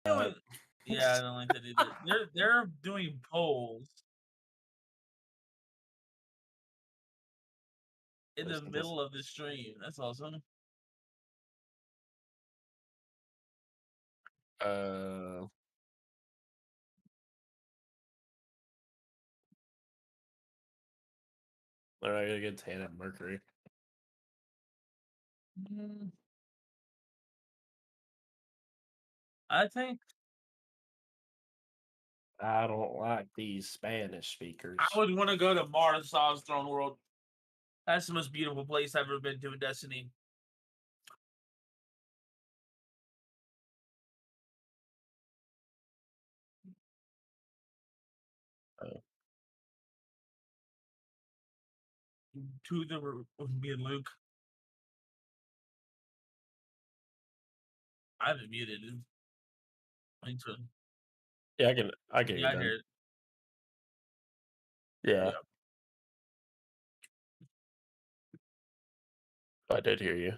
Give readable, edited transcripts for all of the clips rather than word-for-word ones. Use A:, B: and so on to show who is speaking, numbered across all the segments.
A: Yeah, I don't like that either. They're doing polls in the middle of the stream. That's awesome.
B: They're not gonna get tan at Mercury.
A: I think
B: I don't like these Spanish speakers.
A: I would want to go to Marsaw's Throne World. That's the most beautiful place I've ever been to in Destiny. Two of them were with me and Luke. I haven't muted him.
B: Yeah, I can
A: Yeah, I
B: hear
A: hear
B: them.
A: it.
B: Yeah.
A: Yeah.
B: I did hear you.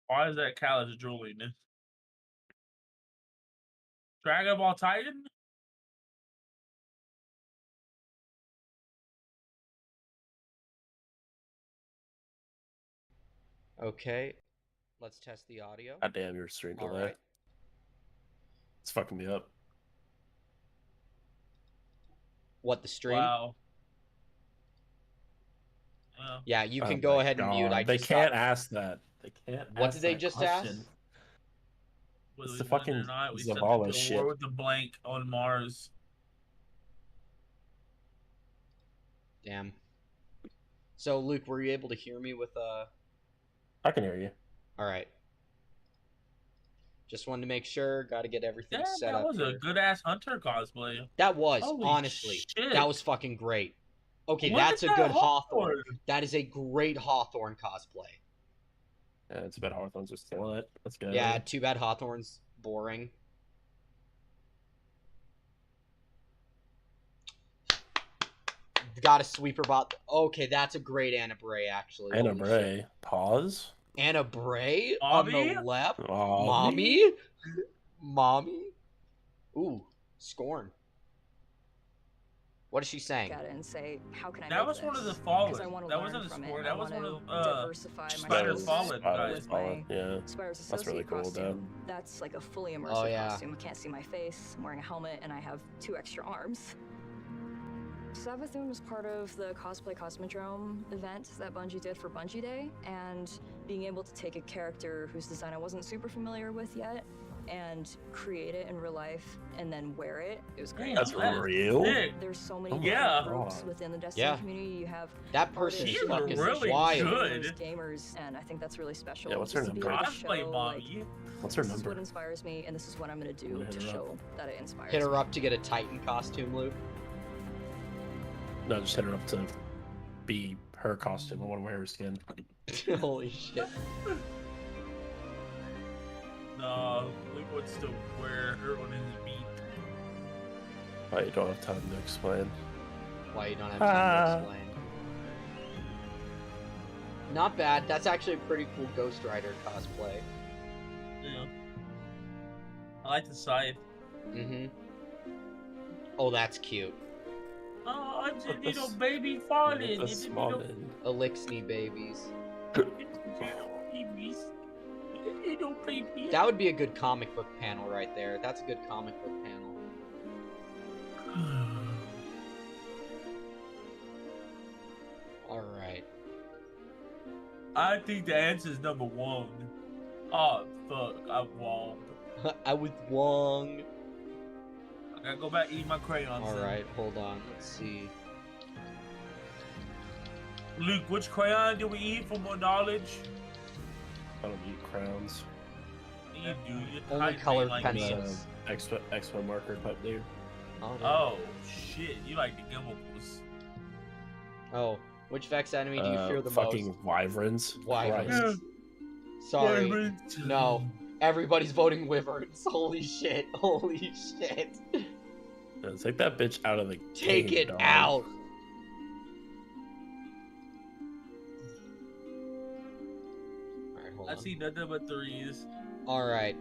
A: Why is that Callus drooling? Dragon Ball Titan?
C: Okay, let's test the audio.
B: God damn, your stream delay.
C: All right.
B: It's fucking me up.
C: What, the stream?
A: Wow.
C: Yeah, you can go ahead and mute.
B: They can't ask that. They can't.
C: What did they just ask?
B: It's the fucking Zavala shit.
A: War with the blank on Mars.
C: Damn. So, Luke, were you able to hear me with
B: I can hear you.
C: All right. Just wanted to make sure. Got to get everything set up.
A: That was a good ass Hunter cosplay.
C: That was,
A: Holy
C: honestly.
A: shit.
C: That was fucking great. Okay,
A: Look
C: that's a
A: at
C: good
A: that
C: Hawthorne. That is a great Hawthorne cosplay.
B: Yeah, it's a bit Hawthorne's just killing it. Let's go.
C: Yeah, too bad Hawthorne's boring. Got a sweeper bot. Okay, that's a great Anna Bray, actually.
B: Anna Bray. Pause.
C: Anna Bray on the left.
B: Mommy?
C: Mommy? Ooh, Scorn. What is she saying?
D: And say, how can I
A: that
D: make
A: was
D: this?
A: one of the Fallen. That wasn't a
D: from
A: Scorn.
D: it.
A: That
D: I
A: was one
D: want
A: of
D: to diversify my
A: Spider's Fallen guys.
D: with my
B: Yeah.
D: Spider's
B: That's really
D: associate
B: cool,
D: costume.
B: though.
D: That's like a fully immersive
C: yeah.
D: costume. I can't see my face. I'm wearing a helmet and I have 2 extra arms. Savathun was part of the Cosplay Cosmodrome event that Bungie did for Bungie Day, and being able to take a character whose design I wasn't super familiar with yet and create it in real life and then wear it, it was great.
B: That's real?
D: There's so many
A: yeah.
D: groups within the Destiny community. You have
C: that person is fucking
A: really
C: wild.
A: good.
D: Gamers, and I think that's really special.
B: Yeah, what's her number?
A: Cosplay mommy.
B: What's her
D: This is
B: number?
D: what inspires me, and this is what I'm gonna do to show that it inspires
C: Hit her
D: me.
C: up to get a Titan costume, Luke.
B: No, just hit her up to be her costume. I want to wear her skin.
C: Holy shit.
A: No, Luke wants to wear her on his beat.
B: Why you don't have time to explain?
C: Why you don't have time to explain. Not bad. That's actually a pretty cool Ghost Rider cosplay.
A: Yeah. I like the scythe.
C: Mm-hmm. Oh, that's cute.
A: Oh, I just need a baby falling.
C: Elixir babies.
A: Babies. Little babies.
C: That would be a good comic book panel right there. That's a good comic book panel. Alright.
A: I think the answer is number 1. Oh, fuck. I'm wrong.
C: I was wrong.
A: I gotta go back and eat my crayons.
C: Alright, hold on. Let's see.
A: Luke, which crayon do we eat for more knowledge?
B: I don't eat crowns.
A: You do. You're
C: Only
A: tight
C: colored
A: like
C: pencils.
B: Expo marker type dude.
A: Oh, shit. You like the gimbals.
C: Oh, which Vex enemy do you fear the
B: fucking
C: most?
B: Wyverns.
C: Wyverns. Sorry.
A: Wyverns.
C: No. Everybody's voting Wyverns. Holy shit. Holy shit.
B: Yeah, take that bitch out of the
C: Take
B: game,
C: it
B: dog.
C: out.
A: see nothing but threes.
C: Alright.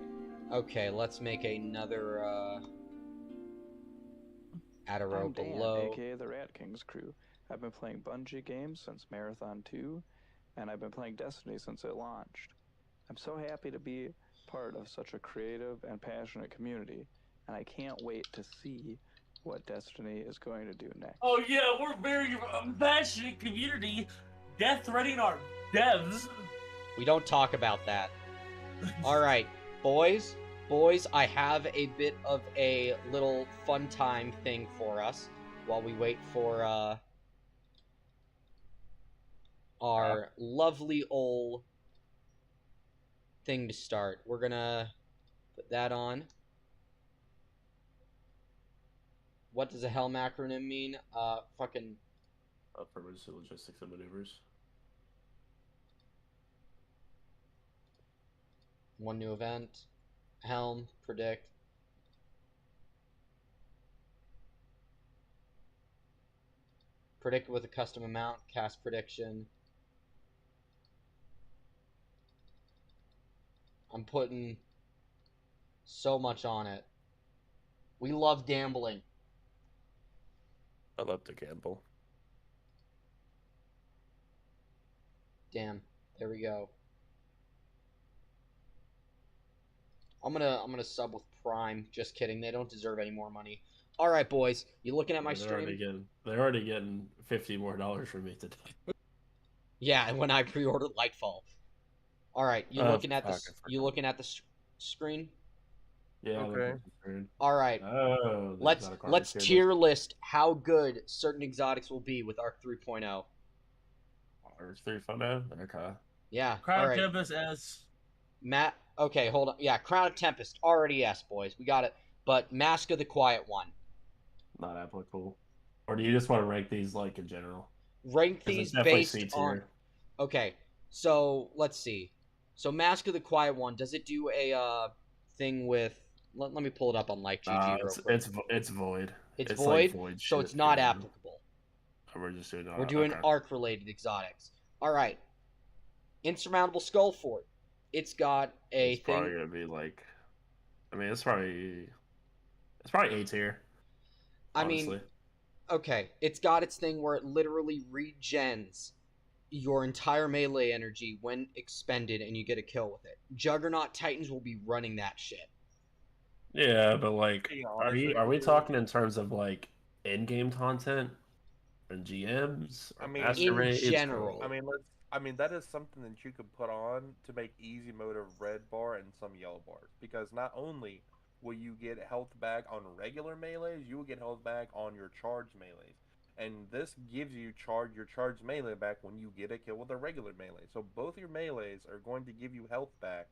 C: Okay, let's make another, add a row
E: I'm Dan,
C: below.
E: aka the Rat Kings crew. I've been playing Bungie games since Marathon 2, and I've been playing Destiny since it launched. I'm so happy to be part of such a creative and passionate community, and I can't wait to see what Destiny is going to do next.
A: Oh yeah, we're very passionate community. Death threatening our devs.
C: We don't talk about that. Alright, boys, I have a bit of a little fun time thing for us while we wait for, our lovely old thing to start. We're gonna put that on. What does a HELM acronym mean? Fucking...
B: For emergency logistics and maneuvers.
C: One new event. Helm. Predict. Predict with a custom amount. Cast prediction. I'm putting so much on it. We love gambling.
B: I love to gamble.
C: Damn. There we go. I'm gonna sub with Prime. Just kidding. They don't deserve any more money. All right, boys. You looking at my stream?
B: They're already getting $50 more from me today.
C: Yeah, when I pre-ordered Lightfall. All right, you looking at the screen?
B: Yeah.
F: Okay.
C: All right.
B: Oh,
C: let's tier list how good certain exotics will be with Arc 3.0.
B: Arc 3.0. Okay.
C: Yeah.
A: Crown
C: all right.
A: Tempest S.
C: Matt. Okay, hold on. Yeah, Crown of Tempest already S, boys. We got it. But Mask of the Quiet One.
B: Not applicable. Or do you just want to rank these like in general?
C: Rank these based on. Okay, so let's see. So Mask of the Quiet One, does it do a thing with? Let me pull it up on LikeGG real quick.
B: It's void.
C: It's void.
B: Like void
C: so
B: shit,
C: it's not applicable.
B: We're just doing.
C: We're doing arc-related exotics. All right. Insurmountable Skull Fort. It's got a
B: it's
C: thing.
B: Probably gonna be like. I mean, it's probably A tier.
C: I mean, okay. It's got its thing where it literally regens your entire melee energy when expended, and you get a kill with it. Juggernaut Titans will be running that shit.
B: Yeah, but like, are we talking in terms of like in-game content and GMs?
F: I mean,
C: in general.
F: I mean, that is something that you could put on to make easy mode of red bar and some yellow bars. Because not only will you get health back on regular melees, you will get health back on your charged melees. And this gives you your charged melee back when you get a kill with a regular melee. So both your melees are going to give you health back,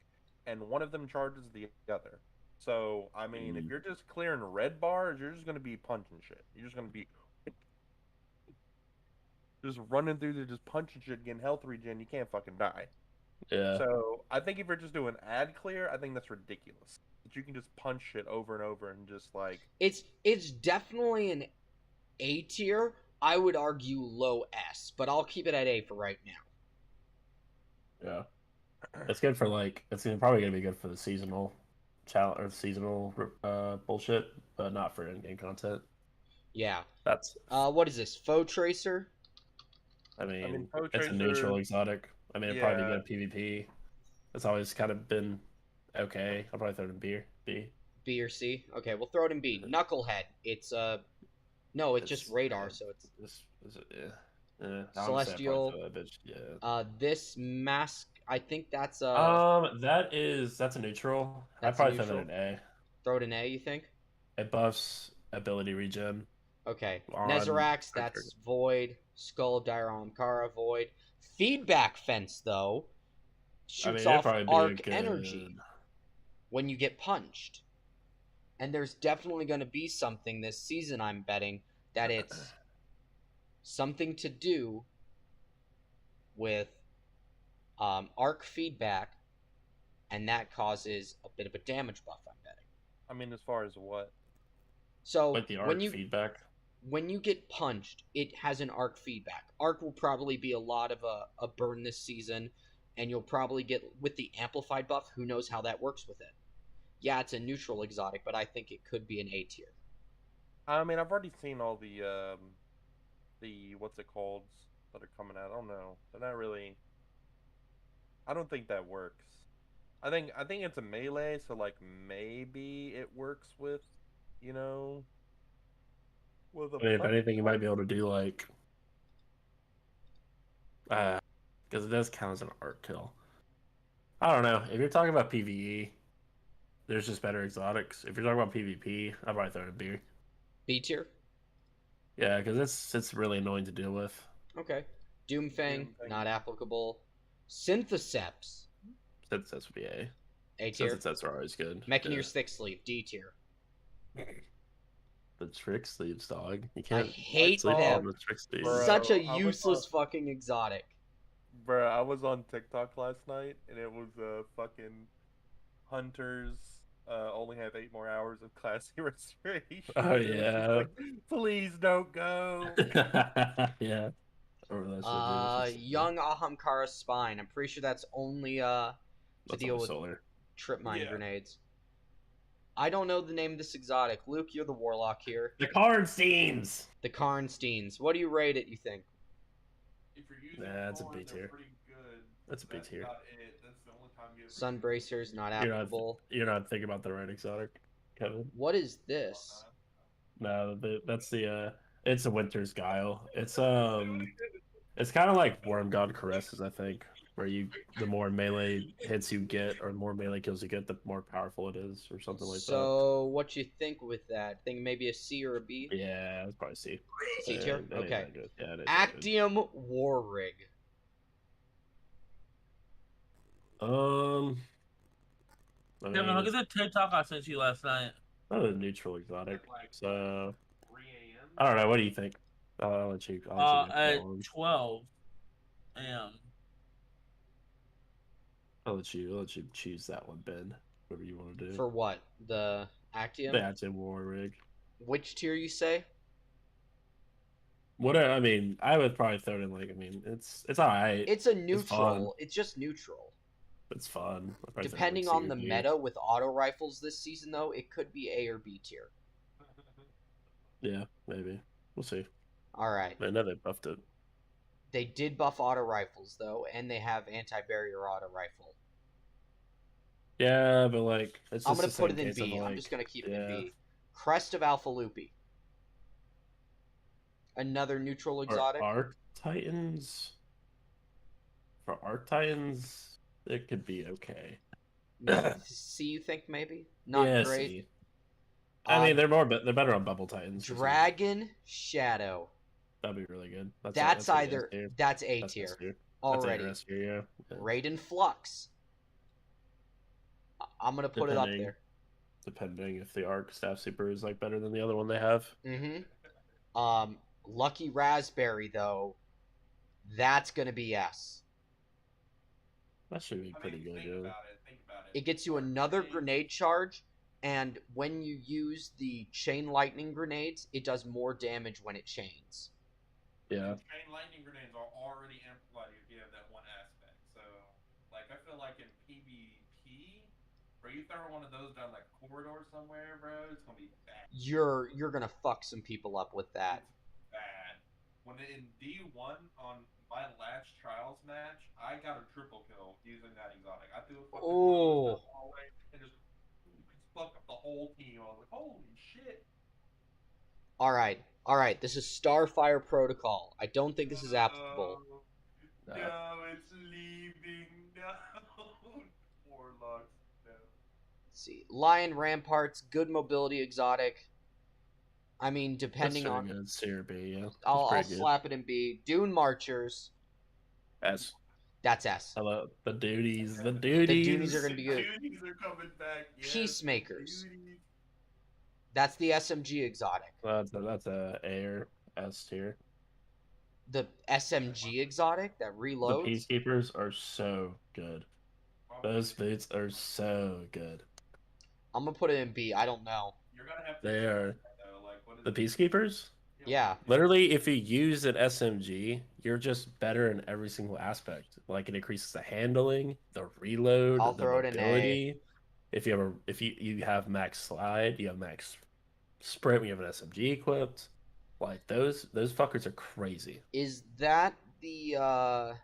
F: and one of them charges the other. So, I mean, if you're just clearing red bars, you're just going to be punching shit. You're just going to be just running through there, just punching shit, getting health regen. You can't fucking die.
B: Yeah.
F: So, I think if you're just doing ad clear, I think that's ridiculous. That you can just punch shit over and over and just like...
C: It's definitely an A tier. I would argue low S, but I'll keep it at A for right now.
B: Yeah. It's good for like, probably going to be good for the seasonal challenge or seasonal bullshit, but not for in-game content.
C: Yeah.
B: That's
C: what is this? Foe Tracer?
B: I mean it's a neutral exotic. I mean, it'd probably be good PvP. It's always kind of been okay. I'll probably throw it in B.
C: B or C? Okay, we'll throw it in B. Knucklehead. It's it's just radar, so it's Celestial.
B: Yeah.
C: This mask, I think that's
B: that's a neutral. I'd probably throw it in A.
C: Throw it in A, you think?
B: It buffs ability regen.
C: Okay. Nezerax, that's void. Skull of Ahamkara, void. Feedback fence, though, shoots off arc energy when you get punched. And there's definitely going to be something this season, I'm betting, that it's something to do with arc feedback, and that causes a bit of a damage buff, I'm betting.
F: I mean, as far as what?
C: So,
B: like the arc feedback?
C: When you get punched, it has an arc feedback. Arc will probably be a lot of a burn this season, and you'll probably get with the amplified buff. Who knows how that works with it? Yeah, it's a neutral exotic, but I think it could be an A tier.
F: I mean, I've already seen all the what's it called that are coming out. I don't know. They're not really. I don't think that works. I think it's a melee, so like maybe it works with, you know, with a.
B: I mean, if anything, you might be able to do like, because it does count as an art kill. I don't know. If you're talking about PvE, there's just better exotics. If you're talking about PvP, I'd probably throw it in B.
C: B tier.
B: Yeah, because it's really annoying to deal with.
C: Okay. Doomfang, not applicable. Syntheseps.
B: Syntheseps would be A.
C: A tier.
B: Syntheseps are always good.
C: Mechaneer's Thick Sleeve, D tier.
B: The trick sleeves, dog. You can't.
C: I hate them.
B: The trick sleeves.
F: Bro,
C: Such a useless fucking exotic.
F: Bro, I was on TikTok last night, and it was fucking hunters only have 8 more hours of classy restoration.
B: Oh yeah.
F: Like, please don't go.
B: Yeah.
C: Young Ahamkara Spine. I'm pretty sure that's only to deal with
B: solar.
C: trip mine grenades. I don't know the name of this exotic. Luke, you're the warlock here.
B: The Karnsteins.
C: The Karnsteins. What do you rate it, you think?
F: If you're using
B: that's a B tier.
F: Good.
B: That's a B tier.
F: That's the only time you
C: Sunbracers, not applicable.
B: You're not thinking about the right exotic, Kevin.
C: What is this?
B: No, that's the it's a Winter's Guile. It's kind of like Worm God Caresses, I think, where the more melee hits you get or the more melee kills you get, the more powerful it is, or something like that.
C: So, what you think with that? Think maybe a C or a B?
B: Yeah, it's probably C.
C: C tier? Okay.
B: Yeah,
C: Actium War Rig.
A: Kevin, look at the TikTok I sent you last night.
B: Not a neutral exotic. So, I don't know. What do you think? I'll let you.
A: At 12 a.m.
B: I'll let you choose that one, Ben. Whatever you want to do.
C: For what? The Actium?
B: The Actium War Rig.
C: Which tier you say?
B: Whatever. I mean, I would probably throw it in like. I mean, it's alright.
C: It's a neutral. It's just neutral.
B: It's fun.
C: Depending on the meta with auto rifles this season, though, it could be A or B tier.
B: Yeah, maybe. We'll see.
C: All right.
B: I know they buffed it.
C: They did buff auto rifles, though, and they have anti-barrier auto rifle.
B: Yeah, but like, it's just
C: I'm going to put it in B. I'm just going to keep it in B. Crest of Alpha Lupi. Another neutral exotic.
B: For Arc Titans, it could be okay.
C: C, you think maybe? Not great.
B: C. I mean, they're better on Bubble Titans.
C: Dragon Shadow.
B: That'd be really good.
C: That's A tier already.
B: Yeah.
C: Raiden Flux. I'm gonna put it up there.
B: Depending if the Arc Staff Super is like better than the other one they have.
C: Mm-hmm. Lucky Raspberry though, that's gonna be S.
B: That should be pretty good.
F: Think about it.
C: It gets you another grenade charge, and when you use the chain lightning grenades, it does more damage when it chains.
B: Yeah.
F: Chain lightning grenades are already amplified if you have that one aspect. So, like, I feel like in PvP, where you throw one of those down like corridor somewhere, bro, it's gonna be bad.
C: You're gonna fuck some people up with that.
F: It's bad. When in D1 on my last trials match, I got a triple kill using that exotic. I threw a fucking hallway and just fucked up the whole team. I was like, holy shit.
C: All right. This is Starfire Protocol. I don't think this is applicable.
F: No, it's leaving. No. Warlocks, no.
C: Let's see. Lion Ramparts, good mobility exotic. I mean, depending on...
B: Good. C or B, yeah.
C: I'll slap it in B. Dune Marchers.
B: S.
C: That's S.
B: Hello. The duties.
C: The duties are going to be good.
F: The duties are coming back. Yes.
C: Peacemakers. That's the SMG exotic.
B: That's a A or S tier.
C: The SMG exotic that reloads?
B: The Peacekeepers are so good. Those boots are so good.
C: I'm going to put it in B. I don't know.
F: You're gonna have to
B: they are.
F: Like, what is
B: the Peacekeepers?
F: Yeah,
C: Yeah.
B: Literally, if you use an SMG, you're just better in every single aspect. Like it increases the handling, the reload,
C: I'll
B: the
C: throw it an A.
B: mobility. If you have max slide, you have max sprint, you have an SMG equipped. Like those fuckers are crazy.
C: Is that the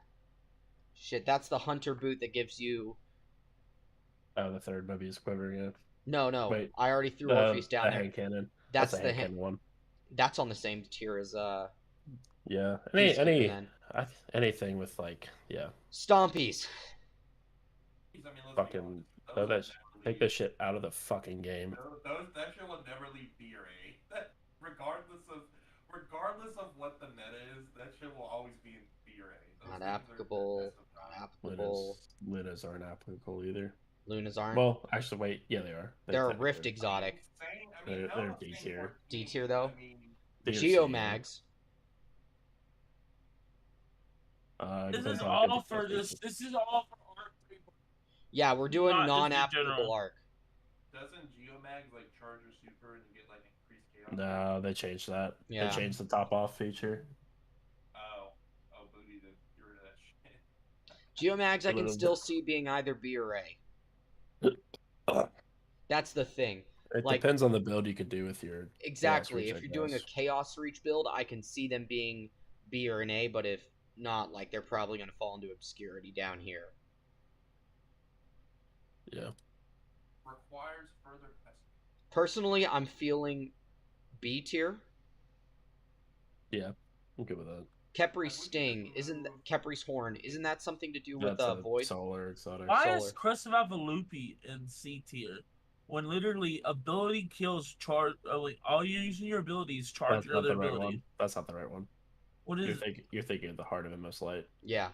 C: shit, that's the hunter boot that gives you
B: Oh, the third Mobius quiver, yeah.
C: No.
B: Wait,
C: I already threw Orpheus down
B: the
C: there.
B: hand cannon.
C: That's
B: the
C: the
B: hand cannon one.
C: That's on the same tier as
B: Yeah.
C: Peacekeeper then.
B: Anything with like, yeah.
C: Stompies.
B: Fucking take this shit out of the fucking game.
F: That shit will never leave B or A. Regardless of what the meta is, that shit will always be in B or A.
C: Not applicable. Not applicable.
B: Lunas aren't applicable either.
C: Lunas aren't.
B: Well, actually, wait. Yeah, they are.
C: They're a Rift exotic.
B: They're D tier.
C: D tier though.
B: D or C,
C: Geomags.
A: This is all for this. This is all for Arc.
C: Yeah, we're doing
A: Not just in
C: non-applicable
A: general.
C: Arc.
F: Doesn't Geomags like charge your super and you get like increased chaos?
B: No, they changed that.
C: Yeah.
B: They changed the top off feature.
F: Oh, booty to get rid of that shit.
C: Geomags I can still see being either B or A. That's the thing.
B: It
C: Like-
B: depends on the build you could do with your
C: Exactly.
B: Chaos
C: If
B: Reach,
C: you're
B: I
C: doing a
B: guess.
C: Chaos Reach build, I can see them being B or an A, but if not, like they're probably going to fall into obscurity down here.
B: Yeah.
F: Requires further testing.
C: Personally, I'm feeling B tier.
B: Yeah. I'm good with that.
C: Khepri's Sting, Khepri's Horn, isn't that something to do with
B: That's a
C: Void?
B: solar exotic.
A: Why
C: Solar.
A: is Crest of Avalupi in C tier? When literally ability kills charge, like, all you're using your abilities charge
B: That's
A: your
B: not
A: other
B: the right
A: ability.
B: one. That's not the right one.
A: What is?
B: You're thinking of the Heart of Inmost Light.
C: Yeah.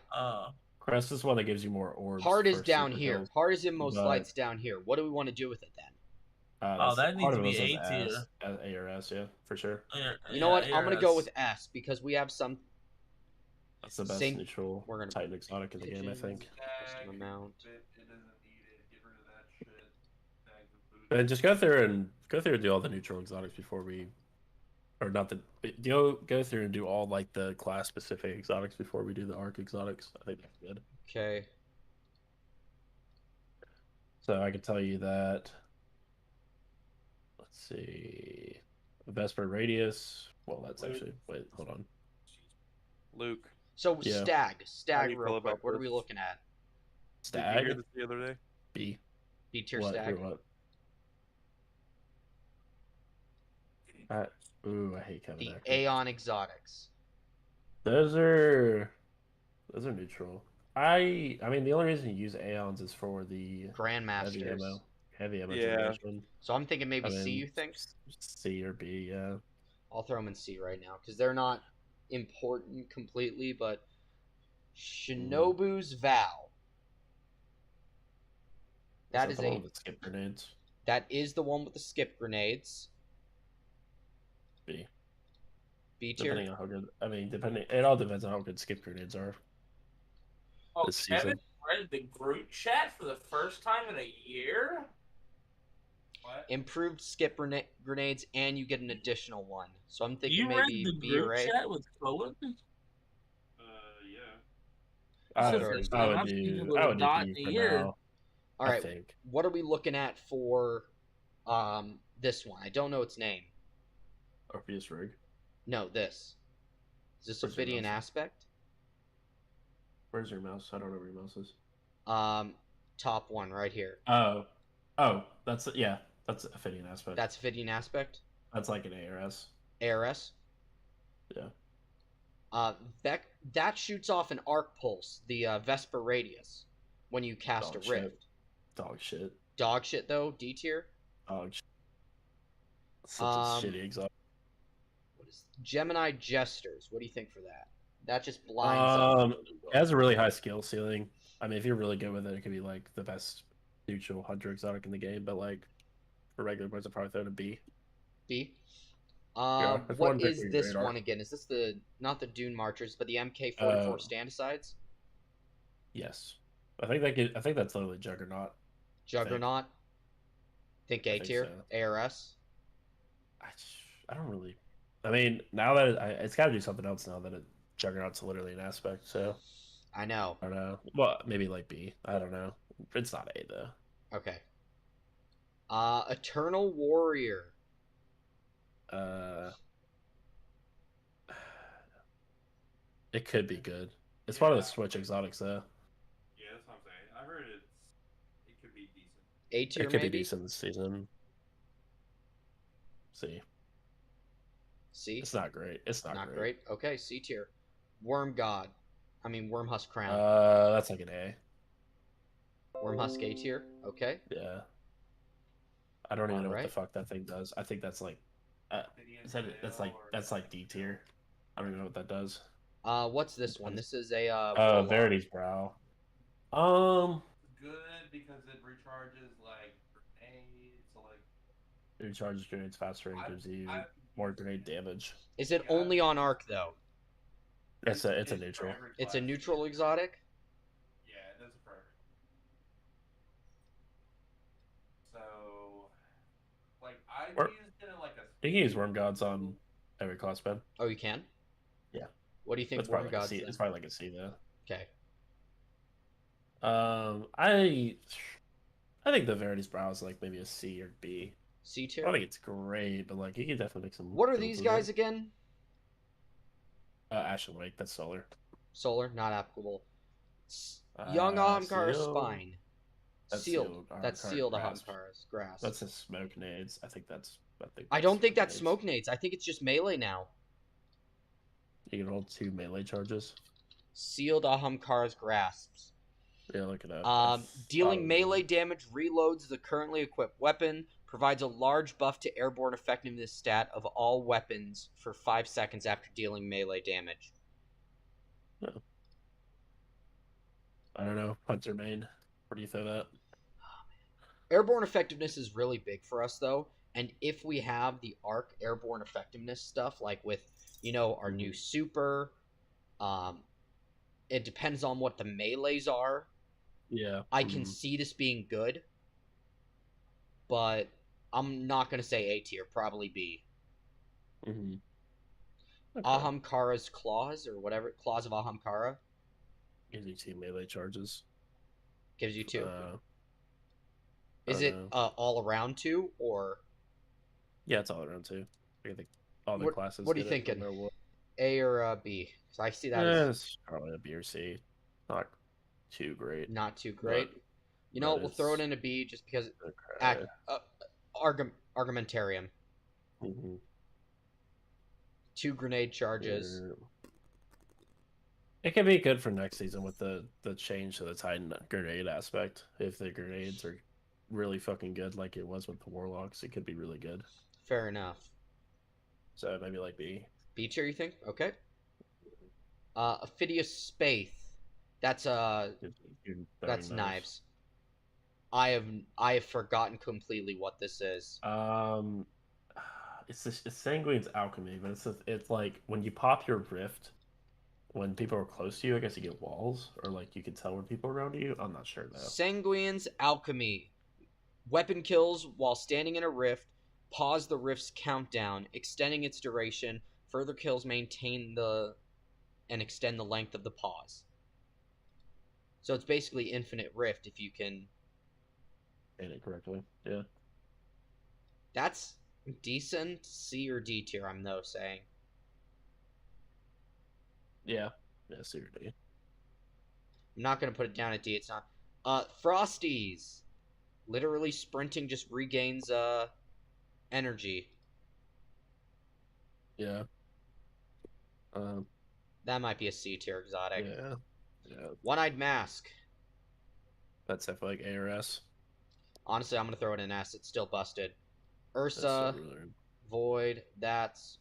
B: Crest is one that gives you more orbs.
C: Heart is
B: for
C: down
B: super
C: here.
B: kills.
C: Heart is in most
B: but-
C: lights down here. What do we want to do with it then?
A: That needs
B: Heart
A: to
B: of
A: be
B: Inmost
A: A
B: is
A: tier.
B: A or S, yeah, for sure.
C: You know what? I'm going to go with S because we have some
B: That's the best
C: Same-
B: neutral
C: we're gonna-
B: Titan exotic in the game, I think.
C: Custom amount.
F: It doesn't need it. Get rid of that shit. Bags of booty.
B: And just go through and do all the neutral exotics before we, or not the go through and do all like the class specific exotics before we do the arc exotics. I think that's good.
C: Okay.
B: So I can tell you that. Let's see, Vesper Radius. Well, that's actually wait, hold on.
G: Luke,
C: So
B: Yeah.
C: Stag
G: do you
C: real
G: feel about
C: quick. What are we
G: this?
C: looking at?
G: did you
B: Stag
G: hear this the other day?
B: B.
C: B tier
B: What?
C: Stag.
B: What? Ooh, I hate Kevin.
C: The
B: Acker.
C: Aeon Exotics.
B: Those are neutral. I mean, the only reason you use Aeons is for the heavy
C: Grandmasters.
B: ammo. Heavy ammo
G: Yeah.
B: generation.
C: So I'm thinking maybe
B: I
C: C,
B: mean,
C: you think?
B: C or B, yeah.
C: I'll throw them in C right now because they're not important completely, but Shinobu's Vow. That is
B: the one with the skip grenades.
C: that is the one with the skip grenades.
B: B.
C: B tier.
B: Depending on how good. I mean, it all depends on how good skip grenades are.
A: Oh,
B: this
A: Kevin
B: season.
A: read the group chat for the first time in a year.
F: What?
C: Improved skip grenades, and you get an additional one. So I'm thinking
A: You read
C: maybe
A: the
C: B or
A: group
C: A.
A: chat with Cohen?
F: Yeah.
B: I
A: This is
B: would,
A: the first
B: I
A: time
B: would
A: I've seen
B: do.
A: you with
B: I
A: a
B: would
A: dot
B: do
A: in
B: B
A: a
B: for
A: year.
B: now.
C: All
B: I
C: right,
B: think.
C: what are we looking at for this one? I don't know its name.
B: Orpheus Rig.
C: No, this. Is this
B: Where's your
C: Ophidian
B: mouse?
C: Aspect?
B: Where's your mouse? I don't know where your mouse is.
C: Top one right here.
B: Oh, that's Ophidian aspect.
C: That's Ophidian Aspect.
B: That's like an ARS.
C: ARS.
B: Yeah.
C: That shoots off an arc pulse, the Vesper Radius, when you cast
B: Dog
C: a
B: shit.
C: rift.
B: Dog shit.
C: Dog shit though, D tier.
B: Dog shit. Such
C: Um,
B: a shitty exotic.
C: What is Gemini Jesters? What do you think for that? That just blinds up.
B: It has a really high skill ceiling. I mean, if you're really good with it, it could be like the best neutral hunter exotic in the game. But like for regular points, I'd probably throw it a B.
C: B.
B: that's
C: What
B: one
C: is
B: big
C: this
B: radar.
C: one again? Is this not the Dune Marchers, but the MK44
B: Uh,
C: Standicides?
B: Yes, I think that's literally Juggernaut.
C: Juggernaut. Think A
B: think
C: tier.
B: so.
C: ARS.
B: I don't really. I mean, now that it's got to do something else now that Juggernaut's literally an aspect. So
C: I know.
B: I don't know. Well, maybe like B. I don't know. It's not A though.
C: Okay. Eternal Warrior.
B: It could be good. It's one of the Switch exotics though.
F: Yeah, that's what I'm saying. I heard it could be decent.
C: A tier,
B: It could
C: maybe?
B: be decent this season. C.
C: C?
B: It's not great. It's not
C: great. Okay, C tier. Worm God. I mean, Wormhusk Crown.
B: That's like an A.
C: Wormhusk A tier. Okay.
B: Yeah. I don't even know what the
C: Alright.
B: fuck that thing does. I think that's like, that's like D tier. I don't even know what that does.
C: What's this one? This is a
B: Verity's Brow.
F: Good because it recharges like grenades, so like
B: it recharges grenades faster and gives you more grenade damage.
C: Is it only on Arc though?
B: It's a neutral.
C: It's a neutral exotic?
F: Yeah, it does it for everyone. So like I used it in like a
B: You can use Worm Gods on every class bed.
C: Oh, you can?
B: Yeah.
C: What do you think
B: It's
C: Worm
B: probably like
C: Gods
B: a C.
C: then?
B: It's probably like a C though.
C: Okay.
B: I think the Verity's Brow is like maybe a C or B.
C: C
B: I
C: tier?
B: don't think it's great, but like you can definitely make some.
C: What are these guys again?
B: Ashen Wake, that's Solar.
C: Solar, not applicable. Young Ahamkara's
B: Sealed.
C: Spine.
B: That's
C: Sealed. That's
B: Ahamkara
C: sealed
B: Grasp.
C: Ahamkara's Grasp.
B: That's a Smoke Nades.
C: I don't think that's
B: Nades.
C: Smoke Nades. I think it's just melee now.
B: You can hold 2 melee charges.
C: Sealed Ahamkara's Grasps.
B: Yeah, look it up.
C: Dealing melee damage reloads the currently equipped weapon. Provides a large buff to airborne effectiveness stat of all weapons for 5 seconds after dealing melee damage.
B: No. I don't know. Hunter main. Where do you throw that?
C: Airborne effectiveness is really big for us, though. And if we have the Arc airborne effectiveness stuff, like with, our new super, it depends on what the melees are.
B: Yeah.
C: I can see this being good, but I'm not going to say A tier, probably B.
B: Mm-hmm. Okay.
C: Ahamkara's Claws, or whatever, Claws of Ahamkara.
B: Gives you 2 melee charges.
C: Gives you 2.
B: Is
C: it all around 2, or?
B: Yeah, it's all around 2. I think all the classes.
C: What are you thinking? A or B? Because I see that
B: it's probably a B or C. Not too great.
C: Not too great. We'll throw it in a B just because. Argumentarium.
B: Mm-hmm.
C: 2 grenade charges.
B: It could be good for next season with the change to the Titan grenade aspect. If the grenades are really fucking good like it was with the Warlocks, it could be really good.
C: Fair enough.
B: So maybe like B.
C: B tier, you think? Okay. Ophidius Spaith. That's that's knives. I have forgotten completely what this is.
B: It's Sanguine's Alchemy, but it's like when you pop your rift, when people are close to you, I guess you get walls, or like you can tell when people are around you. I'm not sure though.
C: Sanguine's Alchemy. Weapon kills while standing in a rift. Pause the rift's countdown, extending its duration. Further kills maintain and extend the length of the pause. So it's basically infinite rift if you can.
B: Say it correctly. Yeah.
C: That's decent. C or D tier, I'm though saying.
B: Yeah. Yeah, C or D.
C: I'm not gonna put it down at D. It's not. Frosties. Literally sprinting just regains energy.
B: Yeah.
C: That might be a C tier exotic.
B: Yeah. Yeah.
C: One-Eyed Mask.
B: That's definitely like A or S.
C: Honestly, I'm gonna throw it in S. It's still busted. Ursa,
B: So really...
C: Void. That's.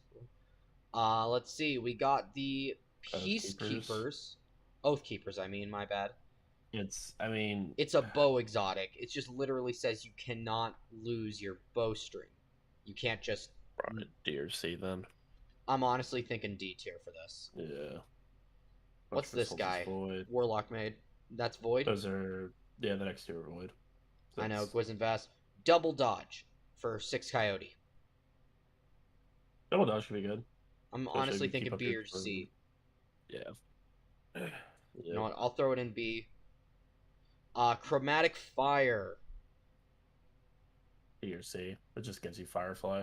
C: Let's see. We got the Peacekeepers. Oathkeepers. I mean, my bad.
B: It's
C: a bow exotic. It just literally says you cannot lose your bowstring. You can't just.
B: Probably D or C then.
C: I'm honestly thinking D tier for this.
B: Yeah.
C: What's this guy?
B: Void.
C: Warlock made. That's Void?
B: Those are, the next two are Void.
C: I know, Quiz and Vast. Double dodge for 6 Coyote.
B: Double dodge should be good.
C: I'm
B: Especially
C: honestly
B: if you
C: thinking
B: keep up
C: B
B: your
C: or C.
B: Yeah.
C: You know what? I'll throw it in B. Chromatic Fire.
B: B or C. It just gives you Firefly.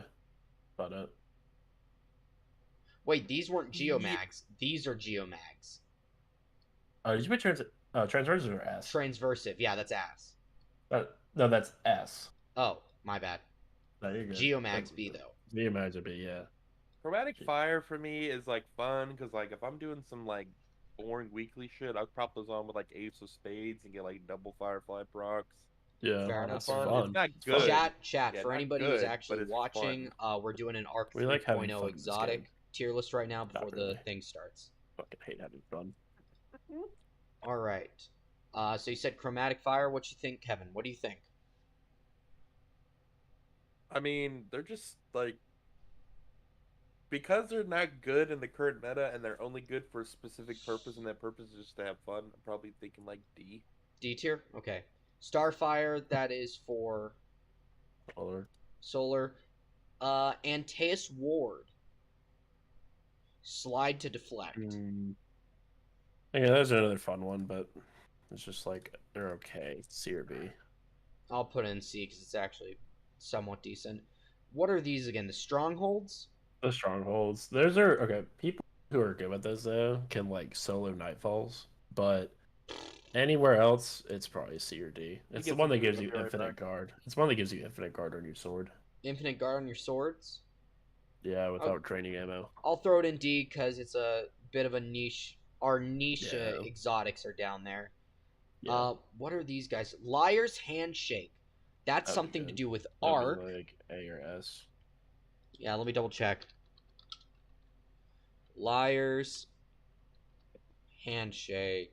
B: About it.
C: Wait, these weren't Geomags. These are Geomags.
B: Did you put Transversive or S?
C: Transversive. Yeah, that's ass.
B: No, that's S.
C: Oh, my bad.
B: No, you're good.
C: Geomags B, though.
B: Geomags are B, yeah.
F: Chromatic Fire for me is like fun because like if I'm doing some like boring weekly shit, I'll prop those on with like Ace of Spades and get like double Firefly procs.
B: Yeah,
C: Fair
B: that's
C: enough.
B: fun.
F: It's not
B: It's
F: good.
B: fun.
C: Chat.
F: Yeah,
C: For
F: not
C: anybody who's
F: good,
C: actually
F: but it's
C: watching,
F: fun.
C: we're doing an Arc
B: We like having
C: 3.0
B: fun in this
C: exotic
B: game.
C: tier list right now before
B: Not really.
C: the thing starts.
B: Fucking hate having fun.
C: All right. So you said Chromatic Fire. What you think, Kevin? What do you think?
F: I mean, they're just like because they're not good in the current meta and they're only good for a specific purpose, and that purpose is just to have fun. I'm probably thinking like D.
C: D tier? Okay. Starfire, that is for solar. Antaeus Ward. Slide to deflect.
B: Yeah, that's another fun one, but it's just like they're okay. C or B.
C: I'll put it in C because it's actually somewhat decent. What are these again? The strongholds?
B: The strongholds. Those are okay. People who are good with those though can like solo Nightfalls, but anywhere else, it's probably C or D. It's the one that gives you infinite guard. It's one that gives you infinite guard on your sword.
C: Infinite guard on your swords?
B: Yeah, without training ammo.
C: I'll throw it in D because it's a bit of a niche. Our niche exotics are down there.
B: Yeah.
C: What are these guys? Liar's Handshake. That's something to do with Arc.
B: Like A or S.
C: Yeah, let me double check. Liar's Handshake.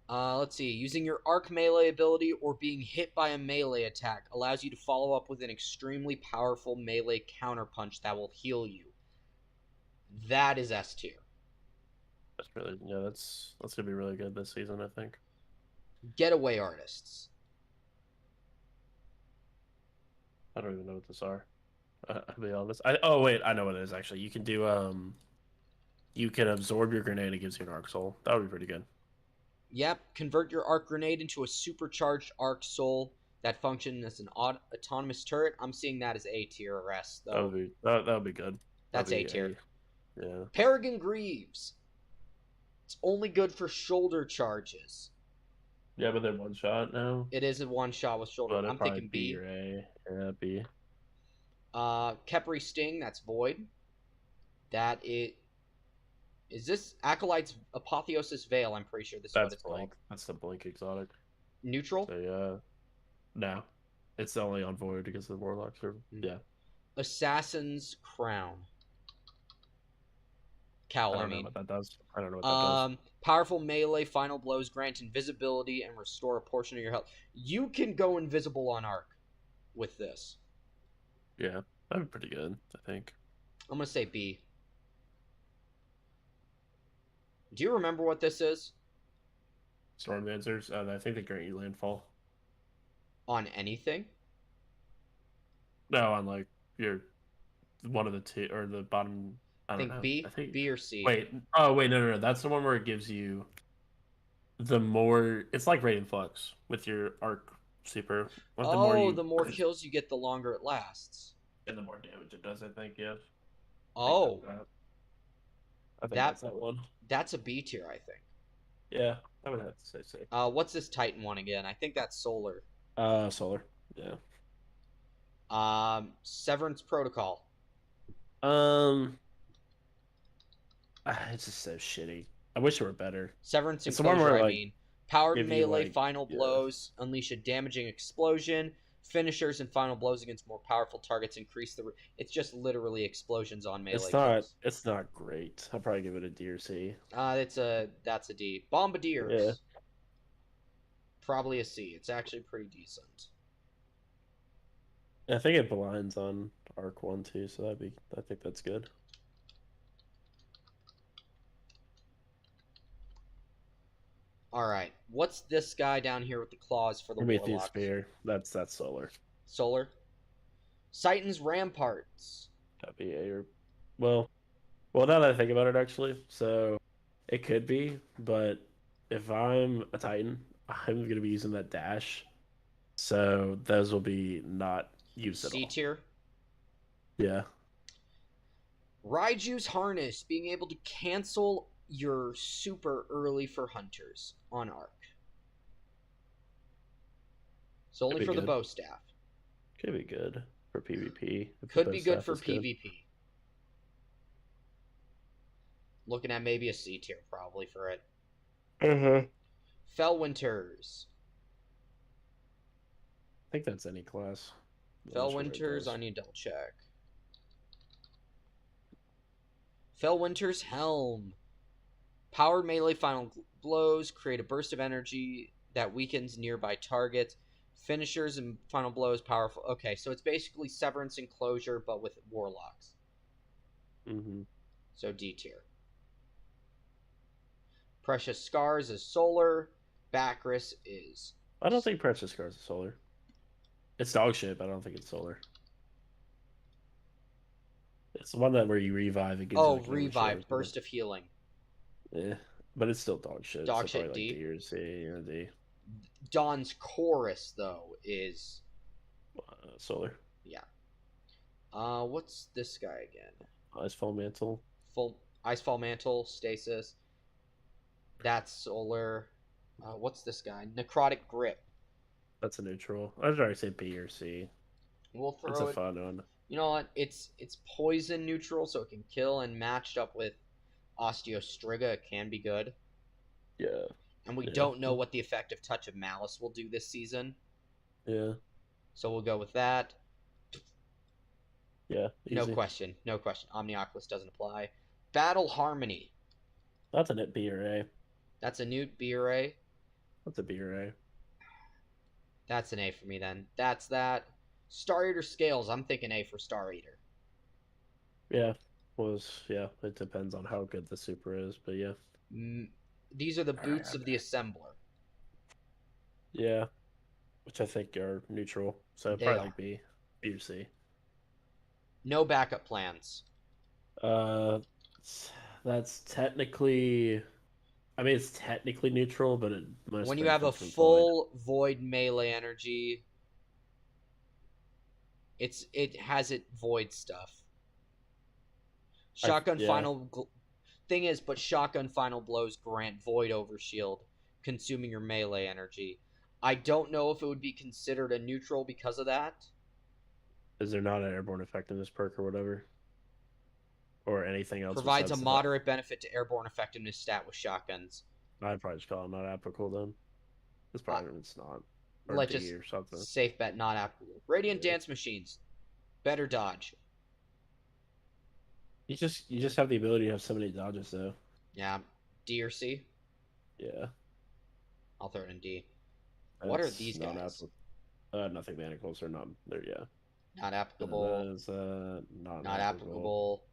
C: Let's see. Using your arc melee ability or being hit by a melee attack allows you to follow up with an extremely powerful melee counterpunch that will heal you. That is S tier.
B: That's really that's gonna be really good this season, I think.
C: Getaway artists.
B: I don't even know what this are. I'll be honest. Oh wait, I know what it is actually. You can do you can absorb your grenade. It gives you an arc soul. That would be pretty good.
C: Yep, convert your arc grenade into a supercharged arc soul that functions as an autonomous turret. I'm seeing that as A tier or S though.
B: That would be good.
C: That's A tier.
B: Yeah.
C: Paragon Greaves. It's only good for shoulder charges.
B: Yeah, but they're one shot now.
C: It is a one shot with shoulder.
B: But
C: I'm thinking B.
B: B or A. Yeah, B.
C: Kepri Sting, that's void. That is this Acolyte's Apotheosis Veil? I'm pretty sure this is what it's called.
B: That's the blink exotic.
C: Neutral?
B: So yeah. No. It's only on void because of the warlocks. Yeah.
C: Assassin's Crown. Cowl,
B: I don't know what that does. I don't know what that does.
C: Powerful melee final blows grant invisibility and restore a portion of your health. You can go invisible on arc with this.
B: Yeah, that'd be pretty good, I think.
C: I'm gonna say B. Do you remember what this is?
B: Storm Dancers. I think they grant you landfall.
C: On anything?
B: No, on like your one of the two or the bottom. I don't know.
C: B? I think B or C.
B: Wait. Oh, wait. No. That's the one where it gives you the more. It's like Radiant Flux with your arc super.
C: The more kills you get, the longer it lasts.
B: And the more damage it does, I think. Yeah.
C: Oh.
B: I think that's that one.
C: That's a B tier, I think.
B: Yeah, I would have to say C.
C: What's this Titan one again? I think that's Solar.
B: Solar. Yeah.
C: Severance Protocol.
B: It's just so shitty. I wish it were better.
C: Severance Enclosure, I mean. Powered melee final blows unleash a damaging explosion. Finishers and final blows against more powerful targets increase the... It's just literally explosions on melee.
B: It's not great. I'll probably give it a D or C.
C: That's a D. Bombardiers.
B: Yeah.
C: Probably a C. It's actually pretty decent.
B: I think it blinds on Arc 1 too, so I think that's good.
C: Alright. What's this guy down here with the claws for the Warlocks?
B: Spear. That's Solar.
C: Solar? Titan's Ramparts.
B: That'd be A or well, now that I think about it, actually, so it could be, but if I'm a Titan, I'm gonna be using that dash, so those will be not used at
C: C
B: all.
C: tier.
B: Yeah.
C: Raiju's Harness, being able to cancel your super early for hunters on Arc. It's only for the bow staff.
B: Could be good for PvP.
C: Could be good for PvP. Looking at maybe a C tier probably for it. Fellwinters.
B: I think that's any class.
C: Fellwinters, I need to double check. Fellwinter's Helm. Powered melee final blows create a burst of energy that weakens nearby targets. Finishers and final blows powerful. Okay, so it's basically Severance and Closure, but with warlocks. So D tier. Precious Scars is solar. Bacchus is...
B: I don't think Precious Scars is solar. It's dog shit, but I don't think it's solar. It's the one that where you revive and gives
C: like revive, burst of healing.
B: Yeah, but it's still dog shit.
C: Dog shit D.
B: Like D or C or D.
C: Dawn's Chorus though is
B: solar.
C: Yeah. What's this guy again?
B: Icefall Mantle.
C: Icefall Mantle, Stasis. That's solar. What's this guy? Necrotic Grip.
B: That's a neutral. I'd already say B or C.
C: We'll throw
B: it's a fun one.
C: You know what? It's poison neutral, so it can kill, and matched up with Osteostriga, it can be good.
B: Yeah.
C: And we don't know what the effect of Touch of Malice will do this season.
B: Yeah.
C: So we'll go with that.
B: Yeah. Easy.
C: No question. Omnioculus doesn't apply. Battle Harmony.
B: That's a B or A.
C: That's a new B or A?
B: That's a B or A.
C: That's an A for me then. That's that. Star Eater Scales. I'm thinking A for Star Eater.
B: Yeah. It depends on how good the super is, but yeah.
C: These are the boots of the Assembler.
B: Yeah. Which I think are neutral. So probably like B or C.
C: No backup plans.
B: That's technically... I mean, it's technically neutral, but it must...
C: When you have a full void melee energy, it has void stuff. Shotgun final... Thing is, but shotgun final blows grant void overshield, consuming your melee energy. I don't know if it would be considered a neutral because of that.
B: Is there not an airborne effectiveness perk or whatever? Or anything else?
C: Provides a moderate benefit to airborne effectiveness stat with shotguns.
B: I'd probably just call it not applicable then. It's probably it's not. Or
C: let's
B: D
C: just
B: or something.
C: Safe bet, not applicable. Radiant Dance Machines. Better dodge.
B: You just have the ability to have so many dodges though.
C: Yeah. D or C?
B: Yeah.
C: I'll throw it in D. What are these guys?
B: Nothing manacles are not there. Yeah.
C: Not applicable.
B: That is
C: not applicable.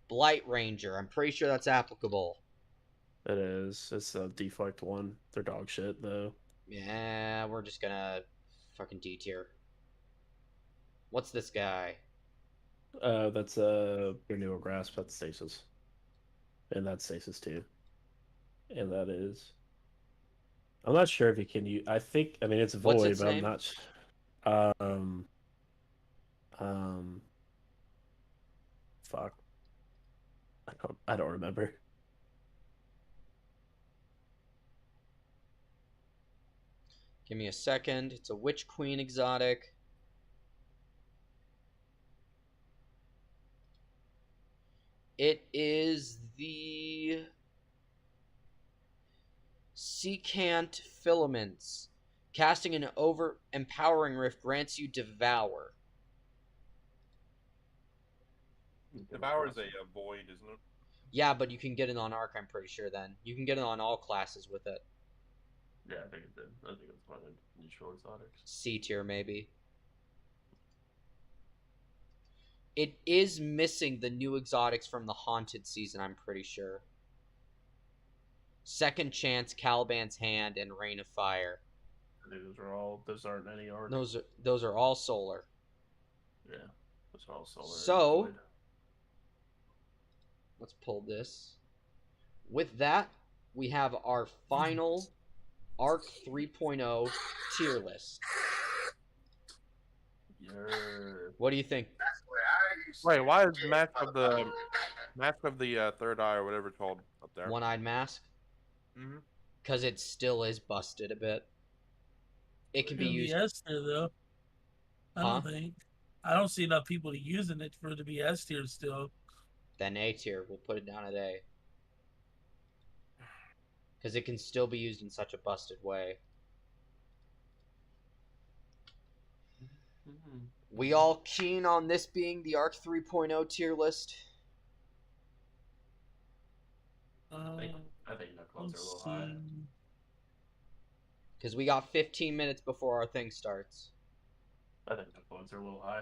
C: Blight Ranger. I'm pretty sure that's applicable.
B: It is. It's a deflect one. They're dog shit though.
C: Yeah, we're just gonna fucking D tier. What's this guy?
B: That's renewal grasp. That's stasis, and that's stasis too. And that is. I'm not sure if you can use. I mean it's void,
C: What's its
B: but
C: name?
B: I'm not. Fuck. I don't remember.
C: Give me a second. It's a Witch Queen exotic. It is the Secant Filaments. Casting an empowering rift grants you Devour.
F: Devour is a void, isn't it?
C: Yeah, but you can get it on Arc, I'm pretty sure then. You can get it on all classes with it.
B: Yeah, I think it did. I think it's one of the neutral exotics.
C: C tier, maybe. It is missing the new exotics from the Haunted season, I'm pretty sure. Second Chance, Caliban's Hand, and Rain of Fire.
B: I think those aren't any art.
C: Those are all solar.
B: Yeah.
C: So, let's pull this. With that, we have our final Arc 3.0 tier list. What do you think?
F: Wait, why is Mask of the Third Eye or whatever it's called up there?
C: One-eyed mask? Because it still is busted a bit. It can be used.
A: S tier though. I don't think. I don't see enough people using it for it to be S tier still.
C: Then A tier. We'll put it down at A. Because it can still be used in such a busted way. We all keen on this being the Arc 3.0 tier list?
B: I think Knuckles are a little high.
C: Because we got 15 minutes before our thing starts.
B: I think Knuckleheads are a little high.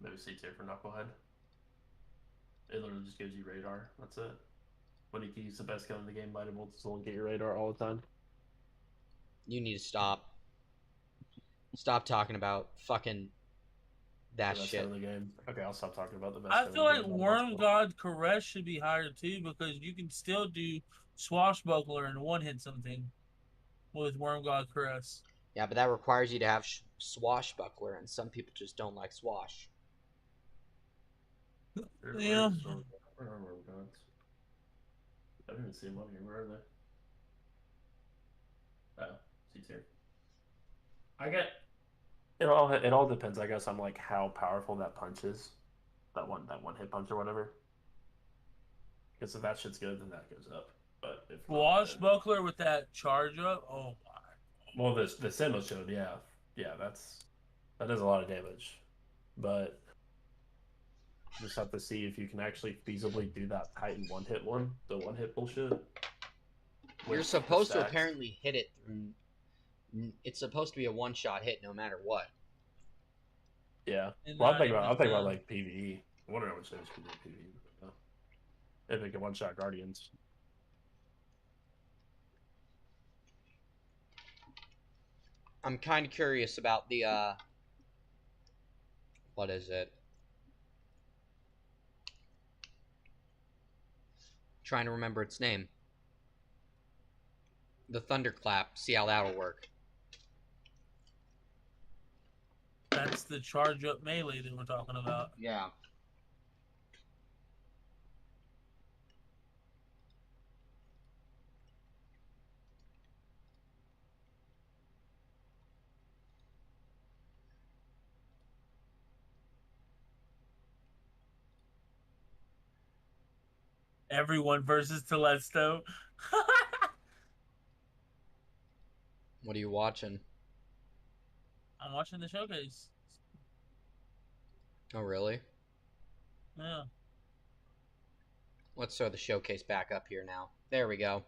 B: Maybe C tier for Knucklehead. It literally just gives you radar. That's it. When he's the best gun in the game, might able to still get your radar all the time.
C: You need to stop. Stop talking about fucking that shit.
B: In the game. Okay, I'll stop talking about the best.
A: I feel like Worm God Caress should be higher too because you can still do Swashbuckler and one hit something with Worm God Caress.
C: Yeah, but that requires you to have Swashbuckler, and some people just don't like Swash.
A: Yeah.
B: Where are Worm Gods? I don't even see them on here. Where are they? Oh, C tier. I get. It all depends, I guess, on like how powerful that punch is, that one hit punch or whatever. Because if that shit's good, then that goes up. But if
A: Swashbuckler with that charge up, oh my.
B: Well, the symbol showed, yeah, that does a lot of damage, but you just have to see if you can actually feasibly do that Titan the one hit bullshit.
C: You're supposed to apparently hit it through. It's supposed to be a one-shot hit no matter what.
B: Yeah. Well, I'm thinking about like PvE. I wonder how much damage can do PvE. If it can one-shot Guardians.
C: I'm kind of curious about the, what is it? Trying to remember its name. The Thunderclap. See how that'll work.
A: That's the charge up melee that we're talking about.
C: Yeah.
A: Everyone versus Telesto.
C: What are you watching?
A: I'm watching the showcase.
C: Oh, really?
A: Yeah.
C: Let's throw the showcase back up here now. There we go.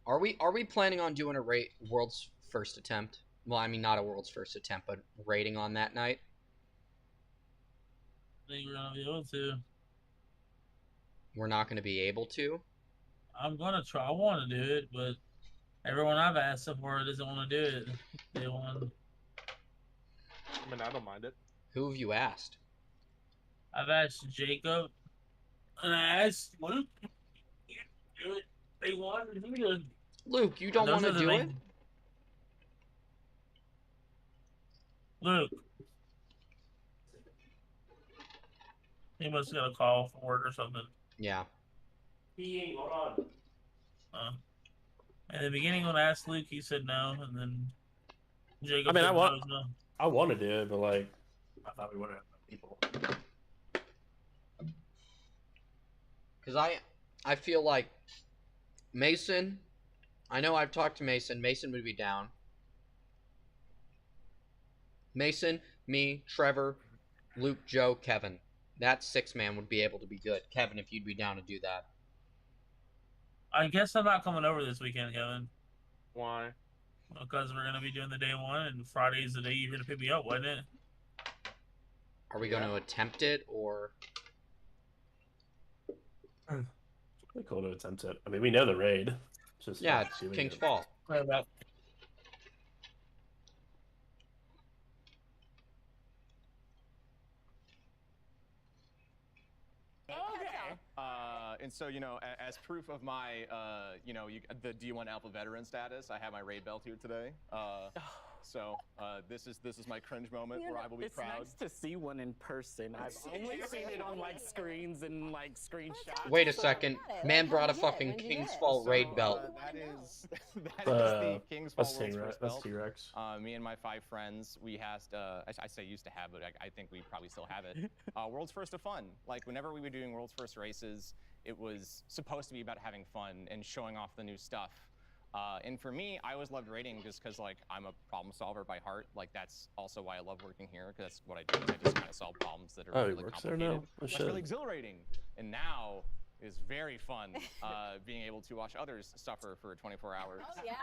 C: Are we planning on doing a world's first attempt? Well, I mean, not a world's first attempt, but rating on that night?
A: I think we're gonna be able to.
C: We're not going to be able to?
A: I'm gonna try. I want to do it, but everyone I've asked so far doesn't want to do it. They want.
F: I mean, I don't mind it.
C: Who have you asked?
A: I've asked Jacob, and I asked Luke. Do it. They want to do it.
C: Luke, you don't want to do it?
A: Luke. He must get a call from work or something.
C: Yeah.
B: He ain't on.
A: In the beginning, when I asked Luke, he said no, and then Jacob.
B: I mean,
A: I
B: want to do it, but like, I thought we would have people.
C: Because I feel like Mason. I know I've talked to Mason. Mason would be down. Mason, me, Trevor, Luke, Joe, Kevin. That 6-man would be able to be good. Kevin, if you'd be down to do that.
A: I guess I'm not coming over this weekend, Kevin.
F: Why?
A: Because we're going to be doing the day one, and Friday's the day you're going to pick me up, wasn't it?
C: Are we going to attempt it, or?
B: It's pretty cool to attempt it. I mean, we know the raid. Just
C: Yeah, it's King's Fall.
H: Okay. And so, as proof of my, the D1 Alpha veteran status, I have my raid belt here today. So this is my cringe moment where I will be proud.
I: It's nice to see one in person. I've only seen it on like screens and like screenshots.
C: Wait a second. Man brought a fucking King's Fall raid belt.
H: That is the King's Fall World's First belt.
B: That's T-Rex.
H: Me and my 5 friends, we had, I say used to have, but I think we probably still have it. World's First of Fun. Like whenever we were doing World's First races, it was supposed to be about having fun and showing off the new stuff. And for me, I always loved raiding just because, like, I'm a problem solver by heart. Like, that's also why I love working here, because that's what I do. Is I just kind of solve problems that are really complicated. That's really exhilarating. And now is very fun being able to watch others suffer for 24 hours.
J: Oh yeah.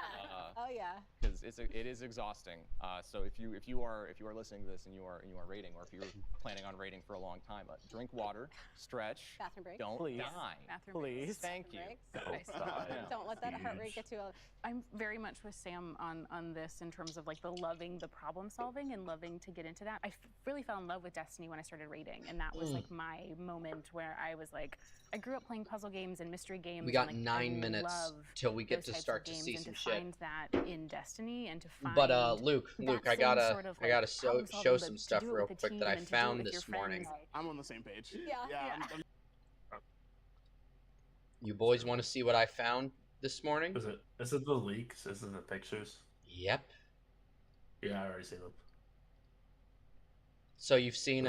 J: Oh yeah.
H: Because it is exhausting. So if you are listening to this and you are raiding, or if you're planning on raiding for a long time, drink water, stretch,
J: bathroom break.
H: Don't die.
J: Bathroom
I: please.
J: Breaks.
H: Thank you.
J: Don't let that heart rate get too low.
K: I'm very much with Sam on this in terms of like the loving the problem solving and loving to get into that. I really fell in love with Destiny when I started raiding, and that was like my moment where I was like, I grew up playing puzzle games and mystery games.
C: We got
K: and, like,
C: 9 minutes till we get to start to see some shit.
K: Find that in Destiny and to find.
C: But Luke, I gotta
K: sort of,
C: I gotta show some stuff real quick that I found this morning.
I: I'm on the same page.
J: Yeah.
C: You boys want to see what I found this morning?
B: Is it the leaks? Is it the pictures?
C: Yep.
B: Yeah, I already seen them.
C: So you've seen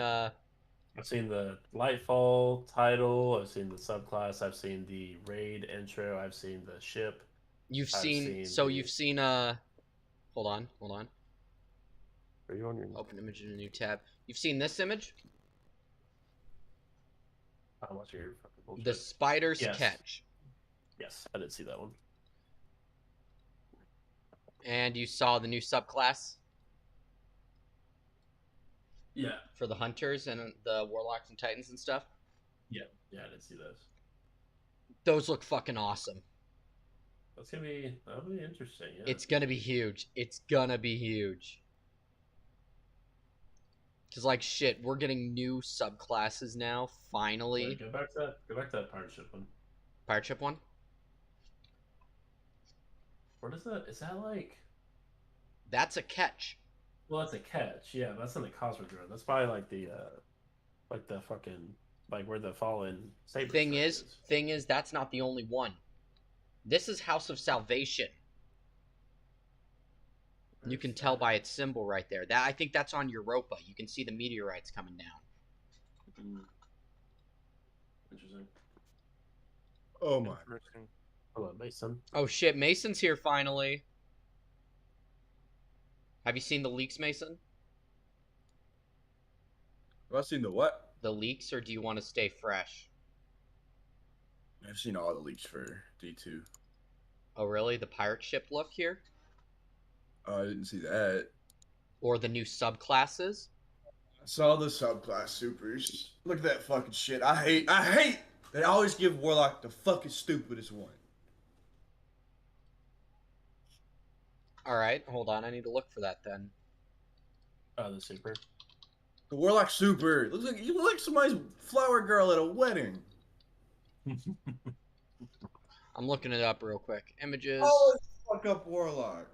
B: I've seen the Lightfall title, I've seen the subclass, I've seen the raid intro, I've seen the ship.
C: You've seen hold on.
B: Are you on your
C: open image in a new tab? You've seen this image?
B: What's your fucking bullshit?
C: The spider's catch.
B: Yes, I did see that one.
C: And you saw the new subclass?
B: Yeah.
C: For the hunters and the warlocks and titans and stuff?
B: Yeah, I did see those.
C: Those look fucking awesome.
B: That'll be interesting, yeah.
C: It's gonna be huge. It's gonna be huge. Cause like shit, we're getting new subclasses now, finally.
B: Wait, go back to that pirate ship one.
C: Pirate ship one?
B: What is that? Is that like...
C: That's a catch.
B: Well, that's a catch, yeah. That's in the Cosmic Drone. That's probably like the fucking, like where the fallen saber
C: thing is, that's not the only one. This is House of Salvation. You can tell by its symbol right there. That I think that's on Europa. You can see the meteorites coming down.
B: Interesting.
F: Oh my.
B: Hello, Mason.
C: Oh shit, Mason's here finally. Have you seen the leaks, Mason?
L: Have I seen the what?
C: The leaks, or do you want to stay fresh?
L: I've seen all the leaks for D2.
C: Oh really? The pirate ship look here?
L: Oh, I didn't see that.
C: Or the new subclasses?
L: I saw the subclass supers. Look at that fucking shit. I hate they always give Warlock the fucking stupidest one.
C: Alright, hold on. I need to look for that then.
B: Oh, the super.
L: The Warlock super. It looks like you look like somebody's flower girl at a wedding.
C: I'm looking it up real quick. Images.
L: Oh, fuck up Warlock.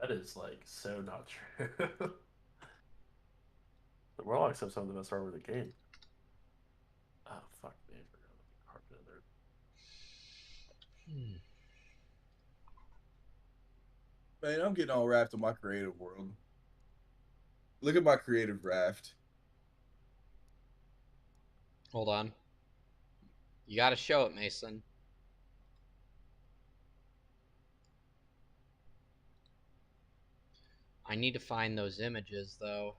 B: That is like so not true. The Warlocks have some of the best armor in the game. Oh fuck, man! Carpet in there.
L: Man, I'm getting all wrapped in my creative world. Look at my creative raft.
C: Hold on. You gotta show it, Mason. I need to find those images, though.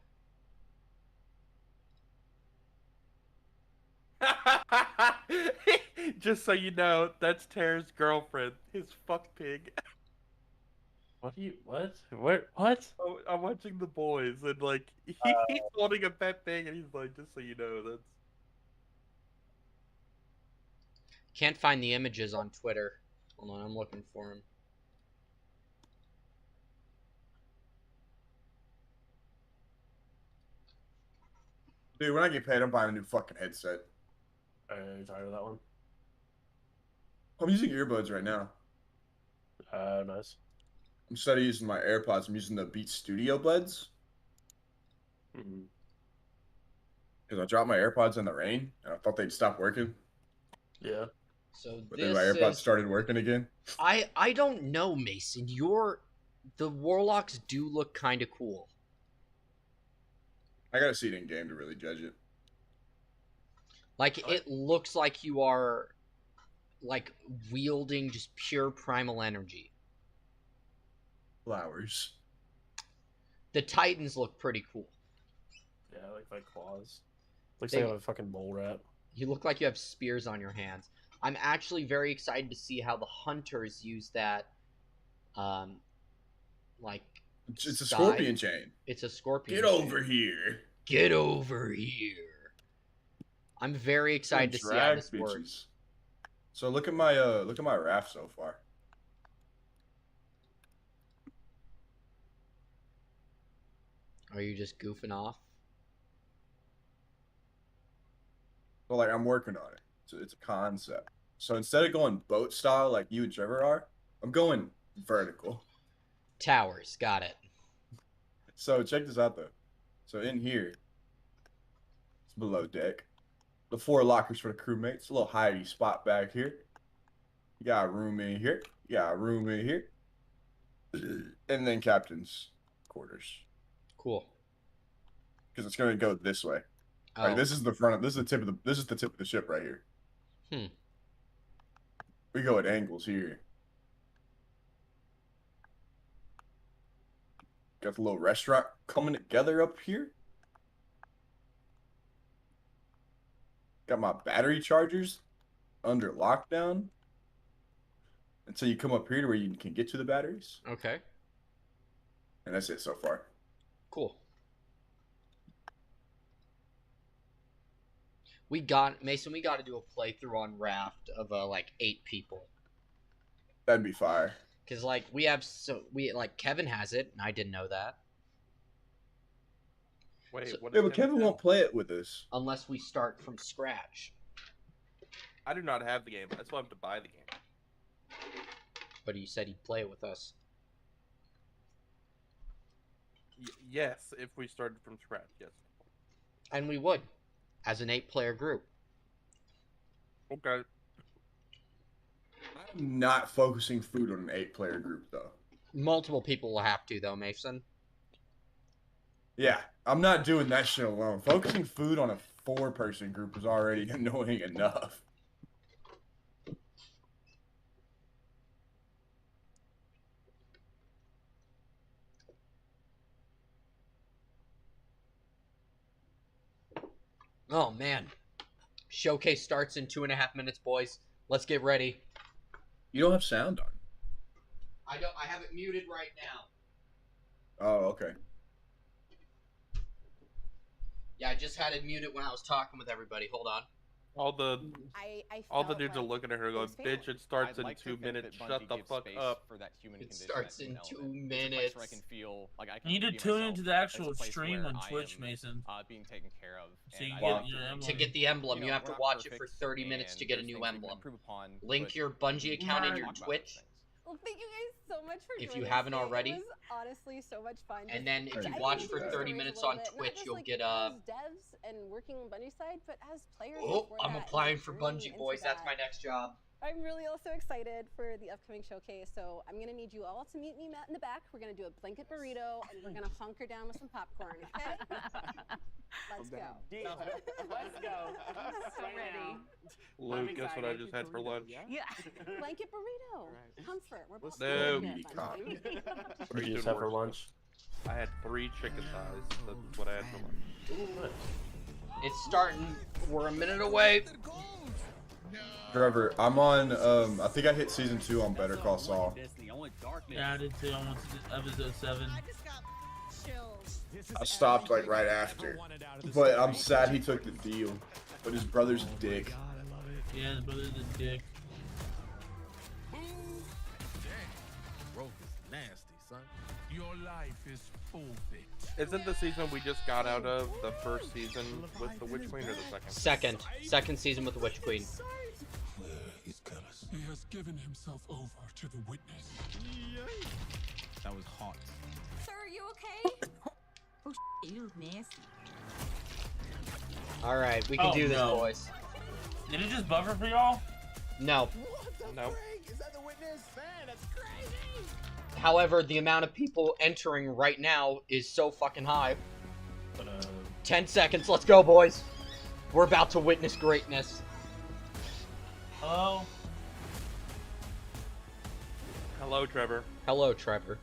F: Just so you know, that's Tara's girlfriend, his fuck pig.
B: What? What?
F: Oh, I'm watching The Boys, and like he's holding a pet pig, and he's like, just so you know, that's.
C: Can't find the images on Twitter. Hold on, I'm looking for them.
L: Dude, when I get paid, I'm buying a new fucking headset.
B: Are you tired of that one?
L: I'm using earbuds right now.
B: Nice.
L: Instead of using my AirPods, I'm using the Beats Studio Buds.
B: Mm-hmm.
L: Because I dropped my AirPods in the rain, and I thought they'd stop working.
B: Yeah.
C: So
L: but then my AirPods started working again.
C: I don't know, Mason. The Warlocks do look kind of cool.
L: I gotta see it in game to really judge it.
C: Like, it looks like you are, like, wielding just pure primal energy.
L: Flowers.
C: The Titans look pretty cool.
B: Yeah, like claws. Looks like I have a fucking mole rat.
C: You look like you have spears on your hands. I'm actually very excited to see how the Hunters use that, like...
L: It's a scorpion chain.
C: It's a scorpion
L: chain. Get over here.
C: Get over here. I'm very excited to see how this works.
L: So look at my raft so far.
C: Are you just goofing off?
L: So like I'm working on it. So it's a concept. So instead of going boat style like you and Trevor are, I'm going vertical.
C: Towers, got it.
L: So check this out though. So in here, it's below deck. The 4 lockers for the crewmates. A little hidey spot back here. You got a room in here. You got a room in here. And then captain's quarters.
C: Cool.
L: Because it's gonna go this way.
C: Oh.
L: Like this is the front of this is the tip of the ship right here. We go at angles here. Got the little restaurant coming together up here. Got my battery chargers under lockdown until you come up here to where you can get to the batteries.
C: Okay.
L: And that's it so far.
C: Cool. Mason, we got to do a playthrough on Raft of like 8 people.
L: That'd be fire.
C: Cause like Kevin has it, and I didn't know that.
F: Wait,
C: So,
F: what?
L: Yeah, but Kevin won't play it with us
C: unless we start from scratch.
F: I do not have the game. That's why I have to buy the game.
C: But he said he'd play it with us.
F: Yes, if we started from scratch, yes.
C: And we would, as an 8-player group.
F: Okay.
L: I'm not focusing food on an 8-player group though.
C: Multiple people will have to though, Mason.
L: Yeah, I'm not doing that shit alone. Focusing food on a 4-person group is already annoying enough.
C: Oh man. Showcase starts in 2.5 minutes, boys. Let's get ready.
L: You don't have sound on.
C: I have it muted right now.
L: Oh, okay.
C: Yeah, I just had it muted when I was talking with everybody. Hold on.
F: All the dudes are
J: like
F: looking at her going, "Bitch, it starts in 2 minutes. Shut the fuck up."
H: For that human
C: It starts in 2 minutes.
H: It's a place where I can feel like I can
A: You need to
H: be
A: tune
H: myself.
A: into the actual
H: It's a place
A: stream
H: where
A: on
H: I
A: Twitch,
H: am,
A: Mason.
H: being taken care of.
A: So you
H: and
A: get
H: I-
A: your emblem.
C: To get the emblem,
H: You
C: you
H: know,
C: have to
H: we're not
C: watch it for
H: perfect,
C: 30 minutes to
H: and
C: get a
H: there's
C: new
H: things we can
C: emblem.
H: improve upon,
C: Link
H: but
C: your Bungie account and your
H: talk about those
C: Twitch.
H: things.
J: Well, thank you guys so much for
C: If
J: joining
C: you
J: us
C: haven't
J: today.
C: already.
J: It was honestly so much fun.
C: And then if you
J: I
C: watch
J: think
C: for
J: the
C: 30
J: stories
C: minutes
J: a little
C: on
J: bit, not
C: Twitch,
J: just,
C: you'll
J: like,
C: get
J: as devs and working on Bungie side, but as players.
C: Oh,
J: before
C: I'm
J: that,
C: applying
J: and
C: for
J: journeying
C: Bungie,
J: into
C: boys. That's
J: that.
C: my next job.
J: I'm really also excited for the upcoming showcase, so I'm gonna need you all to meet me in the back. We're gonna do a blanket burrito, and we're gonna hunker down with some popcorn. Okay? Let's go.
I: Deal. Let's go.
K: So ready.
F: Luke, guess what I just had for lunch?
K: Yeah.
J: Blanket burrito. Comfort. We're both
F: No.
J: Bungie.
B: What did you just have for lunch?
F: I had 3 chicken thighs. That's what I had for lunch.
C: It's starting. We're a minute away.
L: Trevor, I'm on. I think I hit season 2 on Better Call Saul.
A: Yeah, I did too. I went to episode 7.
L: I stopped like right after, but I'm sad he took the deal. But his brother's a dick.
A: Yeah, his brother's a dick.
M: son. Your life is forfeit.
F: Isn't the season we just got out of the first season with the Witch Queen or the second?
C: Second season with the Witch Queen.
M: He has given himself over to the witness.
N: That was hot.
D: Sir, are you okay?
O: Oh, you look nasty.
C: Alright, we can do this, boys.
A: Did it just buffer for y'all?
C: No.
F: No.
I: Is that the witness? Man, that's crazy!
C: However, the amount of people entering right now is so fucking high. 10 seconds, let's go, boys. We're about to witness greatness.
A: Hello?
F: Hello, Trevor.
C: Hello, Trevor.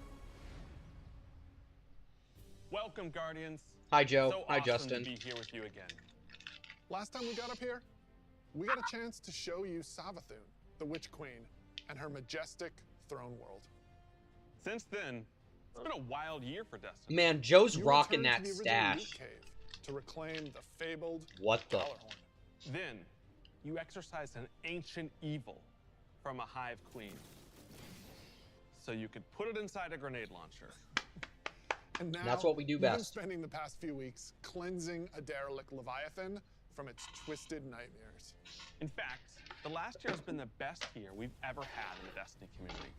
P: Welcome, Guardians.
C: Hi, Joe.
P: So
C: Hi,
P: awesome
C: Justin.
P: To be here with you again.
Q: Last time we got up here, we got a chance to show you Savathun, the Witch Queen, and her majestic throne world.
P: Since then, it's been a wild year for Destiny.
C: Man, Joe's
Q: You
C: rocking
Q: returned
C: that
Q: to the original
C: stash.
Q: Loot Cave to reclaim the fabled
C: What the?
Q: Collarhorn.
P: Then, you exorcised an ancient evil from a hive queen. So you could put it inside a grenade launcher.
Q: And now,
C: That's what we do
Q: you've been
C: best.
Q: spending the past few weeks cleansing a derelict Leviathan from its twisted nightmares.
P: In fact, the last year has been the best year we've ever had in the Destiny community.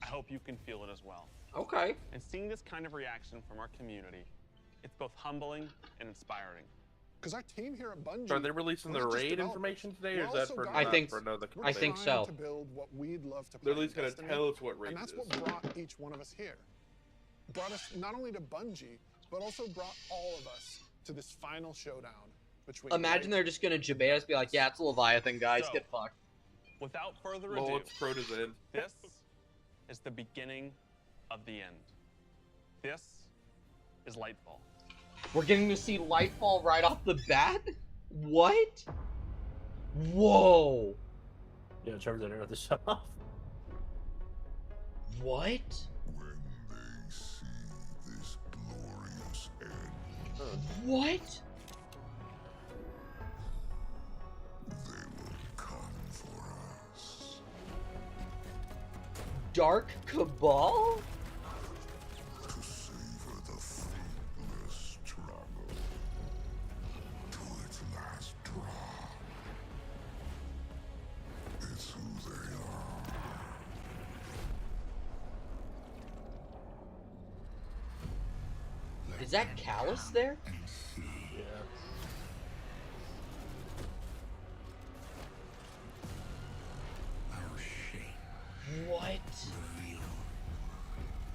P: I hope you can feel it as well.
C: Okay.
P: And seeing this kind of reaction from our community, it's both humbling and inspiring.
Q: Because our team here at Bungie,
F: So are they releasing the
Q: we're not just
F: raid
Q: developers.
F: information today,
Q: We're
F: or is that
Q: also
F: for,
Q: guardians.
F: for another
Q: We're
C: I think
F: place?
Q: trying
C: so.
Q: to build what we'd love to play
F: They're at least
Q: in
F: gonna
Q: Destiny,
F: tell us what raid
Q: and that's
F: it
Q: what
F: is.
Q: brought each one of us here. Brought us not only to Bungie, but also brought all of us to this final showdown between.
C: Imagine they're just gonna jabate us, be like, yeah, it's a Leviathan, guys,
P: So-
C: get fucked.
P: Without further
F: Well,
P: ado,
F: what's Crotazid?
P: this is the beginning of the end. This is Lightfall.
C: We're getting to see Lightfall right off the bat? What? Whoa.
B: Yeah, Trevor's in there with the shut off.
C: What?
M: When they see this glorious end,
C: What?
M: they will come for us.
C: Dark Cabal?
M: To savor the fruitless struggle. To its last drop. It's who they are.
C: Is that Callus there?
B: Yeah.
M: Our shame
C: What?
M: reveal.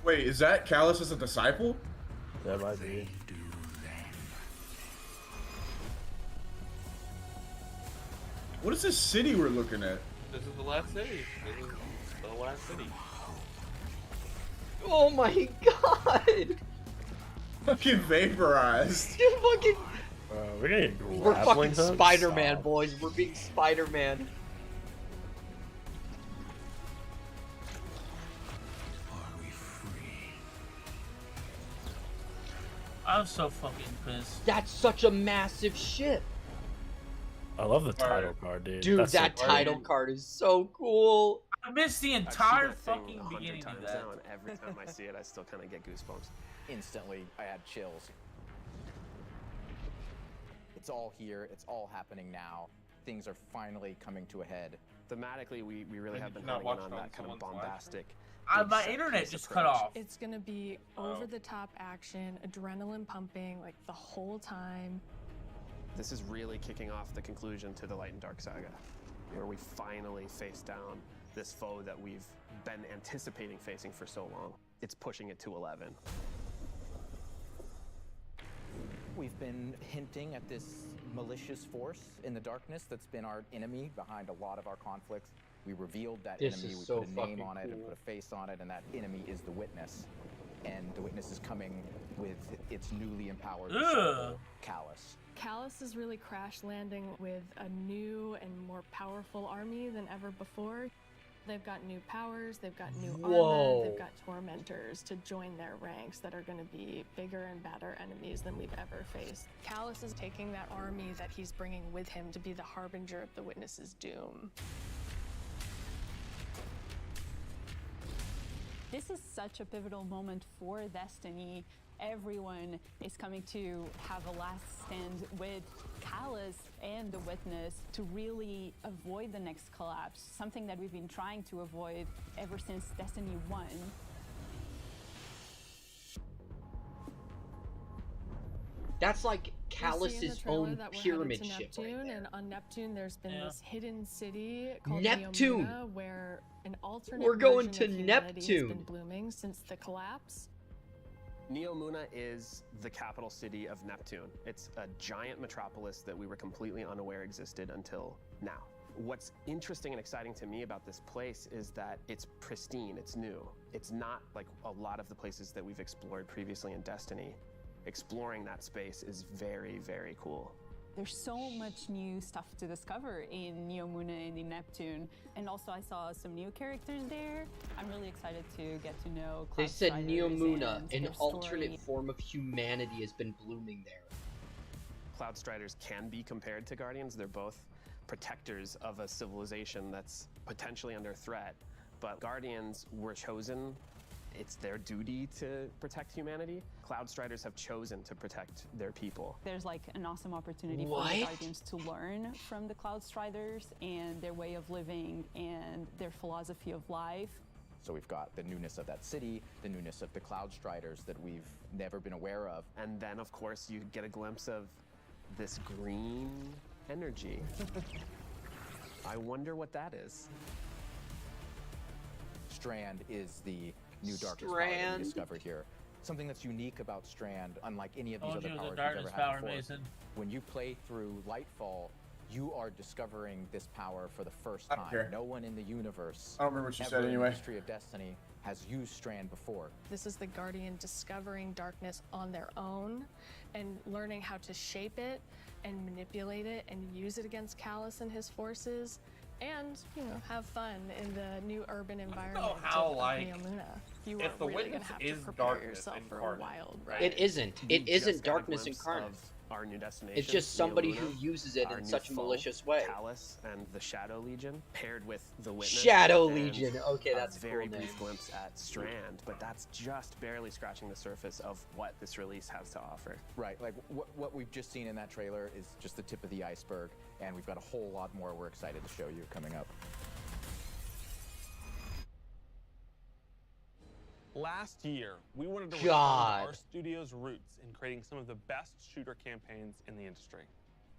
L: Wait, is that Callus as a disciple?
B: That might be.
M: Do them.
L: What is this city we're looking at?
F: This is the last city. This is the last city.
C: Oh my god!
L: Fucking vaporized.
C: Fucking...
B: We're getting
C: We're
B: grappling
C: fucking
B: hooks?
C: Spider-Man,
B: Stop.
C: boys. We're being Spider-Man.
M: Are we free?
A: I'm so fucking pissed.
C: That's such a massive ship.
B: I love the title card, dude.
C: Dude,
B: That's
C: that
B: so
C: title
B: cool.
C: card is so cool.
A: I missed the
R: I've
A: entire
R: seen that thing
A: fucking
R: 100
A: beginning of
R: times
A: that.
R: now, and every time I see it, I still kind of get goosebumps.
N: Instantly, I had chills. It's all here. It's all happening now. Things are finally coming to a head.
R: Thematically, we really
F: And
R: have been
F: you've not
R: honing in
F: watched
R: on
F: it on
R: that kind of
F: someone's live
R: bombastic.
A: My
R: big
A: internet
R: set-piece
A: just cut
R: approach.
A: off.
S: It's gonna be over the top action, adrenaline pumping like the whole time.
R: This is really kicking off the conclusion to the Light and Dark saga, where we finally face down this foe that we've been anticipating facing for so long. It's pushing it to 11.
N: We've been hinting at this malicious force in the darkness that's been our enemy behind a lot of our conflicts. We revealed that
C: This
N: enemy,
C: is
N: we
C: so
N: put a name
C: fucking
N: on it and
C: cool.
N: put a face on it, and that enemy is the Witness. And the Witness is coming with its newly empowered disciple, Callus.
S: Callus is really crash landing with a new and more powerful army than ever before. They've got new powers, they've got new
C: Whoa.
S: armor, they've got tormentors to join their ranks that are going to be bigger and badder enemies than we've ever faced. Callus is taking that army that he's bringing with him to be the harbinger of the Witness's doom.
O: This
T: This is such a pivotal moment for Destiny. Everyone is coming to have a last stand with Callus and the Witness to really avoid the next collapse, something that we've been trying to avoid ever since Destiny 1.
C: That's like Callus's own pyramid ship right there.
S: And on Neptune, there's been this hidden city called
C: Neptune,
S: Neomuna, where an alternate
C: we're going
S: version
C: to
S: of humanity has been
C: Neptune.
S: blooming since the collapse.
R: Neomuna is the capital city of Neptune. It's a giant metropolis that we were completely unaware existed until now. What's interesting and exciting to me about this place is that it's pristine, it's new. It's not like a lot of the places that we've explored previously in Destiny. Exploring that space is very, very cool.
T: There's so much new stuff to discover in Neomuna and in Neptune. And also I saw some new characters there. I'm really excited to get to know
C: They said
T: Cloudstriders
C: Neomuna,
T: and
C: an
T: their
C: alternate
T: story.
C: form of humanity, has been blooming there.
R: Cloudstriders can be compared to Guardians. They're both protectors of a civilization that's potentially under threat. But Guardians were chosen. It's their duty to protect humanity. Cloudstriders have chosen to protect their people.
T: There's like an awesome opportunity for the Guardians to learn from the Cloudstriders and their way of living and their philosophy of life.
N: So we've got the newness of that city, the newness of the Cloudstriders that we've never been aware of.
R: And then, of course, you get a glimpse of this green energy. I wonder what that is.
N: Strand is the new darkness power that we discovered here. Something that's unique about Strand, unlike any of these other powers we've ever had before. When you play through Lightfall, you are discovering this power for the first time. No one in the universe,
L: I don't remember what you said
N: in
L: anyway.
N: the history of Destiny, has used Strand before.
S: This is the Guardian discovering darkness on their own and learning how to shape it and manipulate it and use it against Callus and his forces. And, you know, have fun in the new urban environment of Neomuna. You
F: if the
S: really
F: witness
S: gonna have
F: is
S: to prepare
F: darkness
S: yourself for a
F: incarnate,
S: wild
F: right?
S: ride.
C: It isn't. It isn't darkness incarnate.
R: Our new destination.
C: It's just somebody who
R: Neomuna,
C: uses it
R: our
C: in
R: new
C: such a
R: foe,
C: malicious way.
R: Callus and the Shadow Legion, paired with the Witness.
C: Shadow
R: and
C: Legion. Okay, that's
R: a very
C: cool name.
R: brief glimpse at Strand, but that's just barely scratching the surface of what this release has to offer.
N: Right, like what we've just seen in that trailer is just the tip of the iceberg, and we've got a whole lot more we're excited to show you coming up.
P: Last year, we wanted to return
C: God.
P: to our studio's roots in creating some of the best shooter campaigns in the industry.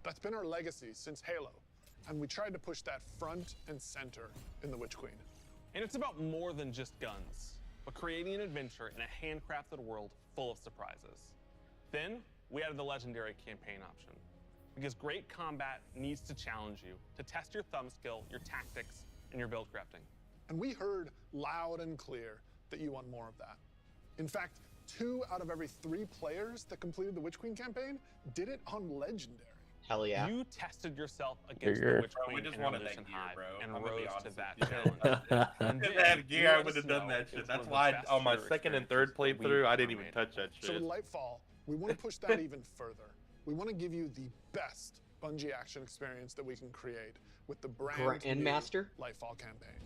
Q: That's been our legacy since Halo, and we tried to push that front and center in The Witch Queen.
P: And it's about more than just guns, but creating an adventure in a handcrafted world full of surprises. Then, we added the legendary campaign option, because great combat needs to challenge you, to test your thumb skill, your tactics, and your build crafting.
Q: And we heard loud and clear that you want more of that. In fact, 2 out of every 3 players that completed the Witch Queen campaign did it on Legendary.
C: Hell yeah.
P: You tested yourself against the Witch Queen
F: we just
P: in
F: wanted
P: Evolution
F: that gear,
P: Hive
F: bro.
P: and
F: I'm gonna be
P: rose
F: honest
P: to that
F: with
P: challenge. And
F: If
P: then
F: I had gear,
P: you
F: I
P: let
F: would
P: us
F: have done
P: know
F: that
P: it's
F: shit.
P: one
F: That's
P: of the
F: why
P: best
F: on my
P: shooter
F: second and third
P: experiences that
F: playthrough,
P: we've
F: I didn't even
P: made.
F: touch that
Q: So
F: shit.
Q: with Lightfall, we want to push that even further. We want to give you the best Bungie action experience that we can create with the brand new
C: Grandmaster?
Q: Lightfall campaign.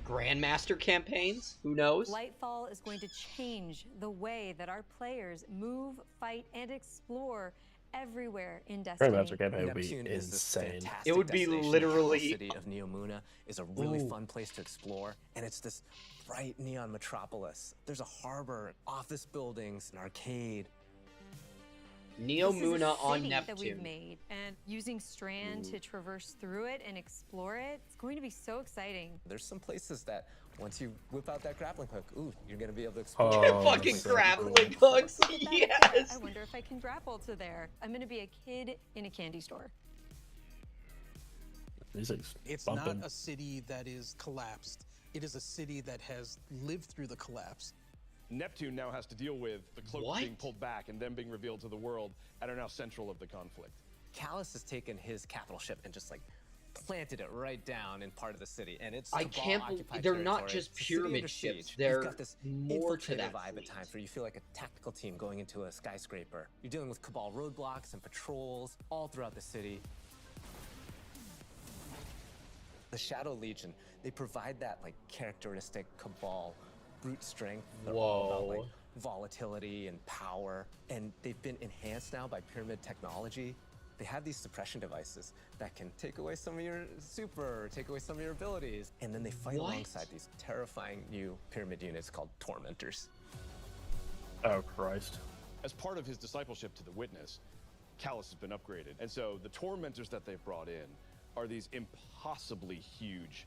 C: Grandmaster campaigns? Who knows?
U: Lightfall is going to change the way that our players move, fight, and explore everywhere in Destiny.
B: Grandmaster campaign would be
V: Neptune is this
B: insane.
V: fantastic
C: It would be
V: destination.
C: literally-
V: The city of Neomuna is a really
C: Ooh.
V: fun place to explore, and it's this bright neon metropolis. There's a harbor, office buildings, an arcade.
C: Neomuna on
U: That we've
C: Neptune.
U: made, and using Strand to traverse through it and explore it, it's going to be so exciting.
V: There's some places that once you whip out that grappling hook, ooh, you're gonna be able to explore.
C: Fucking grappling hooks,
U: But that said,
C: yes!
U: I wonder if I can grapple to there. I'm going to be a kid in a candy store.
W: It's not a city that is collapsed. It is a city that has lived through the collapse.
X: Neptune now has to deal with the cloaks being pulled back and them being revealed to the world and are now central of the conflict.
V: Callus has taken his capital ship and just like planted it right down in part of the city, and it's
C: I can't believe they're not just pyramid ships. They're
V: You've got this
C: more to
V: infiltrator
C: that
V: vibe at times where you feel like a tactical team going into a skyscraper. You're dealing with Cabal roadblocks and patrols all throughout the city. The Shadow Legion, they provide that like characteristic Cabal brute strength. They're
C: Whoa.
V: all about like volatility and power, and they've been enhanced now by pyramid technology. They have these suppression devices that can take away some of your super, take away some of your abilities, and then they fight alongside these terrifying new pyramid units called Tormentors.
B: Oh, Christ.
X: As part of his discipleship to the Witness, Callus has been upgraded. And so the Tormentors that they've brought in are these impossibly huge,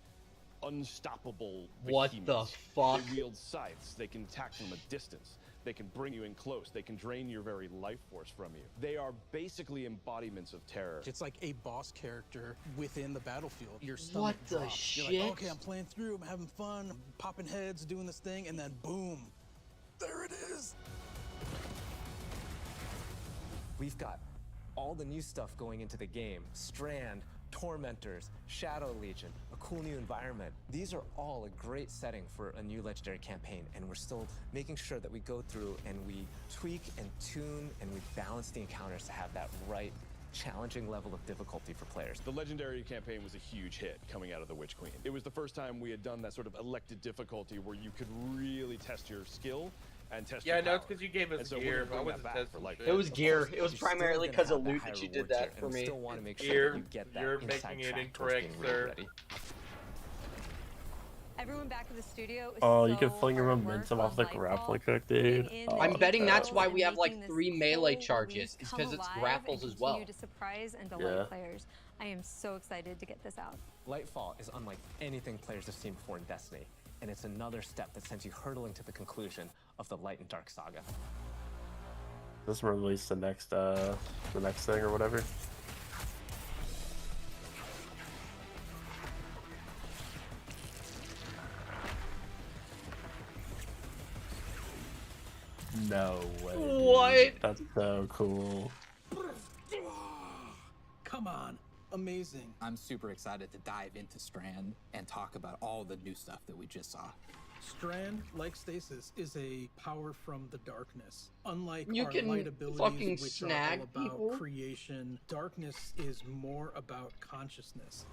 X: unstoppable
C: What
X: behemoths.
C: the fuck?
X: They wield scythes. They can attack from a distance. They can bring you in close. They can drain your very life force from you. They are basically embodiments of terror.
W: It's like a boss character within the battlefield. Your stomach
C: What the
W: drops.
C: shit?
W: You're like, okay, I'm playing through, I'm having fun, I'm popping heads, doing this thing, and then boom, there it is.
V: We've got all the new stuff going into the game. Strand, Tormentors, Shadow Legion, a cool new environment. These are all a great setting for a new Legendary campaign, and we're still making sure that we go through and we tweak and tune and we balance the encounters to have that right challenging level of difficulty for players.
X: The Legendary campaign was a huge hit coming out of the Witch Queen. It was the first time we had done that sort of elected difficulty where you could really test your skill and test your
F: I know
X: power.
F: it's because you gave us
X: And so we're
F: gear,
X: gonna
F: but I
X: bring
F: wasn't
X: that back
F: testing
X: for life.
F: shit.
C: It was gear. It was
V: You're still
C: primarily
V: gonna
C: because of
V: have that
C: loot
V: high
C: that you
V: reward
C: did
V: tier,
C: that for
V: and we
C: me.
V: still want to make sure
F: Gear,
V: that you get that
F: you're
V: inside
F: making it
V: track towards
F: incorrect,
V: being really
F: sir.
V: ready.
U: Everyone back at the studio is
B: Oh, you
U: so
B: can fling your
U: hard at
B: momentum
U: work
B: off the
U: on
B: grappling
U: Lightfall,
B: hook, dude.
U: putting in
B: Oh,
U: the
C: I'm betting that's
U: details
C: why
U: and
C: we have like
U: making this
C: 3 melee
U: whole
C: charges.
U: release
C: It's
U: come
C: because it's
U: alive
C: grapples
U: and
C: as well.
U: continue to surprise and delight
B: Yeah.
U: players. I am so excited to get this out.
V: Lightfall is unlike anything players have seen before in Destiny, and it's another step that sends you hurtling to the conclusion of the Light and Dark saga.
B: Let's release the next thing or whatever. No way.
C: What?
B: Dude. That's so cool.
W: Come on, amazing.
E: I'm super excited to dive into Strand and talk about all the new stuff that we just saw.
W: Strand, like Stasis, is a power from the darkness. Unlike
C: You
W: our
C: can
W: light abilities,
C: fucking
W: which
C: snag
W: are all about
C: people.
W: creation, darkness is more about consciousness.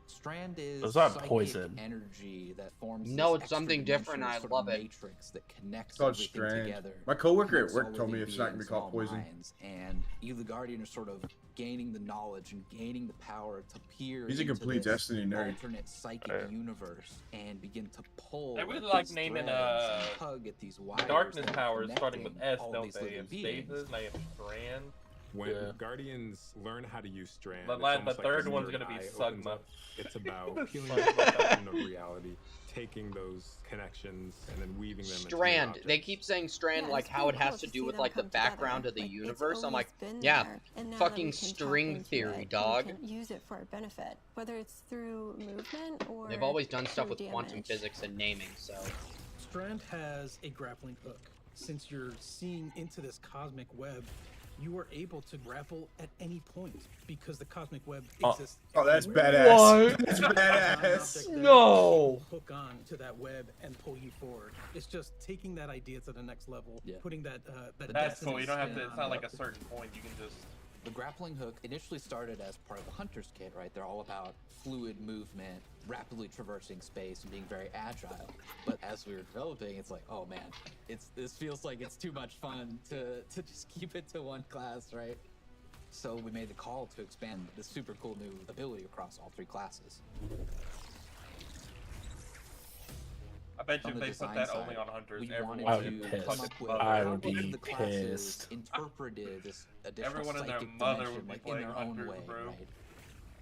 E: Strand is
B: It's not
E: psychic
B: poison.
E: energy that forms
C: No,
E: this
C: it's something different,
E: extra-dimensional
C: I
E: sort of
C: love it.
E: matrix that connects
L: It's called
E: everything
L: Strand.
E: together.
L: My coworker at
E: connects
L: work
E: all
L: told me
E: living
L: it's not gonna be
E: beings,
L: called
E: all
L: poison.
E: minds, and you, the Guardian, are sort of gaining the knowledge and gaining the power to peer
L: He's a
E: into
L: complete
E: this
L: Destiny nerd.
E: alternate psychic universe and begin to pull
F: I really
E: at
F: like
E: these
F: naming
E: threads and tug at these wires
F: darkness
E: that are
F: powers starting with
E: connecting
F: S,
E: all
F: don't
E: these
F: they?
E: living
F: Have
E: beings.
F: Stasis, now you have Strand.
G: When Guardians learn how to use Strand,
F: The
G: it's
F: la-
G: almost
F: the
G: like
F: third
G: this
F: one's
G: third
F: gonna be
G: eye
F: Sugma.
G: opens up. It's about peeling
F: Sugma.
G: the curtain of reality, taking those connections and then weaving them into new
C: Strand.
G: objects.
C: They keep saying Strand
H: Yeah,
C: like
H: it's
C: how it
H: pretty
C: has
H: cool
C: to
H: to
C: do
H: see
C: with
H: them
C: like the
H: come together.
C: background of the
H: Like, it's
C: universe. I'm like,
H: always been
C: yeah,
H: there, and now
C: fucking
H: that we can tap
C: string
H: into
C: theory,
H: it,
C: dog.
H: we can use it for our benefit, whether it's through movement or
C: They've always done stuff
H: through
C: with quantum
H: damage.
C: physics and naming, so.
W: Strand has a grappling hook. Since you're seeing into this cosmic web, you are able to grapple at any point because the cosmic web exists.
L: Oh, that's
W: everywhere.
L: badass. That's badass.
W: No. Hook on to that web and pull you forward. It's just taking that idea to the next level, putting that
F: That's
W: destiny
F: cool. You don't have to.
W: spin
F: It's
W: on
F: not
W: it.
F: like a certain point. You can just.
E: The grappling hook initially started as part of the Hunter's Kit, right? They're all about fluid movement, rapidly traversing space, and being very agile. But as we were developing, it's like, oh man, this feels like it's too much fun to just keep it to one class, right? So we made the call to expand this super cool new ability across all 3 classes.
F: I bet you
E: On
F: if
E: the
F: they put
E: design
F: that
E: side,
F: only on Hunters,
E: we
F: everyone
E: wanted
F: would
E: to
F: be
E: come up with
B: I
E: how
B: would
E: each
B: be
E: of the classes
B: pissed.
E: interpreted this additional
F: Everyone and their
E: psychic
F: mother
E: dimension,
F: would be
E: like in
F: playing
E: their own
F: Hunters,
E: way,
F: bro.
E: right?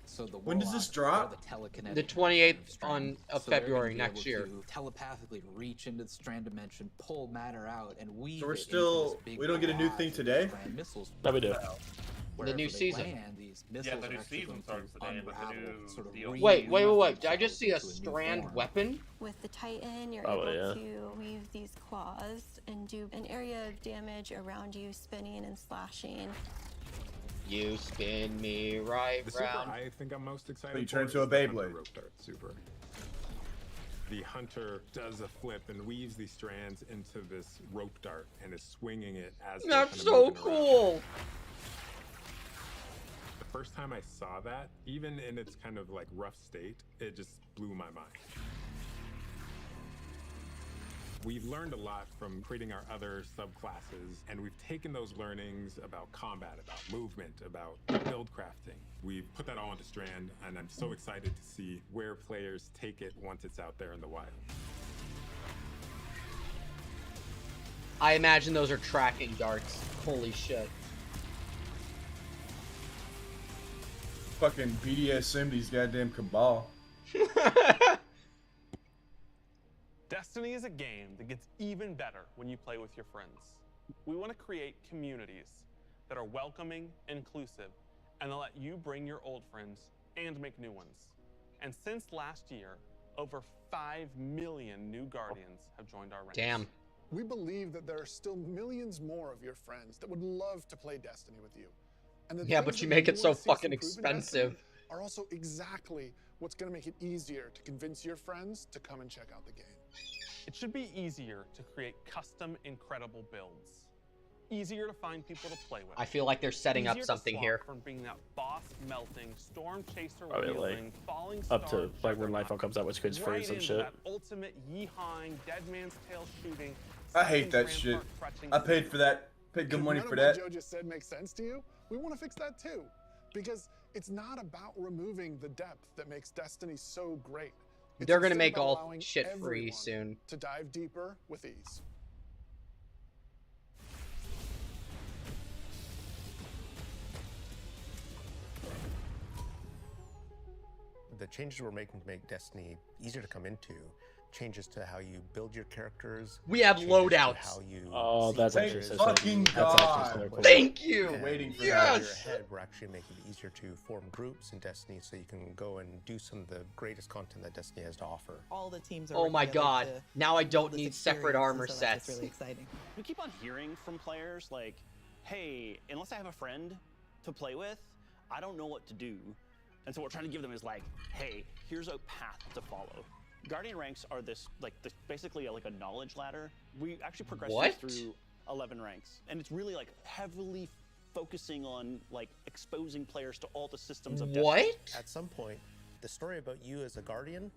E: So the
L: When does this
E: warlocks are
L: drop?
E: the telekinetic
C: The
E: dimension
C: 28th
E: Strand.
C: of
E: So they're
C: February
E: gonna be
C: next
E: able
C: year.
E: to telepathically reach into the Strand dimension, pull matter out, and weave
L: So we're
E: it into
L: still.
E: this big
L: We don't get a new
E: barrage
L: thing
E: of
L: today.
E: Strand missiles.
B: That we do.
E: Wherever
C: new
E: they
C: season.
E: land, these
F: Yeah,
E: missiles
F: the
E: are
F: new
E: actually
F: season
E: going
F: starts
E: to
F: today, but the
E: unravel,
F: new
E: sort of
F: deal.
E: reweave
C: Wait. I just see a
E: themselves into new
C: Strand
E: form.
C: weapon.
H: With the Titan, you're
B: Oh,
H: able
B: yeah.
H: to weave these claws and do an area of damage around you, spinning and slashing.
C: You spin me right
G: The super
C: round.
G: I think I'm most excited
L: you
G: for
L: turn
G: is
L: into a
G: the Hunter
L: Beyblade.
G: rope dart super. The Hunter does a flip and weaves these strands into this rope dart and is swinging it as they're
C: That's
G: kind of
C: so
G: moving around.
C: cool.
G: The first time I saw that, even in its kind of like rough state, it just blew my mind. We've learned a lot from creating our other subclasses, and we've taken those learnings about combat, about movement, about build crafting. We've put that all into Strand, and I'm so excited to see where players take it once it's out there in the wild.
C: I imagine those are tracking darts. Holy shit.
L: Fucking BDSM these goddamn Cabal.
P: Destiny is a game that gets even better when you play with your friends. We want to create communities that are welcoming, inclusive, and that let you bring your old friends and make new ones. And since last year, over 5 million new Guardians have joined our ranks.
C: Damn.
Q: We believe that there are still millions more of your friends that would love to play Destiny with you. And the
C: yeah,
Q: things
C: but you
Q: that
C: make it
Q: wanna
C: so
Q: see
C: fucking
Q: improve in
C: expensive.
Q: Destiny are also exactly what's going to make it easier to convince your friends to come and check out the game.
P: It should be easier to create custom, incredible builds. Easier to find people to play with.
C: I feel like they're setting up something here.
P: From being that boss melting, storm chaser
B: Probably
P: wielding,
B: like
P: falling
B: up
P: star
B: to like when Lightfall comes out, which kids free
P: right
B: some
P: into
B: shit.
P: that ultimate yeehawing, dead man's tail shooting.
L: I hate that shit. I paid for that. Paid good money for that.
Q: What Joe just said makes sense to you. We want to fix that too, because it's not about removing the depth that makes Destiny so great.
C: They're gonna make all shit free soon.
Q: To dive deeper with ease.
D: The changes we're making to make Destiny easier to come into, changes to how you build your characters.
C: We have loadouts.
D: How you
B: that's
L: Thank
B: actually so
L: fucking
B: sick.
L: God.
B: That's actually so cool.
C: Thank you.
D: And
L: Waiting for
C: yes.
D: that. Ahead, we're actually making it easier to form groups in Destiny, so you can go and do some of the greatest content that Destiny has to offer.
I: All the teams are
C: Oh my
I: together
C: god.
I: to
C: Now I don't
I: build this
C: need separate
I: experience,
C: armor
I: and so that's
C: sets.
I: really exciting.
J: We keep on hearing from players like, hey, unless I have a friend to play with, I don't know what to do. And so what we're trying to give them is like, hey, here's a path to follow. Guardian ranks are basically like a knowledge ladder. We actually progress through 11 ranks, and it's really like heavily focusing on like exposing players to all the systems of Destiny.
D: At some point, the story about you as a Guardian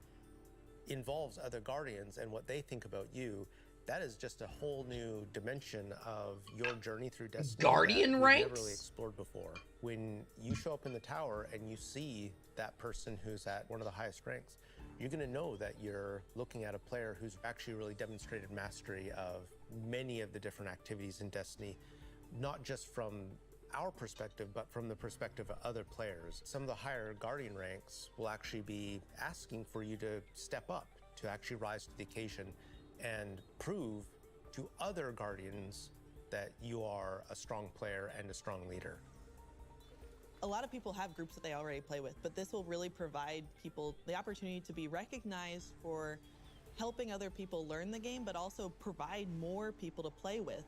D: involves other Guardians and what they think about you. That is just a whole new dimension of your journey through Destiny.
C: Guardian
D: that
C: ranks?
D: we've never really explored before. When you show up in the tower and you see that person who's at one of the highest ranks, you're going to know that you're looking at a player who's actually really demonstrated mastery of many of the different activities in Destiny, not just from our perspective, but from the perspective of other players. Some of the higher Guardian ranks will actually be asking for you to step up, to actually rise to the occasion and prove to other Guardians that you are a strong player and a strong leader.
I: A lot of people have groups that they already play with, but this will really provide people the opportunity to be recognized for helping other people learn the game, but also provide more people to play with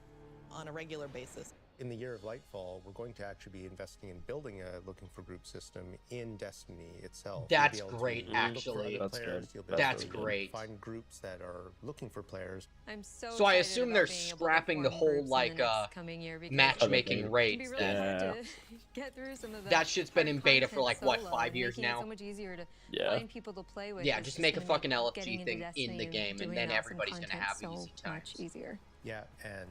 I: on a regular basis.
D: In the year of Lightfall, we're going to actually be investing in building a looking for group system in Destiny itself.
C: That's
D: You'll be able
C: great,
D: to
C: actually.
D: look for players. You'll be able
C: That's
D: to
C: great.
D: Find groups that are looking for players.
U: I'm
C: So I assume they're scrapping the whole like matchmaking rates.
U: Get through some of
C: that shit's been in beta for like what,
U: solo,
C: 5 years
U: making it
C: now?
U: so much easier to
B: Yeah.
U: find people to play with.
C: Yeah,
U: It's
C: just make a
U: gonna
C: fucking
U: make
C: LFG
U: getting
C: thing
U: into
C: in the
U: Destiny and
C: game, and
U: doing
C: then
U: awesome
C: everybody's gonna
U: content
C: have
U: so
C: easy times.
U: much easier.
D: Yeah, and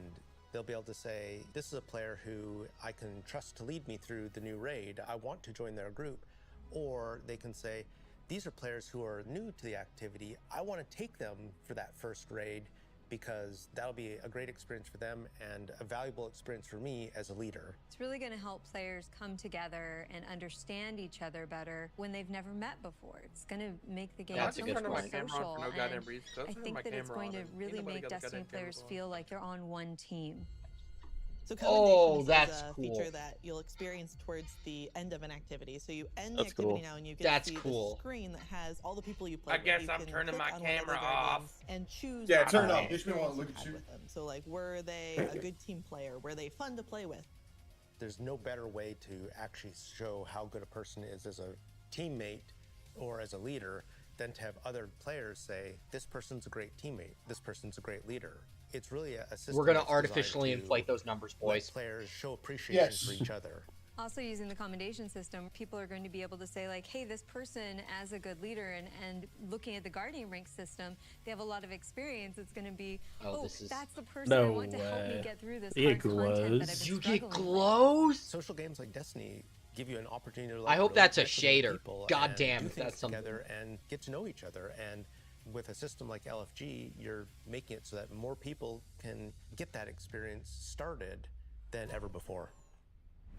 D: they'll be able to say, this is a player who I can trust to lead me through the new raid. I want to join their group. Or they can say, these are players who are new to the activity. I want to take them for that first raid because that'll be a great experience for them and a valuable experience for me as a leader.
U: It's really going to help players come together and understand each other better when they've never met before. It's going to make the game so much more social, and I think that it's going to really make Destiny players feel like they're on one team.
I: So
C: Oh,
I: Commendations
C: that's
I: is a
C: cool.
I: feature that you'll experience towards the end of an activity. So you end
B: That's
I: the activity
B: cool.
I: now, and you get
C: That's
I: to see
C: cool.
I: the screen that has all the people you play
F: I
I: with.
F: guess
I: You
F: I'm
I: can
F: turning
I: click
F: my
I: on one of the
F: camera
I: Guardians
F: off.
I: and choose.
L: Yeah,
I: what
L: turn it
I: kind
L: off.
I: of
L: Just me wanna look
I: experience
L: at
I: you
L: you.
I: had with them. So like, were they a good team player? Were they fun to play with?
D: There's no better way to actually show how good a person is as a teammate or as a leader than to have other players say, this person's a great teammate, this person's a great leader. It's really a system
C: We're gonna
D: that's
C: artificially
D: designed to
C: inflate those numbers,
D: let
C: boys.
D: players show appreciation for each other.
U: Also using the commendation system, people are going to be able to say like, hey, this person as a good leader and looking at the guardian rank system, they have a lot of experience. It's going to be, that's the person I want to help me get through this hard content that I've been
C: You
U: struggling
C: get glows?
D: Social games like Destiny give you an opportunity to
C: I hope that's a
D: shader.
C: God damn, if that's something.
D: Together and get to know each other. And with a system like LFG, you're making it so that more people can get that experience started than ever before.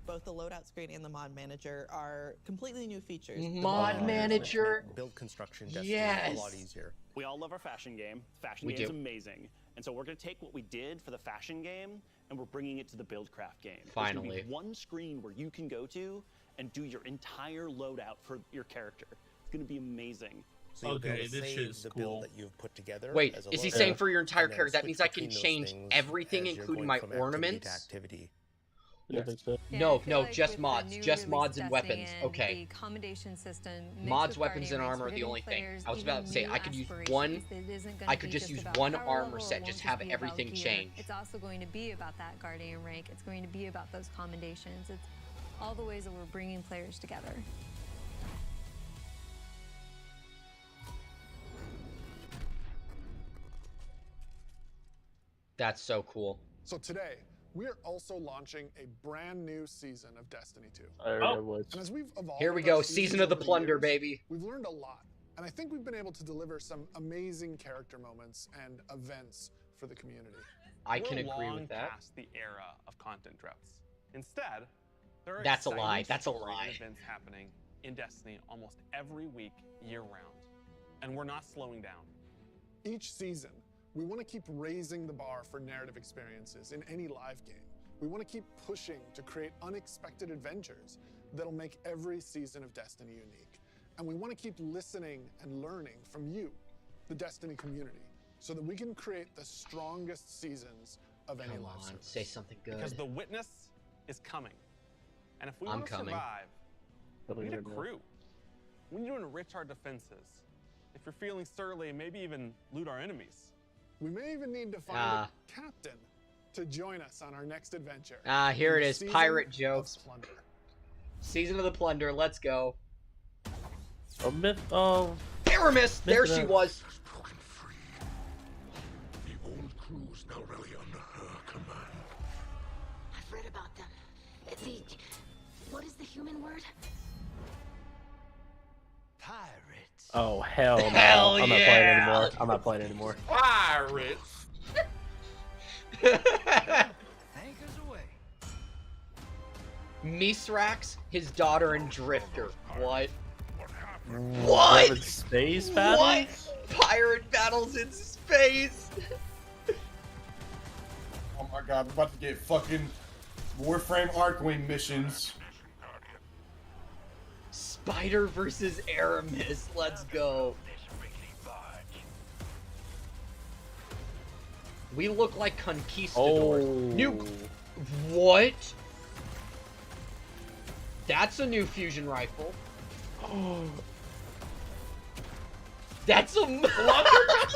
I: Both the loadout screen and the mod manager are completely new features.
C: Mod manager,
D: build construction Destiny a lot easier.
J: We all love our fashion game. Fashion game is amazing, and so we're going to take what we did for the fashion game and we're bringing it to the Buildcraft game.
C: Finally,
J: there's one screen where you can go to and do your entire loadout for your character. It's going to be amazing.
D: So this is the build that you've put together.
C: Wait, is he saying for your entire character? That means I can change everything, including my ornaments?
B: Yeah.
C: No, just mods. Just mods and weapons. Okay.
U: The commendation system.
C: Mods, weapons, and armor are the only thing. I was about to say, I could use one. I could just use one armor set, just have everything change.
U: It's also going to be about that guardian rank. It's going to be about those commendations. It's all the ways that we're bringing players together.
C: That's so cool.
Q: So today, we're also launching a brand new season of Destiny 2. And as we've evolved,
C: here we go, season of the plunder, baby.
Q: We've learned a lot, and I think we've been able to deliver some amazing character moments and events for the community.
C: I can agree with that.
P: Past the era of content droughts. Instead, there are
C: That's a lie. That's a lie.
P: Events happening in Destiny almost every week, year-round, and we're not slowing down.
Q: Each season, we want to keep raising the bar for narrative experiences in any live game. We want to keep pushing to create unexpected adventures that'll make every season of Destiny unique. And we want to keep listening and learning from you, the Destiny community, so that we can create the strongest seasons of any live service.
C: Say something good.
P: Because the witness is coming. And if we want to survive, we need a crew. We need to enrich our defenses. If you're feeling surly, maybe even loot our enemies.
Q: We may even need to find a captain to join us on our next adventure.
C: Here it is, pirate jokes. Season of the Plunder, let's go. Aramis! There she was!
A: The old crew's now really under her command.
K: I've read about them. What is the human word?
A: Pirates.
B: Oh, hell no.
C: Hell
B: I'm not playing anymore. I'm not playing anymore.
F: Pirates!
A: Anchors away.
C: Misrax, his daughter, and Drifter. What?
B: What? Space battles?
C: What? Pirate battles in space?
L: Oh my god, we're about to get fucking Warframe Archwing missions.
C: Spider versus Aramis, let's go. We look like conquistadors. What? That's a new fusion rifle. That's a blunderbuss.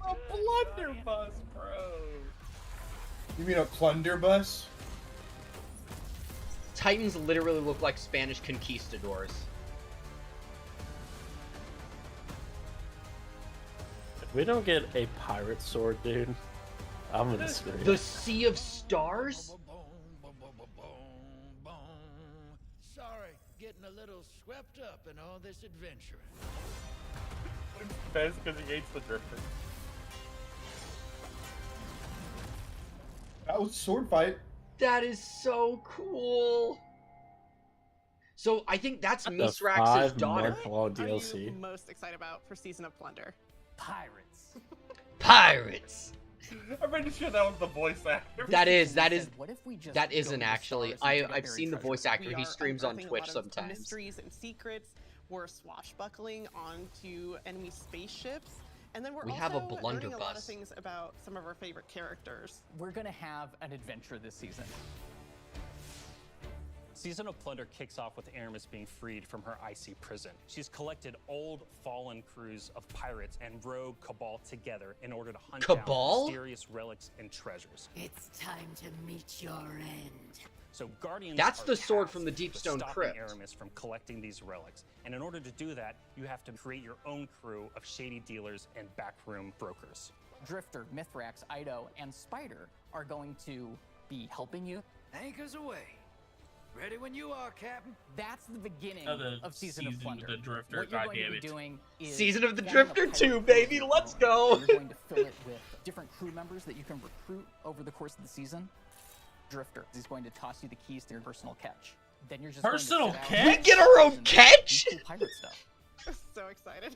F: A blunderbuss, bro.
L: You mean a plunderbuss?
C: Titans literally look like Spanish conquistadors.
B: If we don't get a pirate sword, dude, I'm gonna scream.
C: The Sea of Stars?
A: Sorry, getting a little swept up in all this adventuring.
F: That's because he hates the Drifter.
L: That was a sword fight.
C: That is so cool. So I think that's Misrax's daughter.
B: What are
M: you most excited about for Season of Plunder?
A: Pirates.
C: Pirates.
F: I'm pretty sure that was the voice actor.
C: That isn't actually. I've seen the voice actor. He streams on Twitch sometimes.
M: Mysteries and secrets. We're swashbuckling onto enemy spaceships. And then we're
C: have a
M: also learning a lot of
C: blunderbuss.
M: things about some of our favorite characters.
O: We're gonna have an adventure this season. Season of Plunder kicks off with Aramis being freed from her icy prison. She's collected old, fallen crews of pirates and rogue Cabal together in order to hunt down mysterious relics and treasures.
K: It's time to meet your end.
O: So Guardians
C: That's
O: are
C: the sword
O: tasked
C: from the
O: with
C: Deepstone
O: stopping
C: Crypt.
O: Aramis from collecting these relics. And in order to do that, you have to create your own crew of shady dealers and backroom brokers.
N: Drifter, Mithrax, Ido, and Spider are going to be helping you.
A: Anchors away. Ready when you are, Captain.
N: That's the beginning
R: The
N: of Season of Plunder.
R: The Drifter,
N: What you're going to
R: goddammit.
N: be doing is
C: Season of the
N: forming a
C: Drifter
N: pirate
C: 2,
N: crew
C: baby.
N: of your
C: Let's
N: own.
C: go.
N: You're going to fill it with different crew members that you can recruit over the course of the season. Drifter is going to toss you the keys to your personal catch. Then you're just
R: Personal
N: going to
R: catch?
C: We get our own catch?
N: Cool pirate stuff.
M: So excited.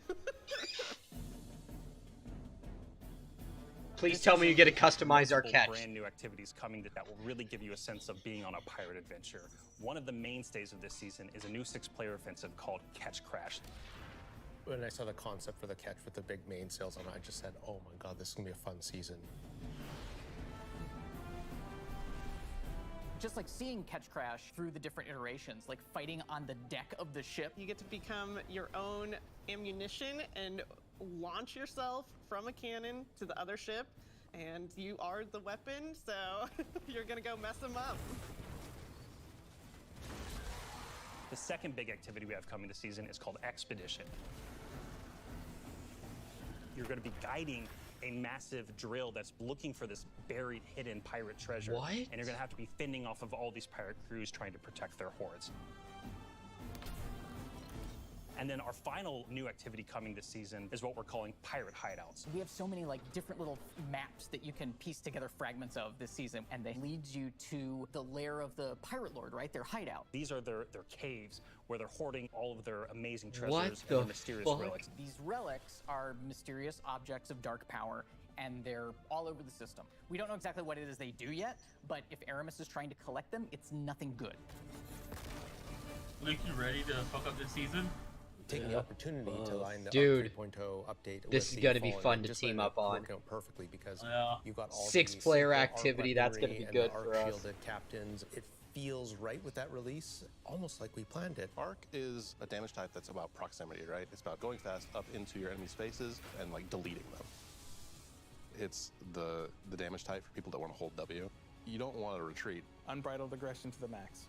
C: Please tell me you get to customize our
O: Multiple
C: catch.
O: Brand new activities coming that will really give you a sense of being on a pirate adventure. One of the mainstays of this season is a new 6-player offensive called Catch Crash.
D: When I saw the concept for the catch with the big mainsails on it, I just said, oh my god, this is going to be a fun season.
N: Just like seeing Catch Crash through the different iterations, like fighting on the deck of the ship.
M: You get to become your own ammunition and launch yourself from a cannon to the other ship, and you are the weapon, so you're gonna go mess them up.
O: The second big activity we have coming this season is called Expedition. You're going to be guiding a massive drill that's looking for this buried, hidden pirate treasure.
C: What?
O: And you're going to have to be fending off of all these pirate crews trying to protect their hoards. And then our final new activity coming this season is what we're calling Pirate Hideouts.
N: We have so many like different little maps that you can piece together fragments of this season, and they lead you to the lair of the Pirate Lord, right? Their hideout.
O: These are their caves where they're hoarding all of their amazing treasures
C: What
O: and
C: the
O: their mysterious
C: fuck?
O: relics.
N: These relics are mysterious objects of dark power, and they're all over the system. We don't know exactly what it is they do yet, but if Aramis is trying to collect them, it's nothing good.
R: Luke, you ready to fuck up this season?
D: Taking the opportunity to line the
C: Dude,
D: 3.0 update.
C: this
D: with
C: is gonna
D: the
C: be
D: Fallen
C: fun
D: and
C: to
D: just
C: team
D: letting
C: up
D: it
C: on.
D: work out perfectly because you got all
C: 6-player
D: the
C: activity. That's gonna be
D: and
C: good
D: the arc
C: for us.
D: shielded captains. It feels right with that release, almost like we planned it.
S: Arc is a damage type that's about proximity, right? It's about going fast up into your enemy's faces and like deleting them. It's the damage type for people that want to hold W. You don't want to retreat.
J: Unbridled aggression to the max.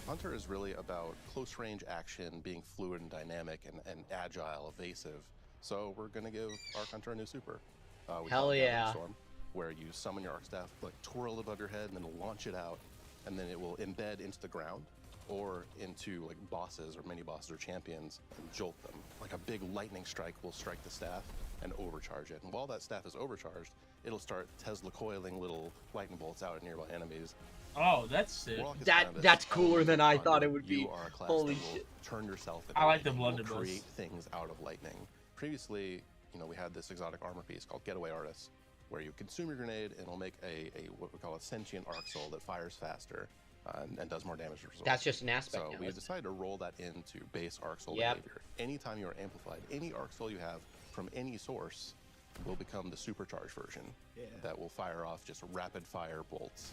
S: Hunter is really about close range action, being fluid and dynamic and agile, evasive. So we're gonna give Arc Hunter a new super. We
C: Hell
S: call it
C: yeah.
S: Gathering Storm, where you summon your Arc Staff, like twirl it above your head, and then launch it out, and then it will embed into the ground or into like bosses or mini bosses or champions and jolt them. Like a big lightning strike will strike the staff and overcharge it. And while that staff is overcharged, it'll start Tesla coiling little lightning bolts out at nearby enemies.
R: Oh, that's sick.
C: That's cooler than I thought it would be.
S: You are a class
C: Holy
S: that will
C: shit.
S: turn yourself into
R: I like the
S: lightning,
R: London
S: will
R: bus.
S: create things out of lightning. Previously, we had this exotic armor piece called Getaway Artist, where you consume your grenade and it'll make a what we call a sentient arc soul that fires faster and does more damage as a result.
C: That's just an aspect
S: So
C: now,
S: we
C: isn't it?
S: decided to roll that into base arc soul
C: Yep.
S: behavior. Anytime you are amplified, any arc soul you have from any source will become the supercharged version that will fire off just rapid fire bolts.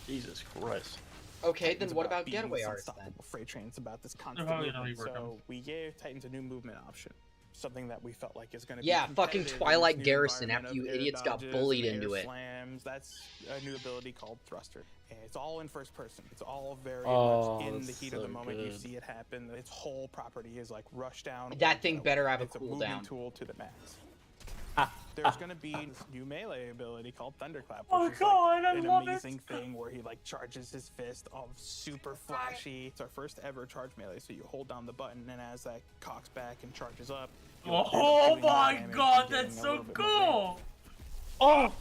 B: Jesus Christ.
C: Okay, then
J: Titans
C: what
J: about
C: about
J: being
C: Getaway
J: this
C: Artist then?
J: unstoppable freight train. It's about this constant
R: probably gonna
J: movement.
R: rework them.
J: So we gave Titans a new movement option. Something that we felt like is going to
C: Yeah,
J: be
C: fucking
J: competitive in
C: Twilight
J: this new
C: Garrison
J: environment
C: after you
J: of air
C: idiots got
J: dodges
C: bullied
J: and
C: into
J: air
C: it.
J: Slams. That's a new ability called Thruster. And it's all in first person. It's all very
C: Oh,
J: much in the
C: that's
J: heat of the
C: so
J: moment you
C: good.
J: see it happen. Its whole property is like rush down.
C: That thing better have a
J: It's a movement
C: cooldown.
J: tool to the max. There's going to be this new melee ability called Thunderclap, which
R: Oh
J: is
R: God, I
J: like an
R: love it.
J: amazing thing where he like charges his fist all super flashy. It's our first ever charge melee, so you hold down the button, and as that cocks back and charges up, you'll end up
R: Oh
J: doing more
R: my
J: damage
R: God,
J: and getting
R: that's
J: a
R: so
J: little bit more
R: cool.
J: range.
R: Oh,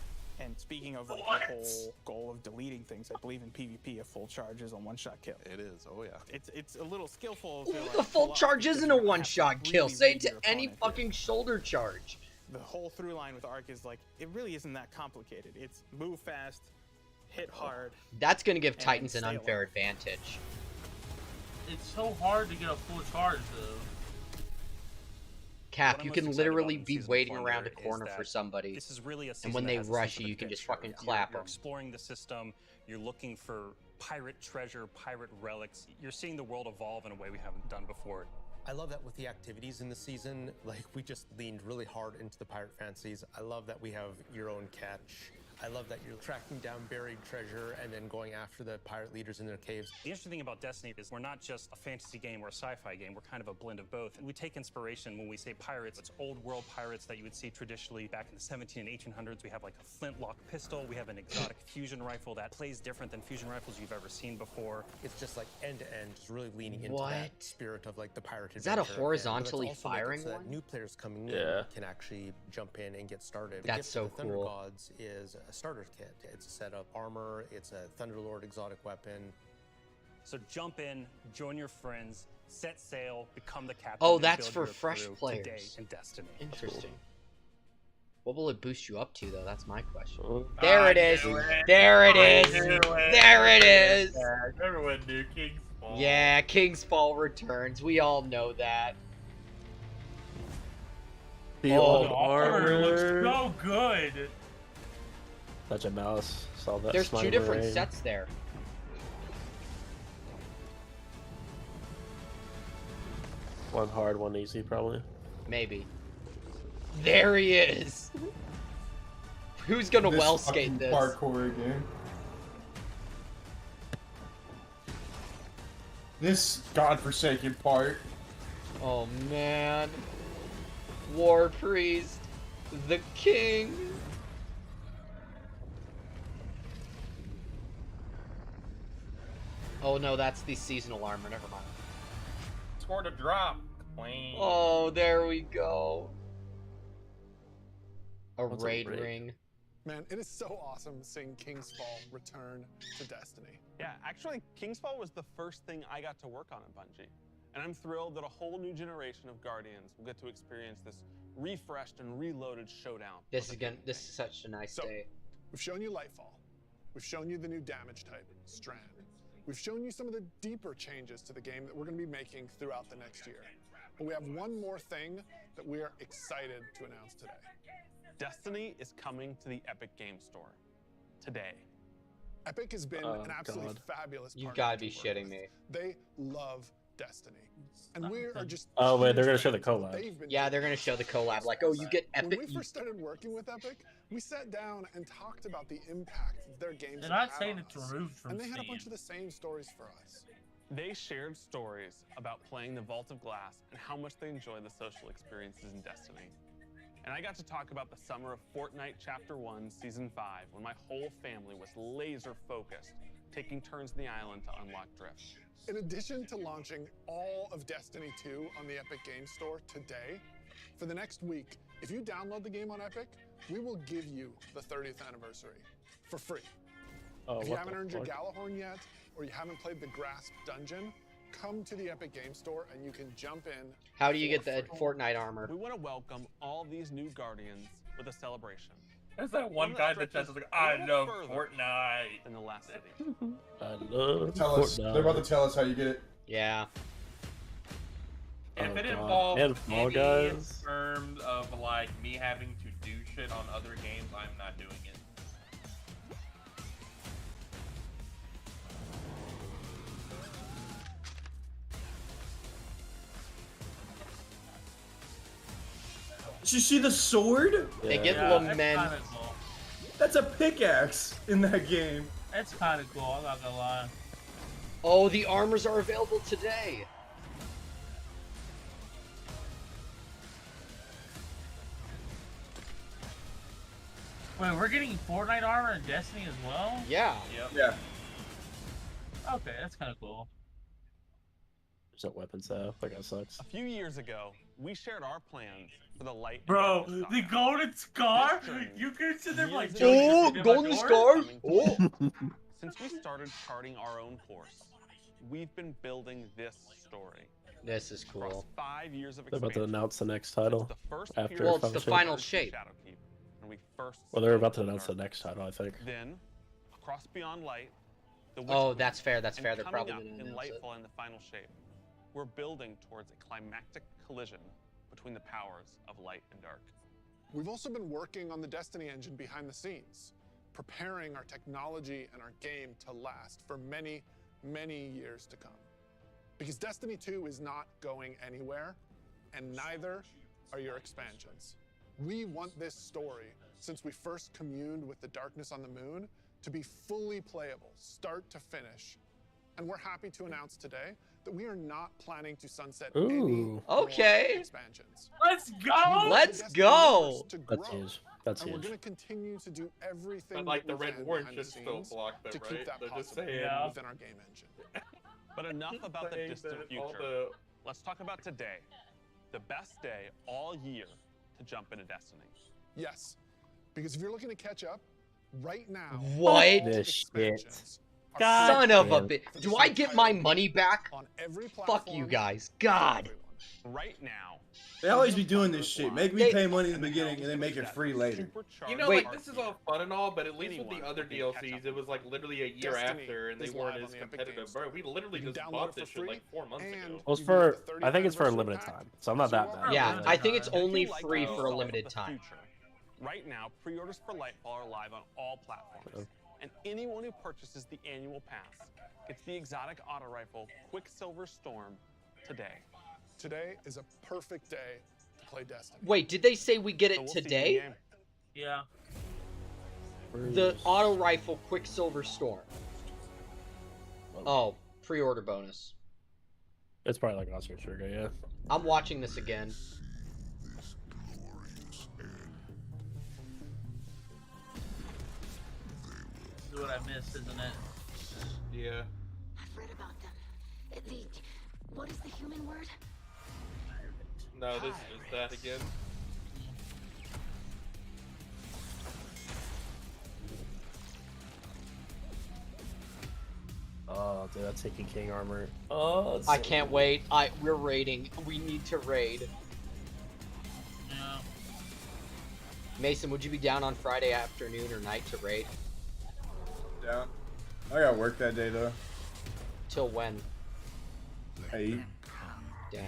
J: And speaking of like
R: What?
J: the whole goal of deleting things, I believe in PvP a full charge is a one-shot kill.
S: It is, oh yeah.
J: It's a little skillful.
C: Ooh,
J: to, like,
C: the full
J: pull off
C: charge
J: because
C: isn't
J: you're
C: a
J: gonna have
C: one-shot
J: to
C: kill.
J: really
C: Say it
J: read
C: to
J: your
C: any
J: opponent.
C: fucking shoulder charge.
J: The whole through line with Arc is like, it really isn't that complicated. It's move fast, hit hard.
C: That's gonna give
J: and
C: Titans an
J: stay
C: unfair
J: alive.
C: advantage.
R: it's so hard to get a full charge though.
C: Cap,
O: What I'm
C: you
O: most
C: can
O: excited
C: literally
O: about in
C: be
O: Season
C: waiting
O: Plunder
C: around a
O: is
C: corner
O: that
C: for somebody.
O: This is really a season
C: And when
O: that
C: they
O: has a
C: rush
O: sense
C: you,
O: of
C: you can just
O: adventure.
C: fucking clap
O: You're
C: 'em.
O: exploring the system. You're looking for pirate treasure, pirate relics. You're seeing the world evolve in a way we haven't done before.
D: I love that with the activities in the season, like we just leaned really hard into the pirate fancies. I love that we have your own catch. I love that you're tracking down buried treasure and then going after the pirate leaders in their caves.
O: The interesting thing about Destiny is we're not just a fantasy game or a sci-fi game, we're kind of a blend of both. And we take inspiration when we say pirates. It's old world pirates that you would see traditionally back in the 17 and 1800s. We have like a flintlock pistol, we have an exotic fusion rifle that plays different than fusion rifles you've ever seen before.
D: It's just like end to end, just really leaning into that spirit of like the pirate
C: Is that a
D: adventure.
C: horizontally firing
D: so
C: one?
D: that new players coming in can actually jump in and get started.
C: That's so
D: The Thunder
C: cool.
D: Gods is a starter kit. It's a set of armor, it's a Thunderlord exotic weapon.
O: So jump in, join your friends, set sail, become the captain.
C: Oh,
O: and
C: that's
O: build
C: for
O: your
C: fresh
O: crew
C: players.
O: today in Destiny.
C: Interesting. What will it boost you up to, though? That's my question. There it is. There it is. There it is.
R: Everyone knew King's Fall.
C: Yeah, King's Fall returns. We all know that.
B: The old
R: armor looks
B: armor.
R: so good.
B: Touch a mouse. Saw that.
C: There's two
B: slime
C: different
B: ring.
C: sets there.
B: One hard, one easy, probably.
C: Maybe. There he is. Who's gonna
L: This
C: well skate
L: fucking
C: this?
L: Parkour again. This godforsaken part.
C: Oh man. War Priest. The king. Oh no, that's the seasonal armor. Never mind.
R: Scored a drop. Clean.
C: Oh, there we go. A
D: What's a
C: raid
D: raid?
C: ring.
Q: Man, it is so awesome seeing King's Fall return to Destiny.
P: Yeah, actually, King's Fall was the first thing I got to work on at Bungie. And I'm thrilled that a whole new generation of Guardians will get to experience this refreshed and reloaded showdown.
C: This is such a nice day.
Q: We've shown you Lightfall. We've shown you the new damage type, Strand. We've shown you some of the deeper changes to the game that we're going to be making throughout the next year. But we have one more thing that we are excited to announce today.
P: Destiny is coming to the Epic Game Store today.
Q: Epic has been an absolutely fabulous partner.
C: You've got to
Q: to
C: be
Q: work
C: shitting
Q: with.
C: me.
Q: They love Destiny. And we are just
B: Oh wait, they're gonna
Q: huge
B: show the
Q: fans of what
B: collab.
Q: they've been
C: Yeah, they're gonna show the collab. Like, oh, you get Epic.
Q: When we first started working with Epic, we sat down and talked about the impact that their games
R: They're
Q: have
R: not
Q: had
R: saying
Q: on
R: it's
Q: us.
R: removed from
Q: And they had a
R: Steam.
Q: bunch of the same stories for us.
P: They shared stories about playing the Vault of Glass and how much they enjoy the social experiences in Destiny. And I got to talk about the summer of Fortnite Chapter 1, Season 5, when my whole family was laser focused, taking turns in the island to unlock Drift.
Q: In addition to launching all of Destiny 2 on the Epic Game Store today, for the next week, if you download the game on Epic, we will give you the 30th anniversary for free.
B: Oh,
Q: If you
B: what
Q: haven't
B: the
Q: earned your
B: fuck?
Q: Galahorn yet, or you haven't played the Grasp Dungeon, come to the Epic Game Store and you can jump in.
C: How do you get
Q: for
C: the
Q: free.
C: Fortnite armor?
P: We want to welcome all these new Guardians with a celebration.
R: There's that one guy that just like, I love Fortnite.
P: In the last city.
B: I love
L: Tell us.
B: Fortnite.
L: They're about to tell us how you get it.
C: Yeah.
R: If
B: Oh,
R: it
B: God.
R: involves
B: And Fall
R: any
B: Guys.
R: terms of like me having to do shit on other games, I'm not doing it.
L: Did you see the sword?
C: They get
R: Yeah, that's
C: lament.
R: kinda cool.
L: That's a pickaxe in that game.
R: That's kind of cool. I'm not gonna lie.
C: Oh, the armors are available today.
R: Wait, we're getting Fortnite armor in Destiny as well?
C: Yeah.
R: Yep.
L: Yeah.
R: Okay, that's kind of cool.
B: There's no weapons though. That guy sucks.
P: A few years ago, we shared our plans for the Light.
R: Bro,
P: and Dark
R: the
P: saga.
R: golden scar?
P: This journey
R: You can sit there like,
P: years
R: Joey,
P: ago,
C: Oh,
R: you
C: golden
R: my door?
C: scar.
P: coming
C: Oh.
P: to- Since we started charting our own course, we've been building this story.
C: This is
P: Across
C: cool.
P: 5 years of
B: They're about to
P: expansion.
B: announce the next title
P: The first
B: after.
P: period
C: Well, it's
B: Final
C: the
B: Shape.
C: final
P: of
C: shape.
P: Shadowkeep, and we first
B: Well, they're about to
P: started
B: announce the
P: Dark.
B: next title, I think.
P: Then, across Beyond Light, the
C: Oh,
P: Witch
C: that's fair. That's
P: and
C: fair. They're
P: coming
C: probably
P: up
C: going to
P: in
C: announce it.
P: Lightfall in the final shape. We're building towards a climactic collision between the powers of light and dark.
Q: We've also been working on the Destiny engine behind the scenes, preparing our technology and our game to last for many, many years to come. Because Destiny 2 is not going anywhere, and neither are your expansions. We want this story, since we first communed with the darkness on the moon, to be fully playable, start to finish. And we're happy to announce today that we are not planning to sunset any more expansions.
T: Let's go!
C: Let's go!
B: That's huge. That's
Q: and
B: huge.
Q: we're going to continue to do everything
R: But like
Q: that
R: the
Q: we
R: red
Q: can
R: warrant
Q: behind
R: should
Q: the
R: still
Q: scenes
R: block them,
Q: to
R: right?
Q: keep that
R: They're just
Q: possible
R: saying.
Q: within our game engine.
P: But enough about the
R: saying
P: distant
R: that
P: future.
R: all the-
P: Let's talk about today. The best day all year to jump into Destiny.
Q: Yes, because if you're looking to catch up, right now,
C: What?
Q: all
B: This shit.
Q: expansions are
B: God
C: Son of a
B: damn.
C: bitch.
Q: for
C: Do
Q: this
C: I get my
Q: entire
C: money
Q: game
C: back?
Q: on every
C: Fuck you
Q: platform
C: guys.
Q: for
C: God.
Q: everyone.
P: Right now.
L: They always be doing this shit. Make me pay money in the beginning and then make it free later.
R: You know,
C: Wait.
R: like, this is all fun and all, but at least with the other DLCs, it was like literally a year
Q: Destiny
R: after, and they
Q: is
R: weren't
Q: live
R: as
Q: on the Epic
R: competitive.
Q: Games
R: Bro, we literally
Q: You can
R: just
Q: download
R: bought
Q: it for
R: this shit like
Q: free,
R: 4 months
Q: and
R: ago.
B: Well, it's
Q: you
B: for,
Q: get the 30th
B: I think it's for a
Q: anniversary
B: limited
Q: pack.
B: time, so I'm not that bad.
C: Yeah, I think it's
P: If you
C: only
P: like
C: free
P: the
C: for a
P: style
C: limited
P: of the
C: time.
P: future, right now, pre-orders for Lightfall are live on all platforms. And anyone who purchases the annual pass gets the exotic auto rifle Quicksilver Storm today.
Q: Today is a perfect day to play Destiny.
C: Wait, did they say we get
P: So
C: it
P: we'll see you in
C: today?
P: game.
T: Yeah.
C: The auto rifle Quicksilver Storm. Oh, pre-order bonus.
B: It's probably like Oscar Trigger, yeah.
C: I'm watching this again.
T: This is what I missed, isn't it?
R: Yeah.
K: I've read about them. What is the human word?
R: No, this is that again.
B: Oh, dude, that's taking King armor. Oh, it's
C: I can't wait. We're raiding. We need to raid.
T: Yeah.
C: Mason, would you be down on Friday afternoon or night to raid?
L: Down. I got work that day though.
C: Till when?
L: 8.
C: Damn.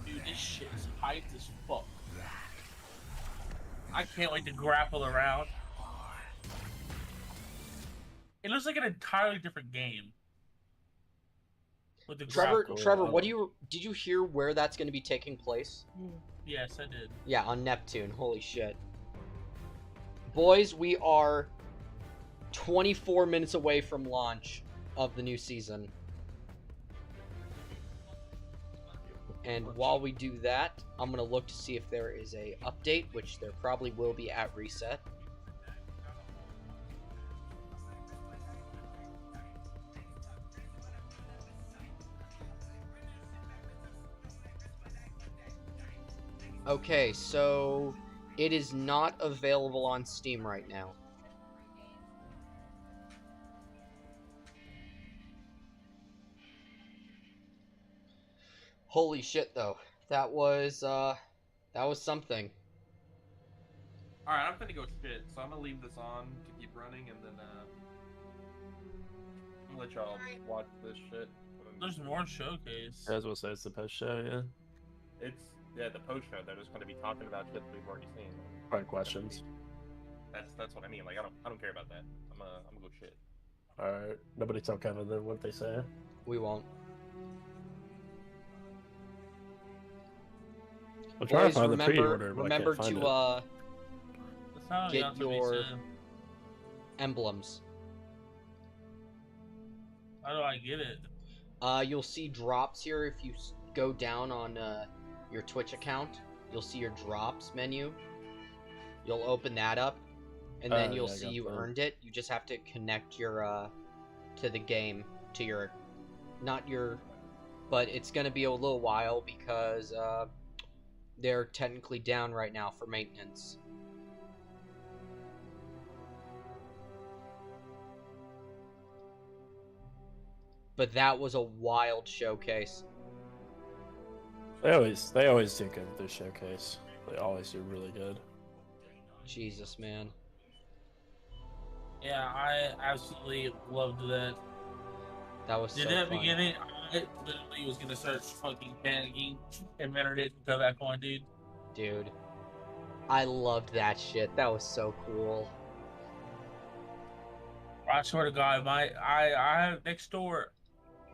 T: Dude, this shit is hyped as fuck. I can't wait to grapple around. It looks like an entirely different game. With the
C: Trevor, what did you hear where that's going to be taking place?
T: Yes, I did.
C: Yeah, on Neptune. Holy shit. Boys, we are 24 minutes away from launch of the new season. And while we do that, I'm going to look to see if there is a update, which there probably will be at reset. Okay, so it is not available on Steam right now. Holy shit, though. That was something.
R: Alright, I'm finna go shit, so I'm gonna leave this on to keep running, and then, I'm gonna let y'all watch this shit.
T: There's more showcase.
B: I was gonna say it's the post show, yeah.
R: It's, yeah, the post show, they're just gonna be talking about shit that we've already seen.
B: Probably questions.
R: That's what I mean, like, I don't care about that. I'm gonna go shit.
B: Alright. Nobody tell Kevin then what they say.
C: We won't.
B: I'm trying
C: Boys,
B: to find
C: remember,
B: the pre-order, but
C: remember
B: I can't find
C: to
T: That's not
C: get
T: enough to be
C: your
T: said.
C: emblems.
T: How do I get it?
C: You'll see drops here if you go down on your Twitch account. You'll see your drops menu. You'll open that up, and then you'll
B: yeah, I
C: see
B: got
C: you
B: that.
C: earned it. You just have to connect your to the game, to your, not your, but it's gonna be a little while because they're technically down right now for maintenance. But that was a wild showcase.
B: They always do good with their showcase. They always do really good.
C: Jesus, man.
T: Yeah, I absolutely loved that.
C: That was so
T: In that
C: fun.
T: beginning, I literally was gonna start fucking panicking and minute it and go back on, dude.
C: Dude. I loved that shit. That was so cool.
T: I swear to God, I have next door.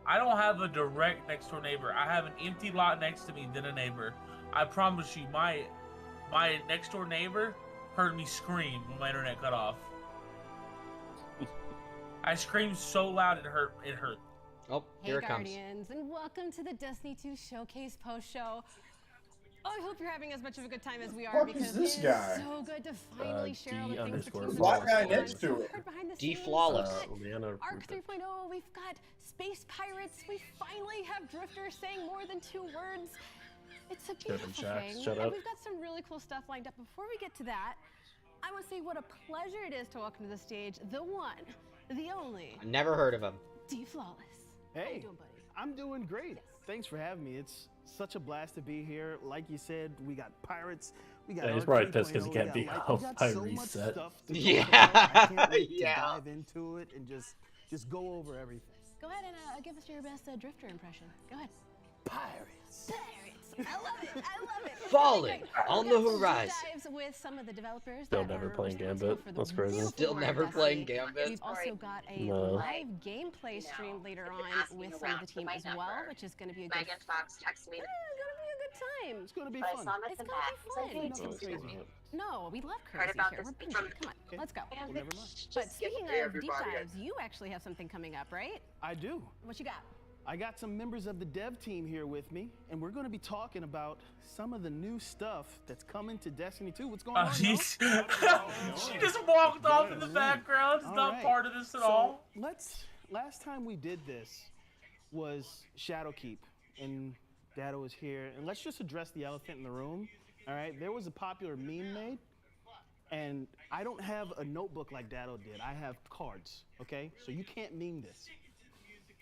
T: I don't have a direct next door neighbor. I have an empty lot next to me, then a neighbor. I promise you, my next door neighbor heard me scream when my internet cut off. I screamed so loud it hurt. It hurt.
C: Oh, here it comes.
E: Hey Guardians, and welcome to the Destiny 2 Showcase post-show. Oh, I hope you're having as much of a good time as we are, because
L: this
E: it
L: guy?
E: is so good to finally share all the things the teams
L: Black guy
E: have
L: next to it.
E: behind the
C: D
E: scenes.
C: Flawless.
E: We've got Arc 3.0, we've got Space Pirates, we finally have Drifters saying more than 2 words. It's a beautiful thing.
B: Shut
E: And
B: up.
E: we've got some really cool stuff lined up. Before we get to that, I want to say what a pleasure it is to welcome to the stage the one, the only,
C: Never heard of him.
E: D Flawless. How you
V: Hey,
E: doing, buddy?
V: I'm doing great. Thanks for having me. It's such a blast to be here. Like you said, we got pirates. We got.
B: Yeah, he's
V: Arc
B: probably pissed 'cause he
V: 3.0,
B: can't
V: we
B: be
V: got
B: home
V: we got
B: by
V: so much
B: reset.
V: stuff to
C: Yeah,
V: talk about. I can't wait
C: yeah.
V: to dive into it and just go over everything.
E: Go ahead and give us your best Drifter impression. Go ahead.
V: Pirates.
E: I love it. I love it.
C: Falling
E: Okay,
C: on
E: we've
C: the
E: got some deep
C: horizon.
E: dives with some of the developers
B: Still
E: that
B: never
E: are
B: playing
E: responsible
B: Gambit.
E: for the
B: That's crazy.
E: real
C: Still
E: core
C: never
E: Destiny.
C: playing Gambit.
E: We've also got a
B: No.
E: live gameplay stream later on with some of the team as well, which is going to be a good.
W: Megan Fox texted me.
E: Going to be a good time.
V: It's gonna be
W: But I
V: fun.
W: saw him at
E: It's
W: the
E: gonna
W: back.
E: be
W: He's like,
E: fun.
W: hey,
E: It's
W: text
V: crazy.
W: me.
E: No, we love
W: Heard
E: crazy
W: about
E: here.
W: this
E: We're
W: from-
E: binging. Come on,
V: Okay.
E: let's go.
V: Well, never mind.
E: But speaking
W: Hey,
E: of deep
W: everybody.
E: dives, you actually have something coming up, right?
V: I do.
E: What you got?
V: I got some members of the dev team here with me, and we're going to be talking about some of the new stuff that's coming to Destiny 2. What's going on?
T: She just walked off in the background. It's
V: All
T: not
V: right.
T: part of this at
V: So,
T: all.
V: Last time we did this was Shadowkeep, and Dado was here. And let's just address the elephant in the room. All right, there was a popular meme made, and I don't have a notebook like Dado did. I have cards. Okay, so you can't meme this.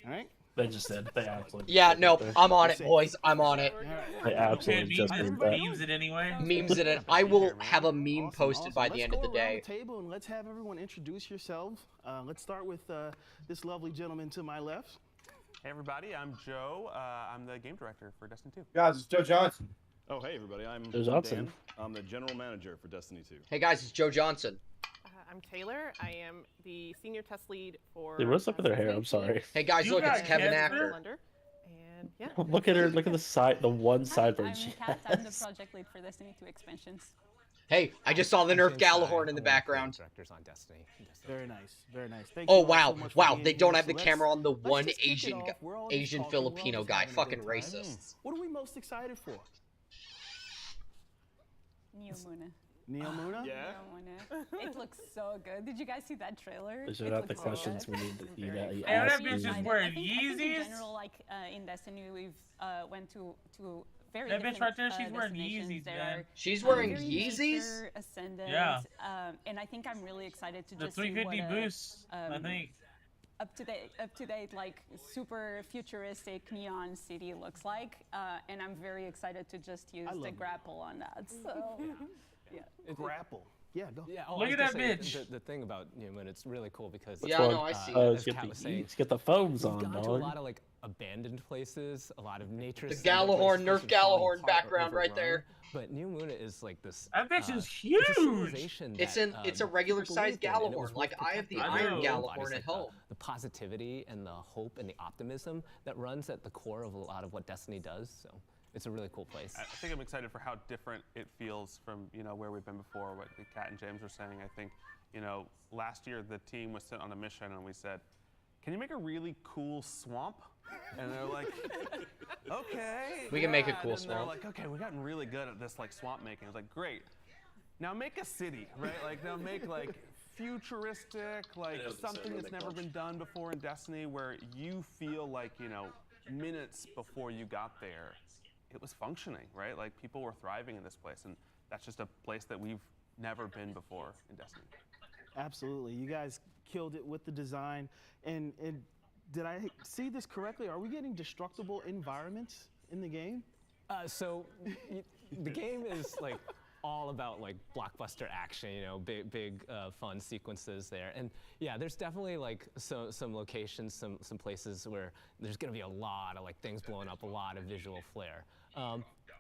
V: All right.
B: They just did. They absolutely.
C: Yeah,
B: did
C: no,
B: that.
C: I'm on it, boys. I'm on it.
B: They absolutely just did that.
T: Memes it anyway.
C: Memes it in. I will have a meme posted by the
V: Let's
C: end of the
V: go around
C: day.
V: the table and let's have everyone introduce yourselves. Let's start with this lovely gentleman to my left.
P: Hey everybody, I'm Joe. I'm the game director for Destiny 2.
L: Guys, it's Joe Johnson.
X: Oh, hey everybody, I'm
B: Joe Johnson.
X: Dan. I'm the general manager for Destiny 2.
C: Hey guys, it's Joe Johnson.
M: I'm Taylor. I am the senior test lead for.
B: Dude, what's up with her hair? I'm sorry.
C: Hey guys,
T: You
C: look, it's
T: got
C: Kevin
T: cancer?
C: Acker.
M: And yeah.
B: Look at her. Look at the side. The one sideburn
Y: I'm
B: she
Y: Kat. I'm the
B: has.
Y: project lead for Destiny 2 expansions.
C: Hey, I just saw the Nerf Gallahorn in the background.
V: Directors on Destiny. Very nice, very nice. Thank you
C: Oh
V: all
C: wow,
V: so much for
C: wow!
V: being
C: They don't
V: here.
C: have the
V: So
C: camera on the
V: let's
C: one
V: just kick it
C: Asian,
V: off. We're all just
C: Asian
V: talking, we're all
C: Filipino
V: just
C: guy.
V: having a
C: Fucking
V: good time.
C: racist.
V: What are we most excited for?
Y: Neo Muna.
V: Neo Muna?
X: Yeah.
Y: Neo Muna. It looks so good. Did you guys see that trailer?
B: Those are
Y: It
B: not the
Y: looks so
B: questions
Y: good.
B: we need to you
T: Damn, that
B: ask.
T: bitch is
B: you.
T: wearing
Y: I think in
T: Yeezys.
Y: general, like in Destiny, we've went to very
T: That bitch
Y: different,
T: right there, she's wearing
Y: destinations.
T: Yeezys,
Y: There
T: man.
Y: are,
C: She's wearing
Y: very
C: Yeezys?
Y: nature ascendant,
T: Yeah.
Y: And I think I'm really excited to
T: The
Y: just see what
T: 350 boost, I think.
Y: up to date, like super futuristic neon city looks like, and I'm very excited to just use the grapple on that. So, yeah.
V: Grapple. Yeah, go.
Z: Yeah,
T: Look
Z: I
T: at
Z: was
T: that
Z: gonna say,
T: bitch.
Z: The thing about Newman, it's really cool because
C: Yeah, no, I see.
Z: as
B: Get
Z: Kat
B: the,
Z: was saying,
B: get the foams
Z: we've
B: on,
Z: gone to a
B: dog.
Z: lot of like abandoned places, a lot of nature.
C: The
Z: ascendant
C: Gallahorn,
Z: places
C: Nerf
Z: which are falling
C: Gallahorn
Z: apart or
C: background right
Z: overrun.
C: there.
Z: But New Muna is like this.
T: That bitch is
Z: It's a
T: huge.
Z: civilization
C: It's
Z: that,
C: an it's a regular
Z: people
C: sized
Z: lived in, and it was
C: Gallahorn.
Z: worth
C: Like I have the
Z: protecting.
C: Iron
Z: It
C: Gallahorn
Z: embodies,
C: at
Z: like,
C: home.
Z: the positivity and the hope and the optimism that runs at the core of a lot of what Destiny does. So it's a really cool place.
P: I think I'm excited for how different it feels from where we've been before. What Kat and James were saying. I think last year the team was sent on a mission and we said, "Can you make a really cool swamp?" And they're like, "Okay."
C: We can make a
P: yeah."
C: cool
P: And then they're
C: swamp.
P: like, "Okay, we've gotten really good at this like swamp making." I was like, "Great. Now make a city, right? Like now make like futuristic, like something that's never been done before in Destiny, where you feel like minutes before you got there, it was functioning, right? Like people were thriving in this place, and that's just a place that we've never been before in Destiny."
V: Absolutely. You guys killed it with the design. And did I see this correctly? Are we getting destructible environments in the game?
Z: So the game is like all about like blockbuster action, big fun sequences there. And yeah, there's definitely like some locations, some places where there's gonna be a lot of like things blowing up, a lot of visual flair.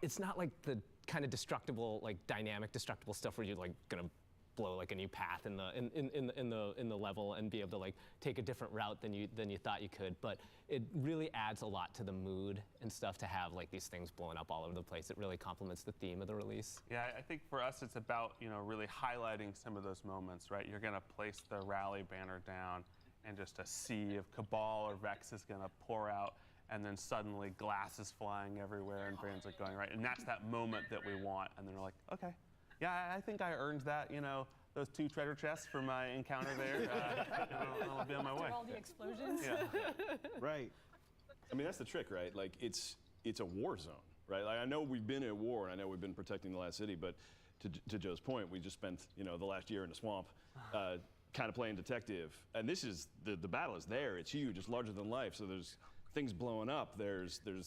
Z: It's not like the kind of destructible, like dynamic destructible stuff where you're like gonna blow like a new path in the level and be able to like take a different route than you thought you could. But it really adds a lot to the mood and stuff to have like these things blowing up all over the place. It really complements the theme of the release.
P: Yeah, I think for us it's about, you know, really highlighting some of those moments, right? You're gonna place the rally banner down and just a sea of Cabal or Vex is gonna pour out, and then suddenly glass is flying everywhere and brands are going, right? And that's that moment that we want. And then we're like, okay, yeah, I think I earned that, you know, those 2 treasure chests for my encounter there. I'll be on my way.
Y: After all the explosions.
P: Yeah.
V: Right.
X: I mean, that's the trick, right? Like, it's a war zone, right? Like, I know we've been at war, and I know we've been protecting the last city, but to Joe's point, we just spent, you know, the last year in the swamp kind of playing detective. And this is, the battle is there. It's huge. It's larger than life. So there's things blowing up. There's the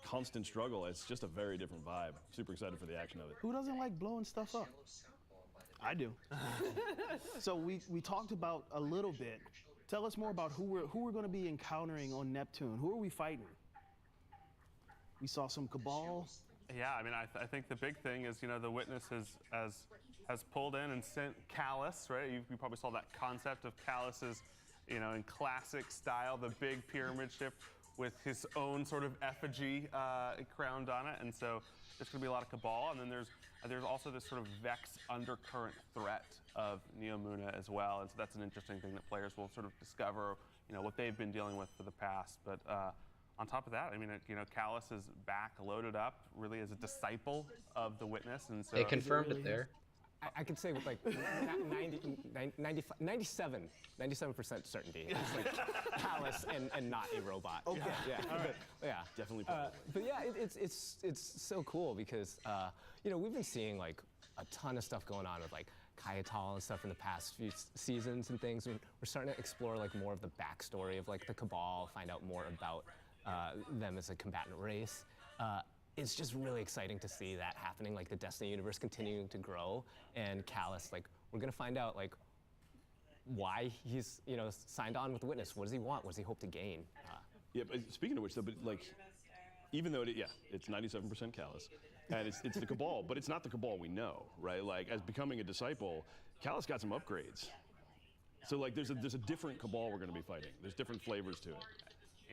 X: constant struggle. It's just a very different vibe. Super excited for the action of it.
V: Who doesn't like blowing stuff up? I do. So we talked about a little bit. Tell us more about who we're going to be encountering on Neptune. Who are we fighting? We saw some Cabal.
P: Yeah, I mean, I think the big thing is, you know, the Witness has pulled in and sent Callus, right? You probably saw that concept of Callus's, you know, in classic style, the big pyramid ship with his own sort of effigy crowned on it. And so there's going to be a lot of Cabal. And then there's also this sort of Vex undercurrent threat of Neomuna as well. And so that's an interesting thing that players will sort of discover, you know, what they've been dealing with for the past. But on top of that, I mean, you know, Callus is back, loaded up, really as a disciple of the Witness. And so
C: they confirmed it there.
Z: I could say with like 97% certainty. It's like Callus and not a robot.
V: Okay.
Z: Yeah.
V: All right.
Z: Yeah.
X: Definitely.
Z: But yeah, it's so cool because you know, we've been seeing like a ton of stuff going on with like Kaiatal and stuff in the past few seasons and things. We're starting to explore like more of the backstory of like the Cabal, find out more about them as a combatant race. It's just really exciting to see that happening, like the Destiny universe continuing to grow, and Callus, like, we're gonna find out, like, why he's, you know, signed on with the Witness. What does he want? What does he hope to gain?
X: Yeah, but speaking of which, though, but like, even though it's 97% Callus, and it's the Cabal, but it's not the Cabal we know, right? Like, as becoming a disciple, Callus got some upgrades. So like, there's a different Cabal we're gonna be fighting. There's different flavors to it.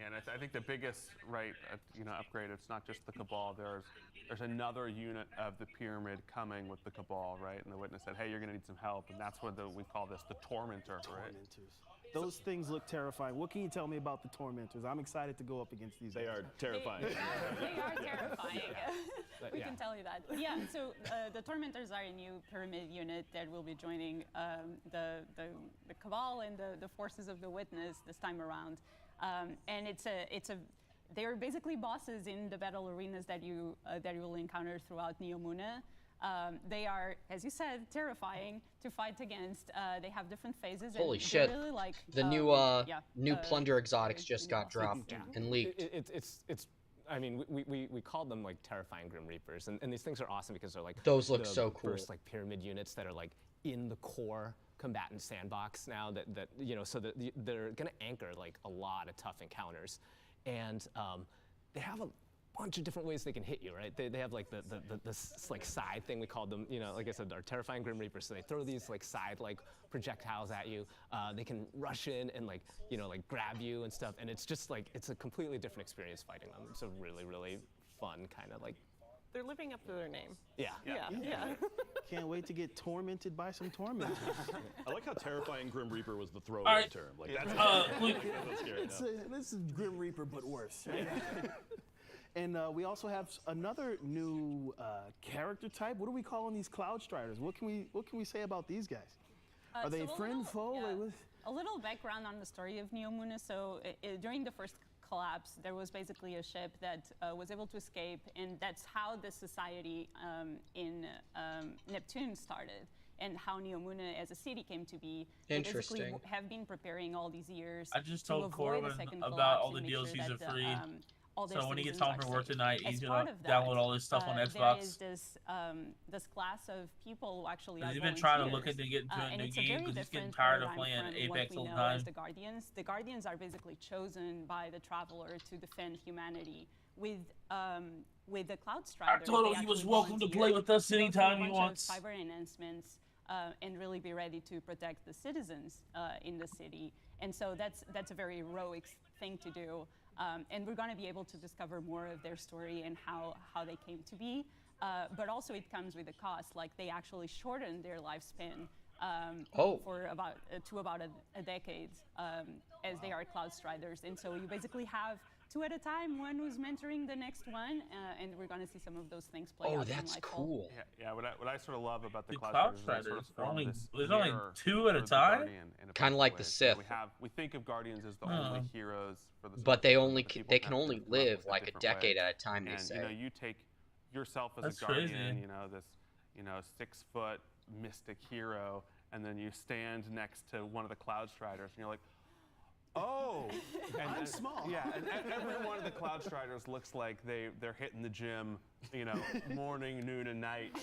P: And I think the biggest, right, you know, upgrade, it's not just the Cabal. There's another unit of the pyramid coming with the Cabal, right? And the Witness said, hey, you're going to need some help. And that's what we call this the Tormentor, right?
V: Those things look terrifying. What can you tell me about the Tormentors? I'm excited to go up against these guys.
X: They are terrifying.
Y: They are terrifying. We can tell you that. Yeah, so the Tormentors are a new pyramid unit that will be joining the Cabal and the forces of the Witness this time around. And they're basically bosses in the battle arenas that you will encounter throughout Neomuna. They are, as you said, terrifying to fight against. They have different phases.
C: Holy
Y: and
C: shit! Really the new plunder exotics just got dropped and leaked.
Z: It's. I mean, we called them like terrifying Grim Reapers, and these things are awesome because they're like
C: those look so cool.
Z: First like pyramid units that are like in the core combatant sandbox now that you know, so that they're gonna anchor like a lot of tough encounters, and they have a bunch of different ways they can hit you, right? They have like the like side thing, we called them, you know, like I said, our terrifying Grim Reapers. So they throw these like side like projectiles at you. They can rush in and like, you know, like grab you and stuff, and it's just like it's a completely different experience fighting them. It's a really, really fun kind of like.
M: They're living up to their name.
Z: Yeah.
V: Can't wait to get tormented by some tormentors.
X: I like how terrifying Grim Reaper was the throwaway term. Like that's scary.
V: This is Grim Reaper, but worse. And we also have another new character type. What are we calling these Cloud Striders? What can we say about these guys? Are they friend, foe?
Y: Yeah. A little background on the story of Neomuna. So during the first collapse, there was basically a ship that was able to escape, and that's how the society in Neptune started, and how Neomuna as a city came to be.
C: Interesting.
Y: They basically have been preparing all these years.
T: I just
Y: to
T: told
Y: avoid
T: Corbin
Y: a second
T: about
Y: collapse
T: all the
Y: and make
T: deals
Y: sure
T: he's
Y: that
T: freed.
Y: all their
T: So when he gets
Y: citizens
T: home from
Y: are
T: work
Y: safe.
T: tonight,
Y: As
T: he's
Y: part
T: gonna
Y: of that,
T: download all this stuff on
Y: There
T: Xbox.
Y: is this class of people who actually are
T: He's been trying to look
Y: volunteers.
T: into getting into a
Y: And
T: new
Y: it's
T: game
Y: very
T: because he's getting
Y: different
T: tired of
Y: paradigm
T: playing
Y: from
T: Apex
Y: what
T: all
Y: we
T: the
Y: know
T: time.
Y: as the Guardians. The Guardians are basically chosen by the Traveler to defend humanity. With the Cloud Strider,
T: I told him he was welcome to play with us anytime he wants.
Y: Cyber enhancements and really be ready to protect the citizens in the city. And so that's a very heroic thing to do. And we're going to be able to discover more of their story and how they came to be. But also it comes with a cost. Like they actually shortened their lifespan for about a decade as they are Cloud Striders. And so you basically have 2 at a time, one who's mentoring the next one, and we're going to see some of those things play out.
C: Oh, that's cool.
P: Yeah, what I sort of love about the
T: Cloud
P: Striders
T: Striders, there's only 2 at a time?
C: Kind of like the Sith.
P: We think of Guardians as the only heroes for the
C: but they can only live like a decade at a time, they say.
P: You know, you take yourself as
T: That's
P: a Guardian,
T: crazy.
P: you know, this 6-foot mystic hero, and then you stand next to one of the Cloud Striders, and you're like, oh,
V: I'm small.
P: Yeah, and every one of the Cloud Striders looks like they're hitting the gym, you know, morning, noon, and night,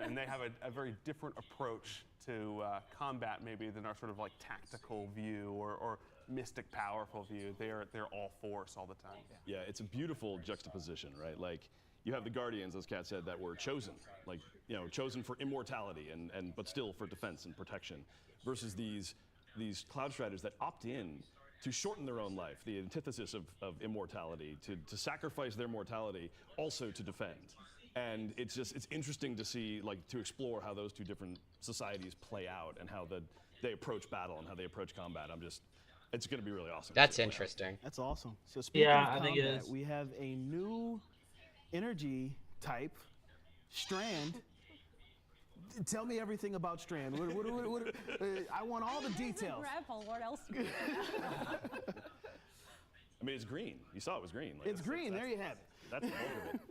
P: and they have a very different approach to combat maybe than our sort of like tactical view or mystic, powerful view. They're all force all the time.
X: Yeah, it's a beautiful juxtaposition, right? Like you have the Guardians, as Kat said, that were chosen, like chosen for immortality and but still for defense and protection, versus these Cloud Striders that opt in to shorten their own life, the antithesis of immortality, to sacrifice their mortality also to defend. And it's interesting to see, like, to explore how those 2 different societies play out and how they approach battle and how they approach combat. It's going to be really awesome.
C: That's interesting.
V: That's awesome. So speaking
T: Yeah,
V: of
T: I
V: combat,
T: think it is.
V: we have a new energy type, Strand. Tell me everything about Strand. I want all the details.
Y: Grapple, what else do you
X: I mean, it's green. You saw it was green. Like,
V: It's green. There you have it.
X: That's the bulk of it.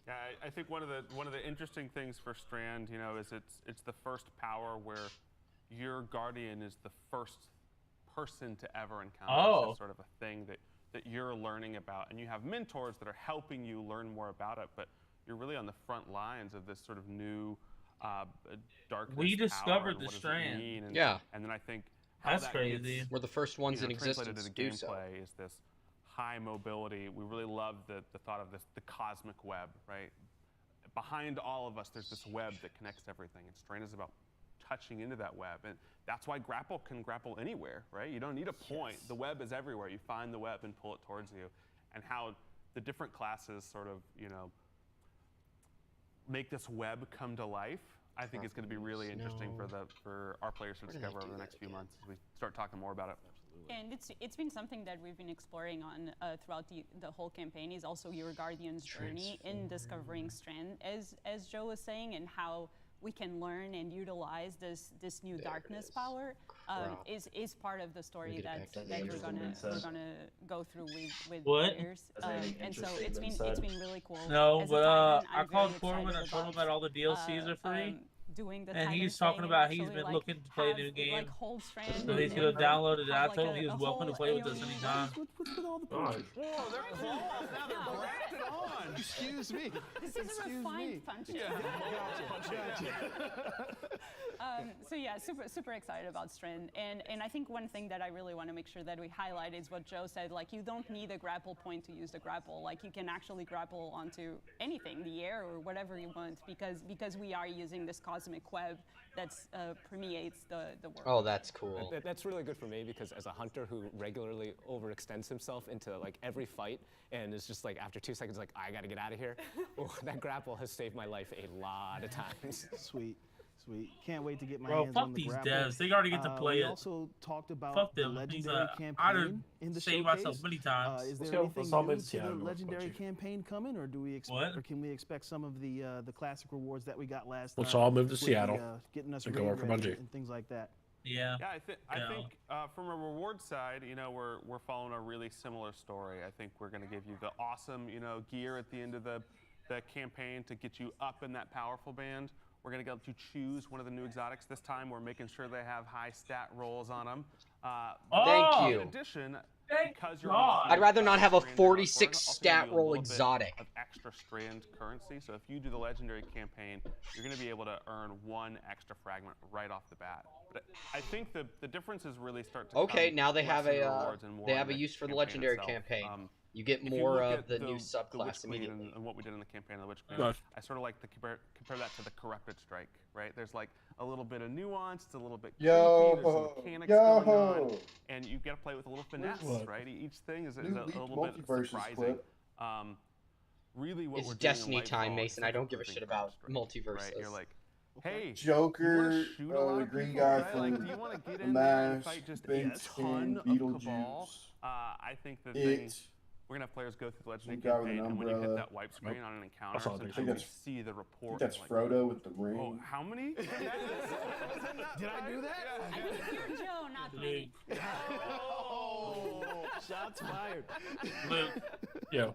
P: Yeah, I think one of the interesting things for Strand, you know, is it's the first power where your Guardian is the first person to ever encounter this sort of a thing that you're learning about, and you have mentors that are helping you learn more about it, but you're really on the front lines of this sort of new darkness.
T: We discovered the
P: power,
T: Strand.
P: And,
C: Yeah.
P: And then I think
T: That's crazy.
C: We're the first ones in
P: translated
C: existence
P: to
C: to
P: the
C: do so.
P: gameplay is this high mobility. We really love the thought of the cosmic web, right? Behind all of us, there's this web that connects everything, and Strand is about touching into that web, and that's why grapple can grapple anywhere, right? You don't need a point. The web is everywhere. You find the web and pull it towards you, and how the different classes sort of, you know, make this web come to life. I think it's going to be really interesting for our players to discover over the next few months as we start talking more about it.
Y: And it's been something that we've been exploring on throughout the whole campaign, is also your Guardian's journey in discovering Strand, as Joe was saying, and how we can learn and utilize this new darkness power is part of the story that we're gonna go through with players. And so it's been really cool.
T: No,
Y: As a
T: but
Y: Titan, I'm
T: I called
Y: very
T: Corbin and
Y: excited
T: told him that all the DLCs are free.
Y: Doing the
T: and
Y: Titan
T: he's
Y: thing
T: talking
Y: and
T: about he's
Y: actually,
T: been
Y: like,
T: looking to play a new
Y: have,
T: game.
Y: like, hold Strand
T: So he's
Y: and
T: gonna download it. I
Y: have,
T: told
Y: like,
T: him he
Y: a
T: was welcome to
Y: whole
T: play with us
Y: AoE.
T: anytime.
V: What's with all the
T: God.
V: punches?
P: Whoa, they're close. Now they're blasted on.
V: Excuse me.
Y: This is a refined punching. So yeah, super excited about Strand, and I think one thing that I really want to make sure that we highlight is what Joe said. Like, you don't need a grapple point to use the grapple. Like, you can actually grapple onto anything, the air or whatever you want, because we are using this cosmic web that permeates the world.
C: Oh, that's cool.
Z: That's really good for me, because as a hunter who regularly overextends himself into like every fight and is just like after 2 seconds like, I gotta get out of here, that grapple has saved my life a lot of times.
V: Sweet. Can't wait to get my
T: Bro,
V: hands
T: fuck
V: on the
T: these
V: grapple.
T: devs. They already get to play
V: we
T: it.
V: also talked about
T: Fuck
V: the
T: them.
V: legendary
T: I'd
V: campaign in the
T: saved
V: showcase.
T: myself many times.
V: Is
T: Let's
V: there
T: go.
V: anything
T: Let's all
V: new
T: make
V: to the
T: Seattle real
V: legendary
T: quick.
V: campaign coming, or do we expect, or can we expect some of the classic rewards that we got last
B: Let's
V: time?
B: all move to
V: with
B: Seattle
V: getting us
B: and go
V: raid
B: work for
V: ready
B: Bungie.
V: and things like that.
T: Yeah.
P: Yeah, I think from a reward side, you know, we're following a really similar story. I think we're going to give you the awesome, you know, gear at the end of the campaign to get you up in that powerful band. We're going to get to choose one of the new exotics this time. We're making sure they have high stat rolls on them.
C: Thank you.
P: In addition, because
C: I'd rather not have a 46 stat roll exotic.
P: Of extra strand currency. So if you do the legendary campaign, you're going to be able to earn 1 extra fragment right off the bat. But I think the differences really start to come
C: now they
P: less
C: have
P: in the
C: a
P: rewards and more
C: they
P: in
C: have a
P: the
C: use for the
P: campaign
C: legendary
P: itself.
C: campaign. You get
P: If you
C: more
P: look
C: of
P: at
C: the new
P: Witch
C: subclass
P: Queen
C: immediately.
P: and what we did in the campaign of the Witch Queen,
B: Nice.
P: I sort of like to compare that to the Corrupted Strike, right? There's like a little bit of nuance, it's a little bit creepy, there's some mechanics going on, and you got to play with a little finesse, right? Each thing is a little bit surprising. Really, what
C: It's
P: we're doing
C: Destiny
P: in
C: time,
P: Lightfall
C: Mason.
P: is
C: I don't give a
P: improving
C: shit about
P: Strike,
C: multiverses.
P: right? You're like, hey,
L: Joker,
P: you shoot a lot
L: the
P: of
L: green
P: people,
L: guy
P: right?
L: from
P: Like, do you want to get
L: The
P: in there and
L: Mask,
P: fight just
L: Ben
P: a ton
L: 10,
P: of Cabal? I think the thing we're gonna have players go through the legendary
L: Some guy with
P: campaign,
L: an
P: and when you hit
L: umbrella.
P: that wipe screen on an encounter,
B: saw that.
P: sometimes you see the report.
L: That's
P: like,
L: Frodo with the ring.
P: oh, how many?
V: Did I do that?
Y: I think you're Joe, not me.
V: Oh, shots fired.
T: Luke,
B: Yeah.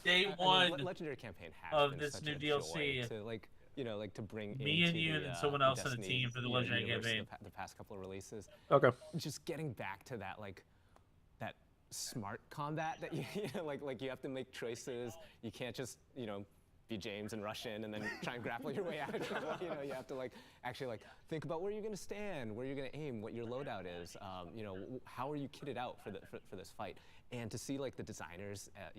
T: Day
Z: I mean,
T: one
Z: legendary campaign has
T: of
Z: been
T: this
Z: such
T: new
Z: a
T: DLC.
Z: joy to like to bring
T: Me
Z: into
T: and you
Z: the,
T: and someone else on the
Z: Destiny,
T: team for the
Z: you know,
T: legendary
Z: universe
T: campaign.
Z: the past couple of releases.
B: Okay.
Z: Just getting back to that that smart combat that you know, like you have to make choices. You can't just be James and rush in and then try and grapple your way out of trouble. You have to actually think about where you're going to stand, where you're going to aim, what your loadout is. How are you kitted out for this fight? And to see the designers at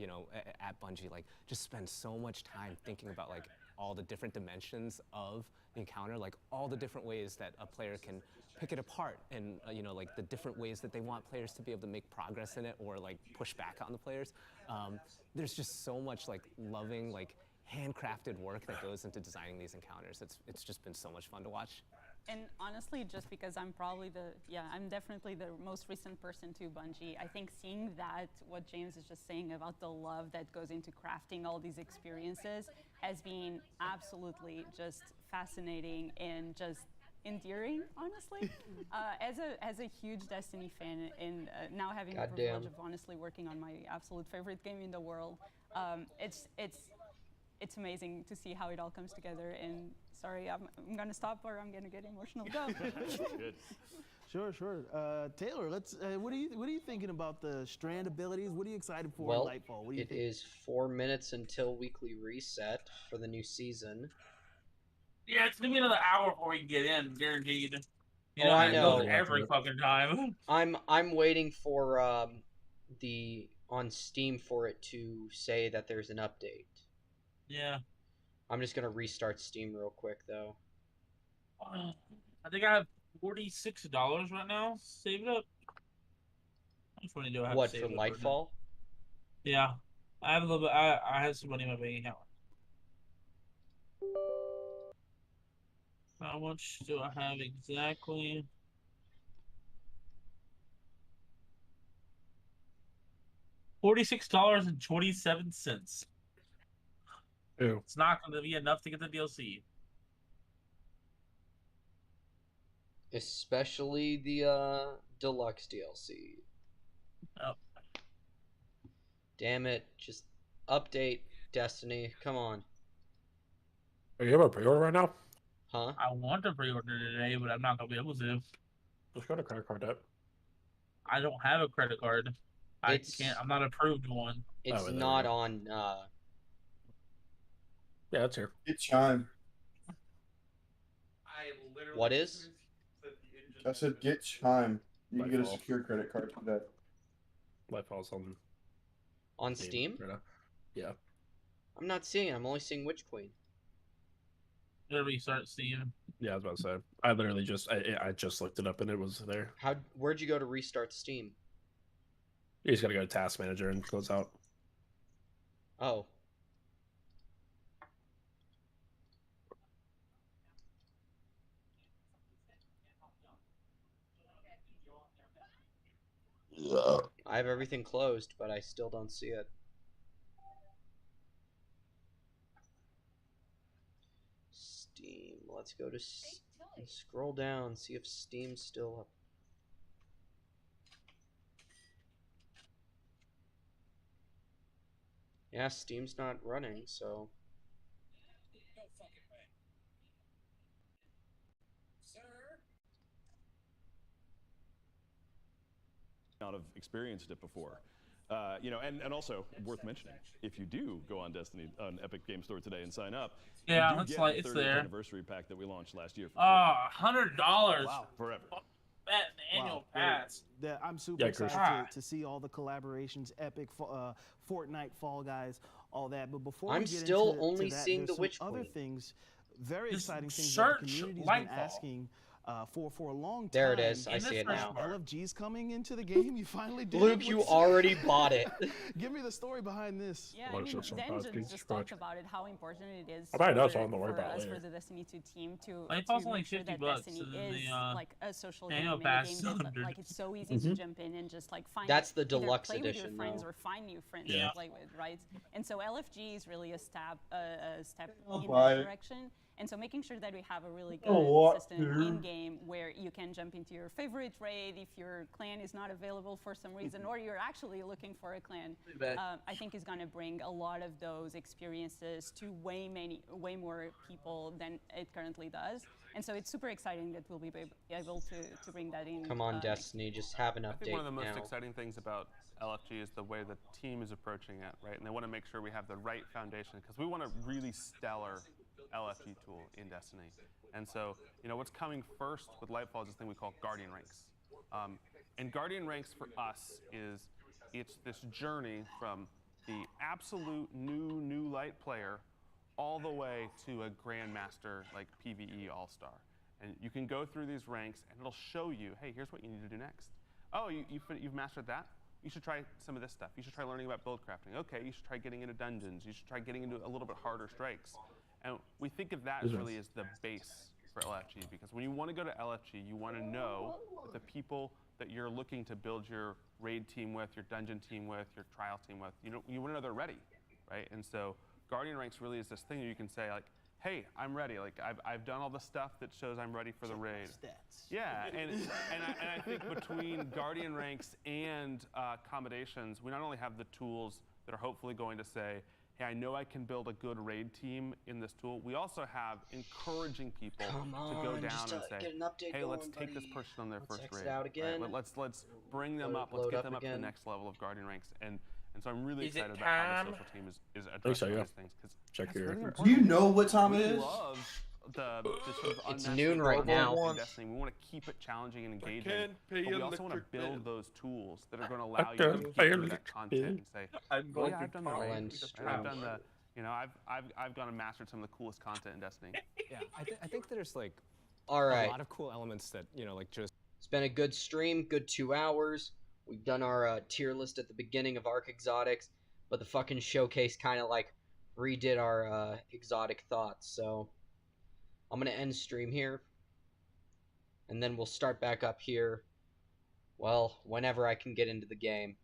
Z: Bungie just spend so much time thinking about all the different dimensions of the encounter, all the different ways that a player can pick it apart, and the different ways that they want players to be able to make progress in it or push back on the players. There's just so much loving handcrafted work that goes into designing these encounters. It's just been so much fun to watch.
Y: And honestly, just because I'm probably I'm definitely the most recent person to Bungie, I think seeing that, what James is just saying about the love that goes into crafting all these experiences has been absolutely just fascinating and just endearing, honestly. As a huge Destiny fan and now having the privilege of honestly working on my absolute favorite game in the world, it's amazing to see how it all comes together. And sorry, I'm gonna stop or I'm gonna get emotional. Go.
V: Good. Sure. Taylor, let's. What are you thinking about the strand abilities? What are you excited for in Lightfall? What do you think?
C: It is 4 minutes until weekly reset for the new season.
T: Yeah, it's gonna be another hour before we can get in, guaranteed.
C: I know.
T: It goes every fucking time.
C: I'm waiting for on Steam for it to say that there's an update.
T: Yeah.
C: I'm just gonna restart Steam real quick though.
T: I think I have $46 right now. Save it up. How much money do I have?
C: What,
T: to
C: for
T: save up
C: Lightfall?
T: Yeah, I have a little bit. I have some money in my bank account. How much do I have exactly? $46.27.
B: Ew.
T: It's not going to be enough to get the DLC.
C: Especially the deluxe DLC.
T: Oh.
C: Damn it! Just update Destiny. Come on.
B: Are you have a pre-order right now?
C: Huh?
T: I want to pre-order today, but I'm not going to be able to.
B: Just got a credit card up.
T: I don't have a credit card. I can't. I'm not approved one.
C: It's not on.
B: Yeah, that's here.
L: Get Chime.
C: What is?
L: I said get Chime. You can get a
B: Lightfall.
L: secure credit card for that.
B: Lightfall's
C: on Steam?
B: Yeah.
C: I'm not seeing it. I'm only seeing Witch Queen.
T: Gotta restart Steam.
B: Yeah, I was about to say. I literally just I just looked it up and it was there.
C: Where'd you go to restart Steam?
B: You just gotta go to Task Manager and close out.
C: Oh. I have everything closed, but I still don't see it. Steam. Let's go to scroll down, see if Steam's still up. Yeah, Steam's not running, so.
X: Not have experienced it before. You know, and also worth mentioning, if you do go on Destiny on Epic Game Store today and sign up,
T: Yeah,
X: you do
T: it's
X: get
T: like
X: the
T: it's
X: 30th
T: there.
X: anniversary pack that we launched last year. For
T: $100.
V: Wow.
X: Forever.
T: That annual pass.
V: I'm super excited
T: Christian.
V: to see all the collaborations, Epic, Fortnite, Fall Guys, all that. But before
C: I'm
V: we get
C: still
V: into
C: only
V: that,
C: seeing
V: there's
C: the
V: some
C: Witch
V: other
C: Queen.
V: things, very
T: Just
V: exciting things that
T: search
V: the community's
T: Lightfall.
V: been asking for a long time.
C: There it is. I see it now.
V: LFG's coming into the game. You finally did
C: Luke,
V: it.
C: you already bought it.
V: Give me the story behind this.
Y: Yeah, I mean, Denjun just talked about it, how important it is
B: I probably know
Y: for,
B: something to worry
Y: for
B: about
Y: us,
B: later.
Y: for the Destiny 2 team to
T: Lightfall's only
Y: make sure that
T: $50,
Y: Destiny
T: and then
Y: is
T: the,
Y: like a social game,
T: annual
Y: and
T: pass
Y: a
T: is
Y: game that
T: 100.
Y: like it's so easy to jump in and just like find.
C: That's the
Y: either
C: deluxe
Y: play with
C: edition,
Y: your friends
C: though.
Y: or find new friends
C: Yeah.
Y: to play with, right? And so LFG is really a step
L: I'll
Y: in
L: buy
Y: that
L: it.
Y: direction. And so making sure that we have a really good
L: Oh, what,
Y: system
L: dude?
Y: in-game where you can jump into your favorite raid if your clan is not available for some reason, or you're actually looking for a clan, I think is going to bring a lot of those experiences to way more people than it currently does. And so it's super exciting that we'll be able to bring that in.
C: Come on, Destiny, just have an update
P: I think one of the most
C: now.
P: exciting things about LFG is the way the team is approaching it, right? And they want to make sure we have the right foundation because we want a really stellar LFG tool in Destiny. And so, you know, what's coming first with Lightfall is this thing we call Guardian Ranks. And Guardian Ranks for us it's this journey from the absolute new light player all the way to a Grandmaster like PvE All-Star. And you can go through these ranks and it'll show you, hey, here's what you need to do next. Oh, you've mastered that? You should try some of this stuff. You should try learning about build crafting. Okay, you should try getting into dungeons. You should try getting into a little bit harder strikes. And we think of that really as the base for LFG, because when you want to go to LFG, you want to know that the people that you're looking to build your raid team with, your dungeon team with, your trial team with, you want to know they're ready, right? And so Guardian Ranks really is this thing that you can say like, hey, I'm ready. Like I've done all the stuff that shows I'm ready for the raid. Yeah, and I think between Guardian Ranks and accommodations, we not only have the tools that are hopefully going to say, hey, I know I can build a good raid team in this tool. We also have encouraging people to go down and say, hey, let's take this person on their first raid.
C: Out again.
P: Right? Let's bring them up. Let's get them up to the next level of Guardian Ranks. And so I'm really
R: Is it
P: excited about how the
R: time?
P: social team is
B: so,
P: addressing
B: yeah.
P: these things.
B: Check your.
L: Do you know what time it
P: We
L: is?
P: love the sort of
C: It's
P: unmatched
C: noon right
P: global
C: now.
P: in Destiny. We want to keep it challenging and engaging,
R: can't pay
P: but we also want to
R: electric
P: build
R: bill.
P: those tools that are going to allow you
B: can't
P: to keep
B: pay
P: doing that
B: electric
P: content
B: bill.
P: and say,
R: I'm
P: well,
R: going
P: yeah,
R: to
P: I've done the
C: Paul
P: raid,
C: and
P: right? I've done the, I've gone and mastered some of the coolest content in Destiny.
Z: Yeah, I think there's like
C: All right.
Z: a lot of cool elements that, like just.
C: It's been a good stream, good 2 hours. We've done our tier list at the beginning of Arc Exotics, but the fucking showcase kind of like redid our exotic thoughts. So I'm going to end stream here, and then we'll start back up here, well, whenever I can get into the game.